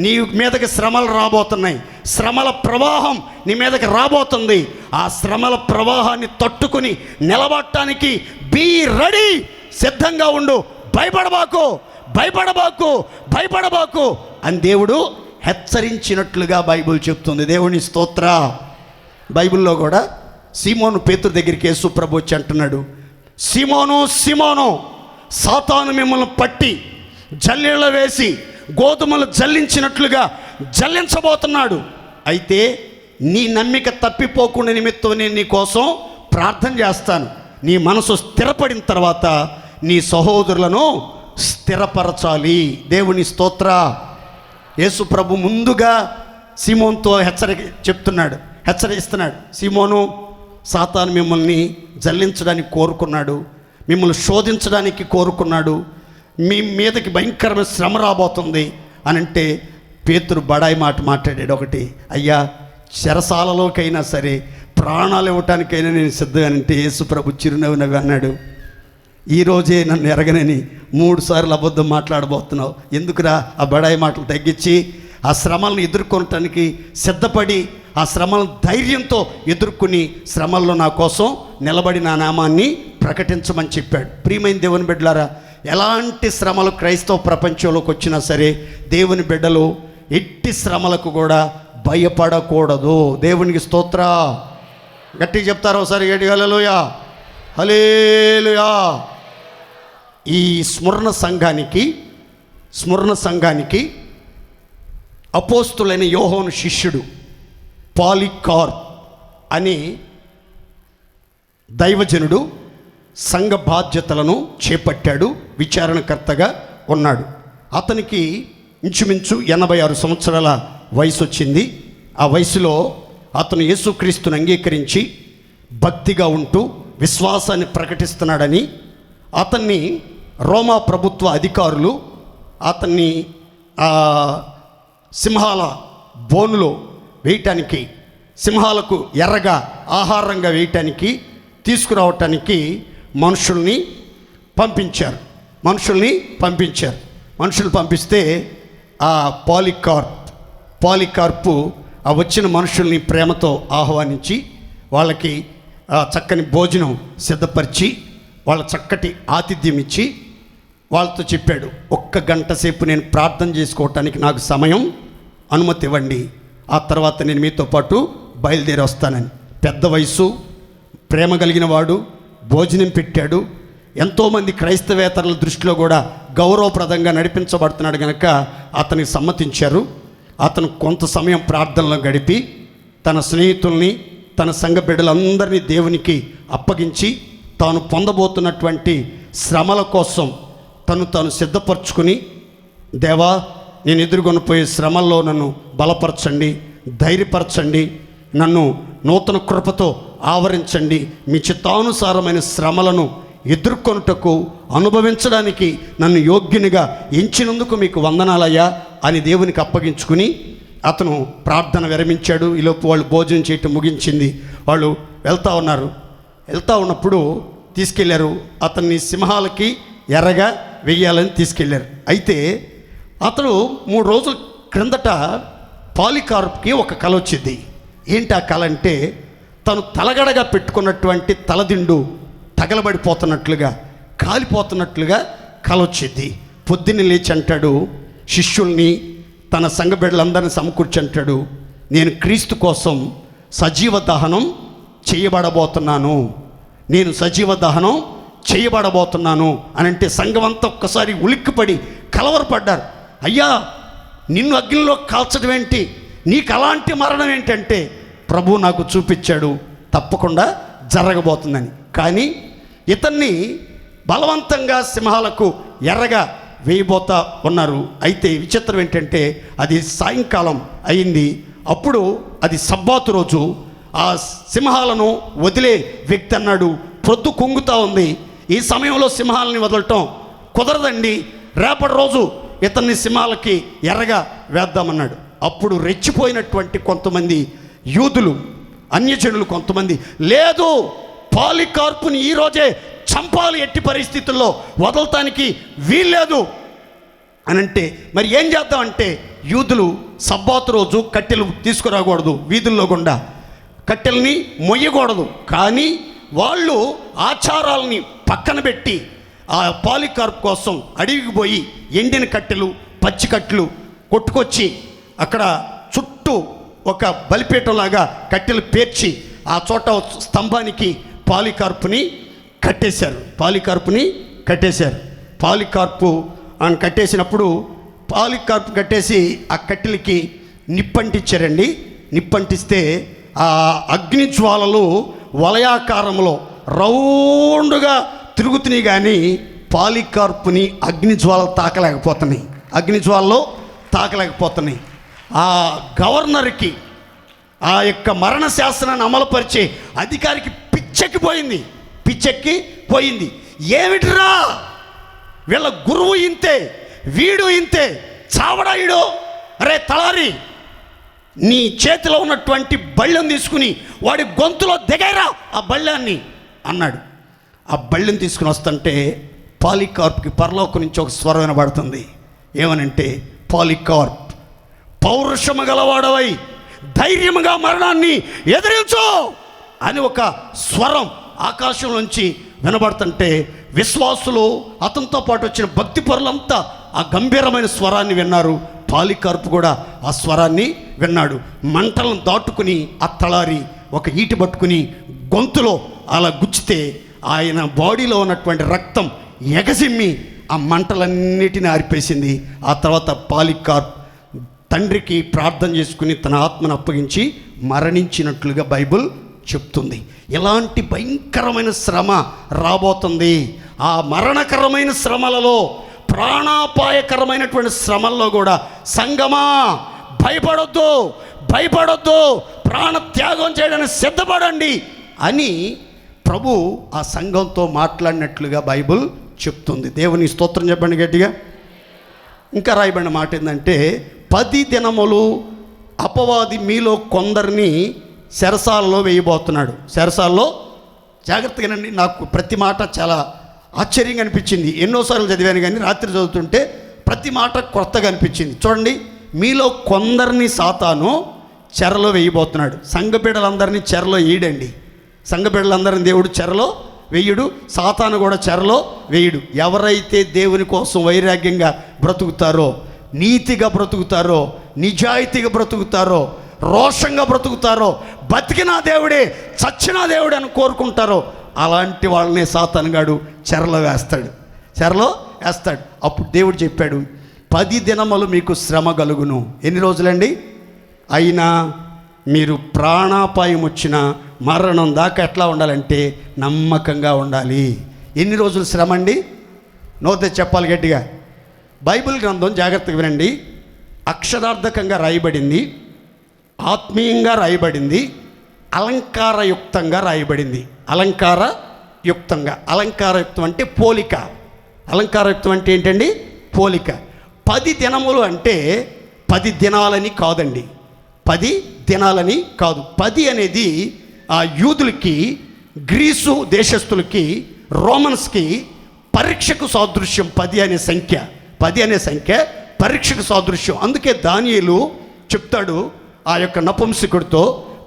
నీ మీదకి శ్రమలు రాబోతున్నాయి, శ్రమల ప్రవాహం నీ మీదకి రాబోతుంది. ఆ శ్రమల ప్రవాహాన్ని తట్టుకుని నిలబడటానికి బీ రెడీ, సిద్ధంగా ఉండు. భయపడబాకు, భయపడబాకు, భయపడబాకు అని దేవుడు హెచ్చరించినట్లుగా బైబిల్ చెప్తుంది. దేవుని స్తోత్ర. బైబిల్లో కూడా సీమోను పేతురు దగ్గరికి యేసు ప్రభు వచ్చి అంటున్నాడు, సీమోను సీమోను, సాతాను మిమ్మల్ని పట్టి జల్లెళ్ళ వేసి గోధుమలు జల్లించినట్లుగా జల్లించబోతున్నాడు. అయితే నీ నమ్మిక తప్పిపోకుండా నిమిత్తం నేను నీ కోసం ప్రార్థన చేస్తాను. నీ మనసు స్థిరపడిన తర్వాత నీ సహోదరులను స్థిరపరచాలి. దేవుని స్తోత్ర. యేసు ప్రభు ముందుగా సీమోన్తో హెచ్చరిస్తున్నాడు. సీమోను, సాతాను మిమ్మల్ని జల్లించడానికి కోరుకున్నాడు, మిమ్మల్ని శోధించడానికి కోరుకున్నాడు, మీ మీదకి భయంకరమైన శ్రమ రాబోతుంది అని అంటే పేతురు బడాయి మాట మాట్లాడాడు. ఒకటి, అయ్యా చెరసాలలోకైనా సరే ప్రాణాలు ఇవ్వటానికైనా నేను సిద్ధమనంటే యేసు ప్రభు చిరునవ్వు అన్నాడు, ఈరోజే నన్ను ఎరగనని 3 సార్లు అబద్ధం మాట్లాడబోతున్నావు. ఎందుకురా ఆ బడాయి మాటలు తగ్గించి ఆ శ్రమలను ఎదుర్కొనటానికి సిద్ధపడి ఆ శ్రమలను ధైర్యంతో ఎదుర్కొని శ్రమల్లో నా కోసం నిలబడి నా నామాన్ని ప్రకటించమని చెప్పాడు. ప్రియమైన దేవుని బిడ్డలారా, ఎలాంటి శ్రమలు క్రైస్తవ ప్రపంచంలోకి వచ్చినా సరే దేవుని బిడ్డలు ఎట్టి శ్రమలకు కూడా భయపడకూడదు. దేవునికి స్తోత్ర. గట్టిగా చెప్తారు ఒకసారి, హల్లెలూయా, హల్లెలూయా. ఈ స్మరణ సంఘానికి అపోస్తులైన యోహాను శిష్యుడు పాలికార్ప్ అని దైవజనుడు సంఘ బాధ్యతలను చేపట్టాడు, విచారణకర్తగా ఉన్నాడు. అతనికి ఇంచుమించు 86 సంవత్సరాల వయసు వచ్చింది. ఆ వయసులో అతను యేసుక్రీస్తుని అంగీకరించి భక్తిగా ఉంటూ విశ్వాసాన్ని ప్రకటిస్తున్నాడని అతన్ని రోమా ప్రభుత్వ అధికారులు అతన్ని సింహాల బోనులో వేయటానికి, సింహాలకు ఎర్రగా ఆహారంగా వేయటానికి తీసుకురావటానికి మనుషుల్ని పంపిస్తే ఆ పాలికార్పు ఆ వచ్చిన మనుషుల్ని ప్రేమతో ఆహ్వానించి వాళ్ళకి చక్కని భోజనం సిద్ధపరిచి వాళ్ళ చక్కటి ఆతిథ్యం ఇచ్చి వాళ్ళతో చెప్పాడు, 1 గంట సేపు నేను ప్రార్థన చేసుకోవటానికి నాకు సమయం అనుమతి ఇవ్వండి, ఆ తర్వాత నేను మీతో పాటు బయలుదేరి వస్తానని. పెద్ద వయసు, ప్రేమ కలిగిన వాడు, భోజనం పెట్టాడు. ఎంతోమంది క్రైస్తవేతరుల దృష్టిలో కూడా గౌరవప్రదంగా నడిపించబడుతున్నాడు కనుక అతనికి సమ్మతించారు. అతను కొంత సమయం ప్రార్థనలో గడిపి తన స్నేహితుల్ని, తన సంఘ బిడ్డలందరినీ దేవునికి అప్పగించి తాను పొందబోతున్నటువంటి శ్రమల కోసం తాను సిద్ధపరచుకుని, దేవా నేను ఎదుర్కొనిపోయే శ్రమల్లో నన్ను బలపరచండి, ధైర్యపరచండి, నన్ను నూతన కృపతో ఆవరించండి, మీ చిత్తానుసారమైన శ్రమలను ఎదుర్కొనుటకు అనుభవించడానికి నన్ను యోగ్యునిగా ఎంచినందుకు మీకు వందనాలయ్యా అని దేవునికి అప్పగించుకుని అతను ప్రార్థన విరమించాడు. ఈలోపు వాళ్ళు భోజనం చేయటం ముగించింది. వాళ్ళు వెళ్తా ఉన్నప్పుడు తీసుకెళ్లారు. అతన్ని సింహాలకి ఎర్రగా వెయ్యాలని తీసుకెళ్లారు. అయితే అతడు 3 రోజుల క్రిందట పాలికార్ప్కి ఒక కల వచ్చింది. ఏంటి ఆ కల అంటే, తను తలగడగా పెట్టుకున్నటువంటి తలదిండు తగలబడిపోతున్నట్లుగా, కాలిపోతున్నట్లుగా కల వచ్చింది. పొద్దున్నే లేచి అంటాడు, శిష్యుల్ని తన సంఘ బిడ్డలందరినీ సమకూర్చి అంటాడు, నేను క్రీస్తు కోసం సజీవ దహనం చేయబడబోతున్నాను అని అంటే సంఘమంతా ఒక్కసారి ఉలిక్కిపడి కలవరపడ్డారు. అయ్యా నిన్ను అగ్నిలో కాల్చడం ఏంటి, నీకు అలాంటి మరణం ఏంటంటే ప్రభు నాకు చూపించాడు, తప్పకుండా జరగబోతుందని. కానీ ఇతన్ని బలవంతంగా సింహాలకు ఎర్రగా వేయబోతా ఉన్నారు. అయితే విచిత్రం ఏంటంటే అది సాయంకాలం అయింది. అప్పుడు అది సబ్బాతు రోజు. ఆ సింహాలను వదిలే వ్యక్తి అన్నాడు, పొద్దు కుంగుతూ ఉంది, ఈ సమయంలో సింహాలని వదలటం కుదరదండి, రేపటి రోజు ఇతన్ని సింహాలకి ఎర్రగా వేద్దామన్నాడు. అప్పుడు రెచ్చిపోయినటువంటి కొంతమంది యూదులు అన్యజనులు కొంతమంది, లేదు పాలికార్పుని ఈరోజే చంపాలి, ఎట్టి పరిస్థితుల్లో వదలటానికి వీల్లేదు అని అంటే మరి ఏం చేద్దామంటే, యూదులు సబ్బాతు రోజు కట్టెలు తీసుకురాకూడదు, వీధుల్లో గుండా కట్టెల్ని మొయ్యకూడదు. కానీ వాళ్ళు ఆచారాలని పక్కన పెట్టి ఆ పాలికార్ప్ కోసం అడవికి పోయి ఎండిన కట్టెలు, పచ్చి కట్టెలు కొట్టుకొచ్చి అక్కడ చుట్టూ ఒక బలిపీఠంలాగా కట్టెలు పేర్చి ఆ చోట స్తంభానికి పాలికార్పుని కట్టేశారు. పాలికార్పు అని కట్టేసినప్పుడు పాలికార్పు కట్టేసి ఆ కట్టెలకి నిప్పంటించారండి. నిప్పంటిస్తే ఆ అగ్ని జ్వాలలు వలయాకారంలో రౌండ్గా తిరుగుతున్నాయి, కానీ పాలికార్పుని అగ్ని జ్వాలలు తాకలేకపోతున్నాయి. ఆ గవర్నర్కి, ఆ యొక్క మరణ శాసనాన్ని అమలుపరిచే అధికారికి పిచ్చెక్కిపోయింది. ఏమిట్రా వీళ్ళ గురువు ఇంతే, వీడు ఇంతే, చావడాయుడు, అరే తలారి నీ చేతిలో ఉన్నటువంటి బళ్ళెం తీసుకుని వాడి గొంతులో దిగైరా ఆ బళ్ళాన్ని అన్నాడు. ఆ బళ్ళెం తీసుకుని వస్తుంటే పాలికార్ప్కి పరలోకం నుంచి ఒక స్వరం వినబడుతుంది. ఏమనంటే, పాలికార్ప్ పౌరుషము గలవాడవై ధైర్యముగా మరణాన్ని ఎదిరించు అని ఒక స్వరం ఆకాశం నుంచి వినబడుతుంటే విశ్వాసులు, అతనితో పాటు వచ్చిన భక్తి పరులంతా ఆ గంభీరమైన స్వరాన్ని విన్నారు. పాలికార్పు కూడా ఆ స్వరాన్ని విన్నాడు. మంటలను దాటుకుని ఆ తలారి ఒక ఈటి పట్టుకుని గొంతులో అలా గుచ్చితే ఆయన బాడీలో ఉన్నటువంటి రక్తం ఎగసిమ్మి ఆ మంటలన్నిటిని ఆరిపేసింది. ఆ తర్వాత పాలికార్ప్ తండ్రికి ప్రార్థన చేసుకుని తన ఆత్మను అప్పగించి మరణించినట్లుగా బైబిల్ చెప్తుంది. ఇలాంటి భయంకరమైన శ్రమ రాబోతుంది. ఆ మరణకరమైన శ్రమలలో, ప్రాణాపాయకరమైనటువంటి శ్రమల్లో కూడా సంగమా భయపడొద్దు, ప్రాణ త్యాగం చేయడానికి సిద్ధపడండి అని ప్రభు ఆ సంఘంతో మాట్లాడినట్లుగా బైబిల్ చెప్తుంది. దేవుని స్తోత్రం చెప్పండి గట్టిగా. ఇంకా రాయబడిన మాట ఏంటంటే, 10 దినములు అపవాది మీలో కొందరిని చెరసాలలో వేయబోతున్నాడు. చెరసాలలో జాగ్రత్తగానండి. నాకు ప్రతి మాట చాలా ఆశ్చర్యంగా అనిపించింది. ఎన్నోసార్లు చదివాను, కానీ రాత్రి చదువుతుంటే ప్రతి మాట కొత్తగా అనిపించింది. చూడండి, మీలో కొందరిని సాతాను చెరలో వేయబోతున్నాడు. సంఘబిడ్డలందరినీ చెరలో వేయడండి. సంఘబిడ్డలందరినీ దేవుడు చెరలో వేయుడు, సాతాను కూడా చెరలో వేయుడు. ఎవరైతే దేవుని కోసం వైరాగ్యంగా బ్రతుకుతారో, నీతిగా బ్రతుకుతారో, నిజాయితీగా బ్రతుకుతారో, రోషంగా బ్రతుకుతారో, బతికినా దేవుడే చచ్చినా దేవుడే అని కోరుకుంటారో అలాంటి వాళ్ళనే సాతానుగాడు చెరలో వేస్తాడు. అప్పుడు దేవుడు చెప్పాడు, 10 దినములు మీకు శ్రమ కలుగును. ఎన్ని రోజులండి? అయినా మీరు ప్రాణాపాయం వచ్చిన మరణం దాకా ఎట్లా ఉండాలంటే నమ్మకంగా ఉండాలి. ఎన్ని రోజులు శ్రమ అండి? నోతే చెప్పాలి గట్టిగా. బైబిల్ గ్రంథం జాగ్రత్తగా వినండి. అక్షరార్థకంగా రాయబడింది, ఆత్మీయంగా రాయబడింది, అలంకారయుక్తంగా రాయబడింది. అలంకారయుక్తం అంటే పోలిక. అలంకారయుక్తం అంటే ఏంటండి? పోలిక. 10 దినములు అంటే 10 దినాలని కాదండి, 10 దినాలని కాదు. 10 అనేది ఆ యూదులకి, గ్రీసు దేశస్తులకి, రోమన్స్కి పరీక్షకు సాదృశ్యం. 10 అనే సంఖ్య పరీక్షకు సాదృశ్యం. అందుకే దానియేలు చెప్తాడు ఆ యొక్క నపుంసకుడితో,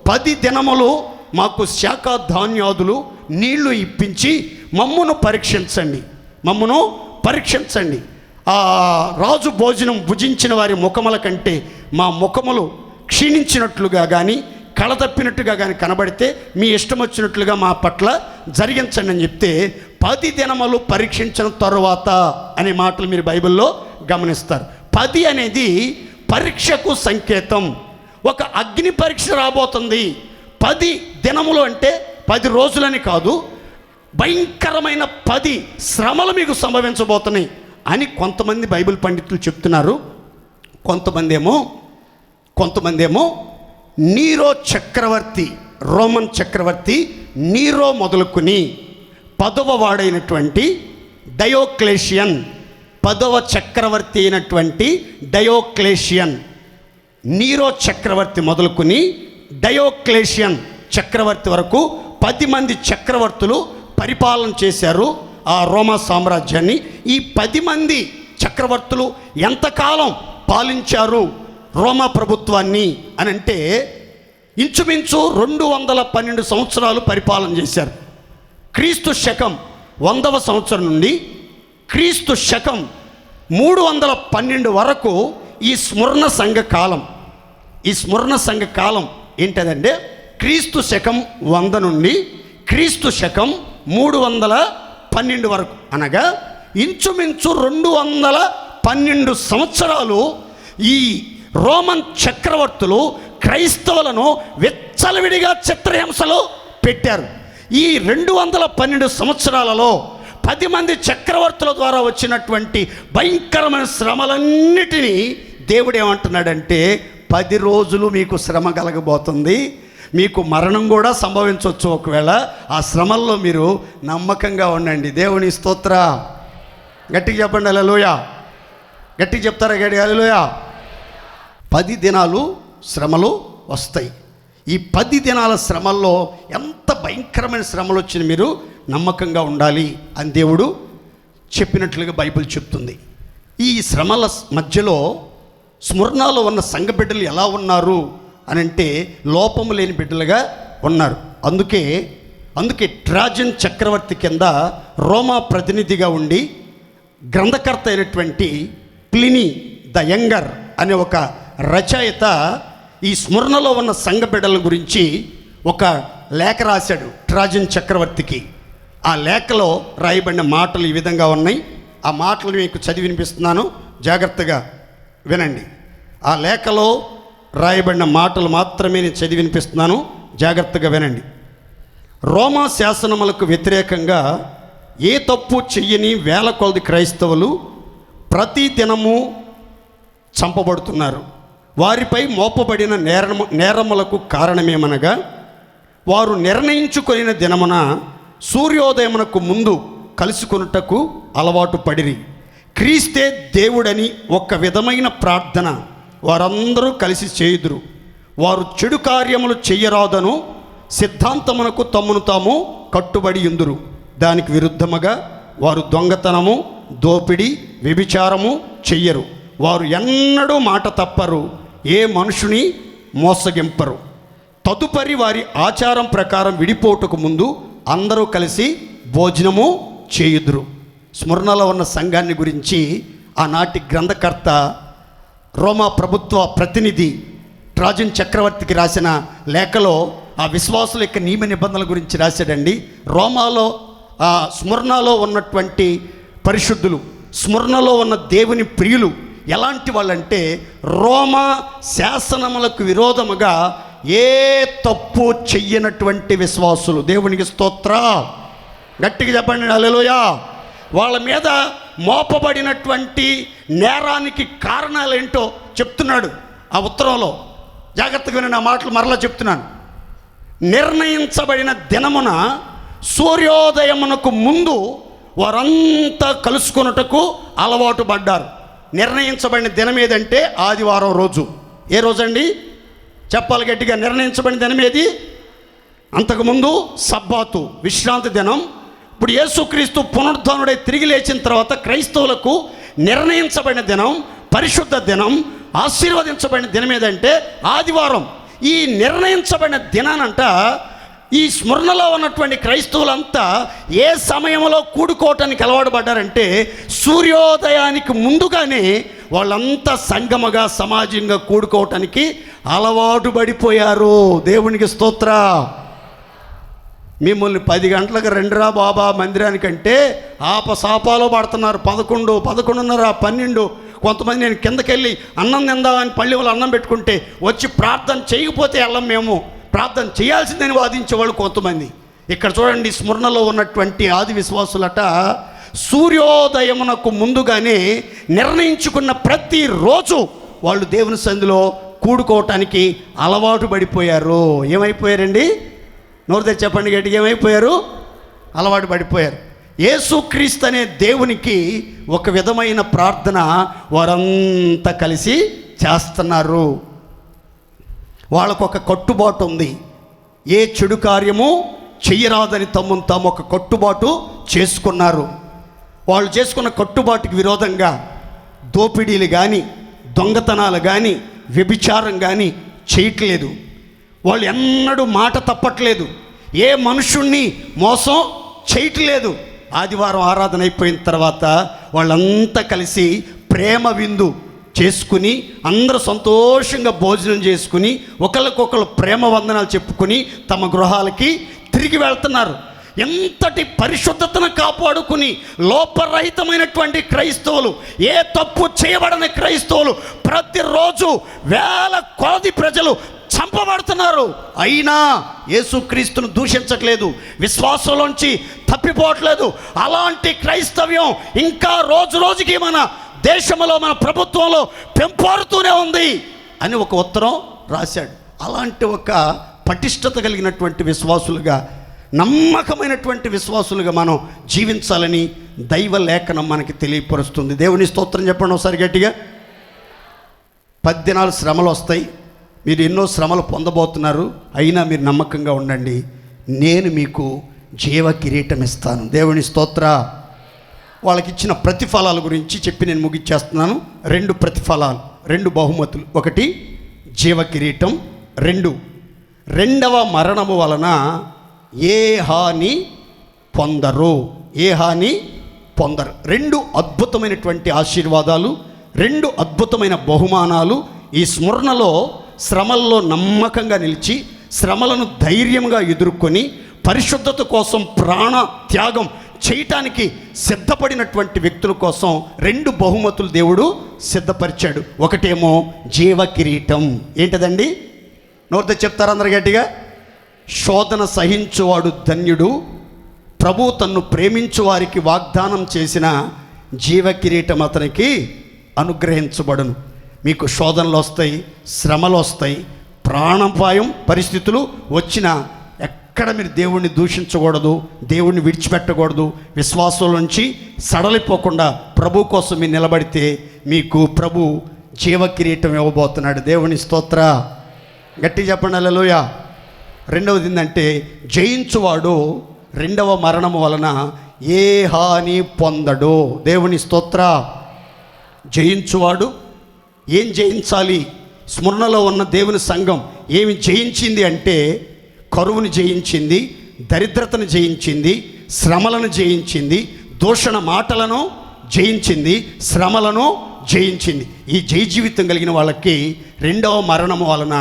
10 దినములు మాకు శాఖ ధాన్యాదులు నీళ్లు ఇప్పించి మమ్మును పరీక్షించండి. ఆ రాజు భోజనం భుజించిన వారి ముఖముల కంటే మా ముఖములు క్షీణించినట్లుగా కానీ కళతప్పినట్టుగా కానీ కనబడితే మీ ఇష్టం వచ్చినట్లుగా మా పట్ల జరిగించండి అని చెప్తే, 10 దినములు పరీక్షించిన తరువాత అనే మాటలు మీరు బైబిల్లో గమనిస్తారు. 10 అనేది పరీక్షకు సంకేతం. ఒక అగ్ని పరీక్ష రాబోతుంది. 10 దినములు అంటే 10 రోజులని కాదు, భయంకరమైన 10 శ్రమలు మీకు సంభవించబోతున్నాయి అని కొంతమంది బైబిల్ పండితులు చెప్తున్నారు. కొంతమంది ఏమో నీరో చక్రవర్తి, రోమన్ చక్రవర్తి నీరో మొదలుకొని 10వ వాడైనటువంటి డయోక్లేషియన్, 10వ చక్రవర్తి అయినటువంటి డయోక్లేషియన్, నీరో చక్రవర్తి మొదలుకొని డయోక్లేషియన్ చక్రవర్తి వరకు 10 మంది చక్రవర్తులు పరిపాలన చేశారు ఆ రోమా సామ్రాజ్యాన్ని. ఈ 10 మంది చక్రవర్తులు ఎంతకాలం పాలించారు రోమా ప్రభుత్వాన్ని అని అంటే ఇంచుమించు 212 సంవత్సరాలు పరిపాలన చేశారు. క్రీస్తు శకం 100వ సంవత్సరం నుండి క్రీస్తు శకం 312 వరకు ఈ స్మరణ సంఘ కాలం. ఈ స్మరణ సంఘ కాలం ఏంటంటే క్రీస్తు శకం 100 నుండి క్రీస్తు శకం 312 వరకు, అనగా ఇంచుమించు 212 సంవత్సరాలు ఈ రోమన్ చక్రవర్తులు క్రైస్తవులను విచ్చలవిడిగా చిత్రహింసలు పెట్టారు. ఈ 212 సంవత్సరాలలో 10 మంది చక్రవర్తుల ద్వారా వచ్చినటువంటి భయంకరమైన శ్రమలన్నిటినీ దేవుడు ఏమంటున్నాడంటే 10 రోజులు మీకు శ్రమ కలగబోతుంది, మీకు మరణం కూడా సంభవించవచ్చు. ఒకవేళ ఆ శ్రమల్లో మీరు నమ్మకంగా ఉండండి. దేవుని స్తోత్ర. గట్టిగా చెప్పండి హల్లెలూయా. గట్టిగా చెప్తారా? గట్టిగా హల్లెలూయా. 10 దినాలు శ్రమలు వస్తాయి. ఈ 10 దినాల శ్రమల్లో ఎంత భయంకరమైన శ్రమలు వచ్చినా మీరు నమ్మకంగా ఉండాలి అని దేవుడు చెప్పినట్లుగా బైబిల్ చెప్తుంది. ఈ శ్రమల మధ్యలో స్మరణలో ఉన్న సంఘ బిడ్డలు ఎలా ఉన్నారు అని అంటే లోపము లేని బిడ్డలుగా ఉన్నారు. అందుకే ట్రాజన్ చక్రవర్తి కింద రోమా ప్రతినిధిగా ఉండి గ్రంథకర్త అయినటువంటి ప్లినీ ద యంగర్ అనే ఒక రచయిత ఈ స్మరణలో ఉన్న సంఘ బిడ్డల గురించి ఒక లేఖ రాశాడు ట్రాజన్ చక్రవర్తికి. ఆ లేఖలో రాయబడిన మాటలు ఈ విధంగా ఉన్నాయి. ఆ మాటలు మీకు చదివి వినిపిస్తున్నాను, జాగ్రత్తగా వినండి. ఆ లేఖలో రాయబడిన మాటలు మాత్రమే నేను చదివి వినిపిస్తున్నాను, జాగ్రత్తగా వినండి. రోమా శాసనములకు వ్యతిరేకంగా ఏ తప్పు చెయ్యని వేల కొలది క్రైస్తవులు ప్రతి దినము చంపబడుతున్నారు. వారిపై మోపబడిన నేరములకు కారణమేమనగా వారు నిర్ణయించుకొనిన దినమున సూర్యోదయమునకు ముందు కలుసుకొనుటకు అలవాటు పడిరి. క్రీస్తే దేవుడని ఒక విధమైన ప్రార్థన వారందరూ కలిసి చేయుదురు. వారు చెడు కార్యములు చెయ్యరాదను సిద్ధాంతమునకు తమ్మును తాము కట్టుబడి ఉందురు. దానికి విరుద్ధముగా వారు దొంగతనము, దోపిడి, వ్యభిచారము చెయ్యరు. వారు ఎన్నడూ మాట తప్పరు, ఏ మనుషుని మోసగింపరు. తదుపరి వారి ఆచారం ప్రకారం విడిపోటుకు ముందు అందరూ కలిసి భోజనము చేయుదురు. స్మరణలో ఉన్న సంఘాన్ని గురించి ఆనాటి గ్రంథకర్త రోమా ప్రభుత్వ ప్రతినిధి ట్రాజన్ చక్రవర్తికి రాసిన లేఖలో ఆ విశ్వాసుల యొక్క నియమ నిబంధనల గురించి రాశాడండి. రోమాలో స్మరణలో ఉన్నటువంటి పరిశుద్ధులు, స్మరణలో ఉన్న దేవుని ప్రియులు ఎలాంటి వాళ్ళంటే రోమా శాసనములకు విరోధముగా ఏ తప్పు చెయ్యనటువంటి విశ్వాసులు. దేవునికి స్తోత్ర. గట్టిగా చెప్పండి హల్లెలూయా. వాళ్ళ మీద మోపబడినటువంటి నేరానికి కారణాలు ఏంటో చెప్తున్నాడు ఆ ఉత్తరంలో. జాగ్రత్తగా వినండి, ఆ మాటలు మరలా చెప్తున్నాను. నిర్ణయించబడిన దినమున సూర్యోదయమునకు ముందు వారంతా కలుసుకొనుటకు అలవాటు పడ్డారు. నిర్ణయించబడిన దినం ఏదంటే ఆదివారం రోజు. ఏ రోజండి చెప్పాలి గట్టిగా? నిర్ణయించబడిన దినం ఏది? అంతకుముందు సబ్బాతు, విశ్రాంతి దినం. ఇప్పుడు యేసుక్రీస్తు పునరుద్ధానుడై తిరిగి లేచిన తర్వాత క్రైస్తవులకు నిర్ణయించబడిన దినం, పరిశుద్ధ దినం, ఆశీర్వదించబడిన దినం ఏదంటే ఆదివారం. ఈ నిర్ణయించబడిన దినానంట ఈ స్మరణలో ఉన్నటువంటి క్రైస్తవులంతా ఏ సమయంలో కూడుకోవటానికి అలవాటు పడ్డారంటే సూర్యోదయానికి ముందుగానే వాళ్ళంతా సంగమగా సమాజంగా కూడుకోవటానికి అలవాటు పడిపోయారు. దేవునికి స్తోత్ర. మిమ్మల్ని 10 గంటలకు రండిరా బాబా మందిరానికంటే ఆపసాపాలో పడుతున్నారు. 11, 11:30, 12. కొంతమంది నేను కిందకెళ్ళి అన్నం తిందామని పళ్ళి వాళ్ళు అన్నం పెట్టుకుంటే వచ్చి ప్రార్థన చేయకపోతే వెళ్ళం, మేము ప్రార్థన చేయాల్సిందని వాదించేవాళ్ళు కొంతమంది. ఇక్కడ చూడండి, స్మరణలో ఉన్నటువంటి ఆది విశ్వాసులట సూర్యోదయమునకు ముందుగానే నిర్ణయించుకున్న ప్రతిరోజు వాళ్ళు దేవుని సన్నిధిలో కూడుకోవటానికి అలవాటు పడిపోయారు. ఏమైపోయారండి? నోరు తెచ్చి చెప్పండి గట్టిగా. ఏమైపోయారు? అలవాటు పడిపోయారు. యేసుక్రీస్తు అనే దేవునికి ఒక విధమైన ప్రార్థన వారంతా కలిసి చేస్తున్నారు. వాళ్ళకు ఒక కట్టుబాటు ఉంది. ఏ చెడు కార్యము చెయ్యరాదని తమ్మును తాము ఒక కట్టుబాటు చేసుకున్నారు. వాళ్ళు చేసుకున్న కట్టుబాటుకి విరోధంగా దోపిడీలు కానీ, దొంగతనాలు కానీ, వ్యభిచారం కానీ చేయట్లేదు. వాళ్ళు ఎన్నడూ మాట తప్పట్లేదు. ఏ మనుషుణ్ణి మోసం చేయట్లేదు. ఆదివారం ఆరాధన అయిపోయిన తర్వాత వాళ్ళంతా కలిసి ప్రేమ విందు చేసుకుని, అందరూ సంతోషంగా భోజనం చేసుకుని, ఒకరికొకరు ప్రేమ వందనాలు చెప్పుకుని తమ గృహాలకి తిరిగి వెళ్తున్నారు. ఎంతటి పరిశుద్ధతను కాపాడుకుని లోపరహితమైనటువంటి క్రైస్తవులు, ఏ తప్పు చేయబడని క్రైస్తవులు ప్రతిరోజు వేల కొలది ప్రజలు చంపబడుతున్నారు. అయినా యేసుక్రీస్తును దూషించట్లేదు, విశ్వాసంలోంచి తప్పిపోవట్లేదు. అలాంటి క్రైస్తవ్యం ఇంకా రోజు రోజుకి మన దేశంలో, మన ప్రభుత్వంలో పెంపొరుతూనే ఉంది అని ఒక ఉత్తరం రాశాడు. అలాంటి ఒక పటిష్టత కలిగినటువంటి విశ్వాసులుగా, నమ్మకమైనటువంటి విశ్వాసులుగా మనం జీవించాలని దైవ లేఖనం మనకి తెలియపరుస్తుంది. దేవుని స్తోత్రం చెప్పండి ఒకసారి గట్టిగా. 10 దినాలు శ్రమలు వస్తాయి, మీరు ఎన్నో శ్రమలు పొందబోతున్నారు. అయినా మీరు నమ్మకంగా ఉండండి, నేను మీకు జీవ కిరీటం ఇస్తాను. దేవుని స్తోత్ర. వాళ్ళకి ఇచ్చిన ప్రతిఫలాల గురించి చెప్పి నేను ముగిచ్చేస్తున్నాను. 2 ప్రతిఫలాలు, 2 బహుమతులు. 1 జీవ కిరీటం, 2 రెండవ మరణము వలన ఏ హాని పొందరు. ఏ హాని పొందరు. 2 అద్భుతమైనటువంటి ఆశీర్వాదాలు, 2 అద్భుతమైన బహుమానాలు. ఈ స్మరణలో శ్రమల్లో నమ్మకంగా నిలిచి, శ్రమలను ధైర్యంగా ఎదుర్కొని, పరిశుద్ధత కోసం ప్రాణ త్యాగం చేయటానికి సిద్ధపడినటువంటి వ్యక్తుల కోసం 2 బహుమతులు దేవుడు సిద్ధపరిచాడు. ఒకటేమో జీవ కిరీటం. ఏంటదండి? నోటితో చెప్తారు అందరు గట్టిగా. శోధన సహించువాడు ధన్యుడు, ప్రభు తన్ను ప్రేమించు వారికి వాగ్దానం చేసిన జీవ కిరీటం అతనికి అనుగ్రహించబడును. మీకు శోధనలు వస్తాయి, శ్రమలు వస్తాయి, ప్రాణాపాయం పరిస్థితులు వచ్చినా ఎక్కడ మీరు దేవుణ్ణి దూషించకూడదు, దేవుణ్ణి విడిచిపెట్టకూడదు. విశ్వాసం నుంచి సడలిపోకుండా ప్రభు కోసం మీరు నిలబడితే మీకు ప్రభు జీవ కిరీటం ఇవ్వబోతున్నాడు. దేవుని స్తోత్ర. గట్టి చెప్పండి హల్లెలూయా. రెండవది ఏంటంటే, జయించువాడు రెండవ మరణము వలన ఏ హాని పొందడు. దేవుని స్తోత్ర. జయించువాడు ఏం జయించాలి? స్మరణలో ఉన్న దేవుని సంఘం ఏమి జయించింది అంటే, కరువుని జయించింది, దరిద్రతను జయించింది, శ్రమలను జయించింది, దూషణ మాటలను జయించింది, శ్రమలను జయించింది. ఈ జయ జీవితం కలిగిన వాళ్ళకి రెండవ మరణము వలన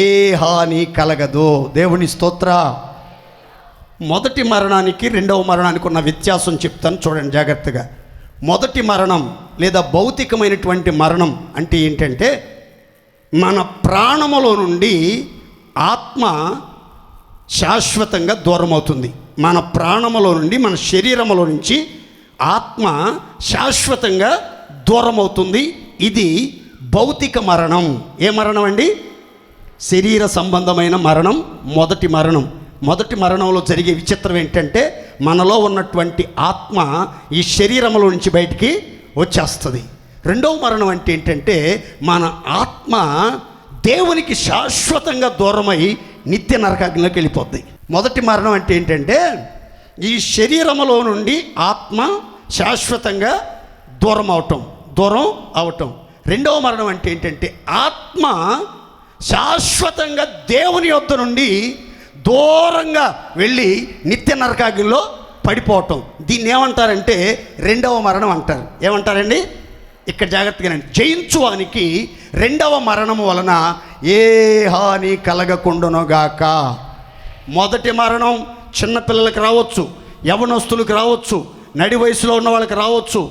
ఏ హాని కలగదు. దేవుని స్తోత్ర. మొదటి మరణానికి రెండవ మరణానికి ఉన్న వ్యత్యాసం చెప్తాను, చూడండి జాగ్రత్తగా. మొదటి మరణం లేదా భౌతికమైనటువంటి మరణం అంటే ఏంటంటే, మన ప్రాణములో నుండి ఆత్మ శాశ్వతంగా దూరం అవుతుంది. మన ప్రాణములో నుండి, మన శరీరములో నుంచి ఆత్మ శాశ్వతంగా దూరం అవుతుంది. ఇది భౌతిక మరణం. ఏ మరణం అండి? శరీర సంబంధమైన మరణం మొదటి మరణం. మొదటి మరణంలో జరిగే విచిత్రం ఏంటంటే, మనలో ఉన్నటువంటి ఆత్మ ఈ శరీరంలో నుంచి బయటికి వచ్చేస్తుంది. రెండవ మరణం అంటే ఏంటంటే, మన ఆత్మ దేవునికి శాశ్వతంగా దూరమై నిత్య నరకాగ్నిలోకి వెళ్ళిపోద్ది. మొదటి మరణం అంటే ఏంటంటే, ఈ శరీరంలో నుండి ఆత్మ శాశ్వతంగా దూరం అవటం. రెండవ మరణం అంటే ఏంటంటే, ఆత్మ శాశ్వతంగా దేవుని యొద్ద నుండి దూరంగా వెళ్ళి నిత్య నరకాగ్నిలో పడిపోవటం. దీన్ని ఏమంటారంటే రెండవ మరణం అంటారు. ఏమంటారండి? ఇక్కడ జాగ్రత్తగానండి. జయించువానికి రెండవ మరణము వలన ఏ హాని కలగకుండునుగాక. మొదటి మరణం చిన్నపిల్లలకి రావచ్చు, యవనస్తులకు రావచ్చు, నడి వయసులో ఉన్న వాళ్ళకి రావచ్చు,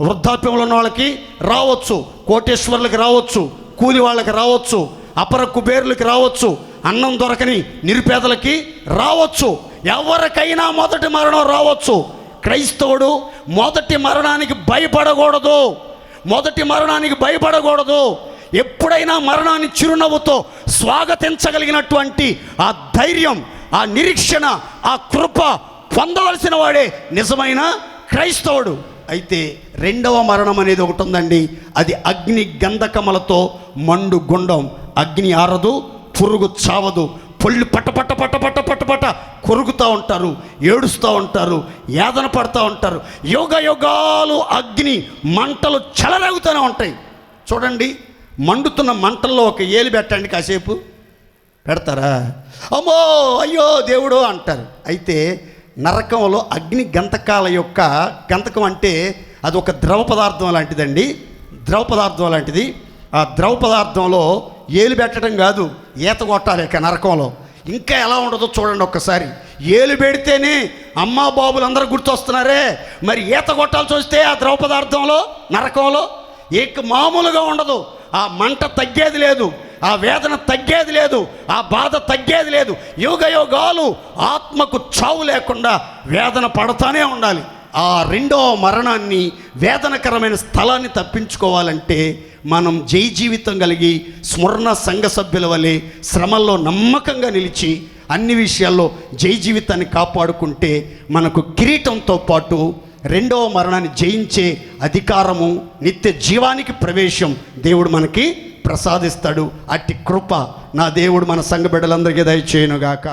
వృద్ధాప్యంలో ఉన్న వాళ్ళకి రావచ్చు, కోటేశ్వర్లకు రావచ్చు, కూలి వాళ్ళకి రావచ్చు, అపర కుబేరులకి రావచ్చు, అన్నం దొరకని నిరుపేదలకి రావచ్చు. ఎవరికైనా మొదటి మరణం రావచ్చు. క్రైస్తవుడు మొదటి మరణానికి భయపడకూడదు. మొదటి మరణానికి భయపడకూడదు. ఎప్పుడైనా మరణాన్ని చిరునవ్వుతో స్వాగతించగలిగినటువంటి ఆ ధైర్యం, ఆ నిరీక్షణ, ఆ కృప పొందవలసిన వాడే నిజమైన క్రైస్తవుడు. అయితే రెండవ మరణం అనేది ఒకటి ఉందండి. అది అగ్ని గంధకములతో మండు గుండం. అగ్ని ఆరదు, పురుగు చావదు, పొళ్ళు పట్ట పట్ట పట్ట పట్ట పట్ట పట్ట కొరుకుతూ ఉంటారు, ఏడుస్తూ ఉంటారు, యాతన పడుతూ ఉంటారు. యుగ యుగాలు అగ్ని మంటలు చెలరేగుతూనే ఉంటాయి. చూడండి, మండుతున్న మంటల్లో ఒక ఏలు పెట్టండి, కాసేపు పెడతారా? అమ్మో అయ్యో దేవుడు అంటారు. అయితే నరకంలో అగ్ని గంతకాల యొక్క గంతకం అంటే అది ఒక ద్రవ పదార్థం లాంటిదండి, ద్రవ పదార్థం లాంటిది. ఆ ద్రవ పదార్థంలో ఏలు పెట్టడం కాదు, ఈత కొట్టాలి. ఇక నరకంలో ఇంకా ఎలా ఉండదో చూడండి ఒక్కసారి. ఏలు పెడితేనే అమ్మా బాబులు అందరూ గుర్తొస్తున్నారే, మరి ఈత కొట్టాల్సి వస్తే ఆ ద్రవ పదార్థంలో నరకంలో ఇక మామూలుగా ఉండదు. ఆ మంట తగ్గేది లేదు, ఆ వేదన తగ్గేది లేదు, ఆ బాధ తగ్గేది లేదు. యుగ యుగాలు ఆత్మకు చావు లేకుండా వేదన పడతానే ఉండాలి. ఆ రెండో మరణాన్ని, వేదనకరమైన స్థలాన్ని తప్పించుకోవాలంటే మనం జై జీవితం కలిగి స్మరణ సంఘ సభ్యుల వలె శ్రమల్లో నమ్మకంగా నిలిచి అన్ని విషయాల్లో జై జీవితాన్ని కాపాడుకుంటే మనకు కిరీటంతో పాటు రెండవ మరణాన్ని జయించే అధికారము, నిత్య జీవానికి ప్రవేశం దేవుడు మనకి ప్రసాదిస్తాడు. అట్టి కృప నా దేవుడు మన సంఘ బిడ్డలందరికీ దయచేయునుగాక.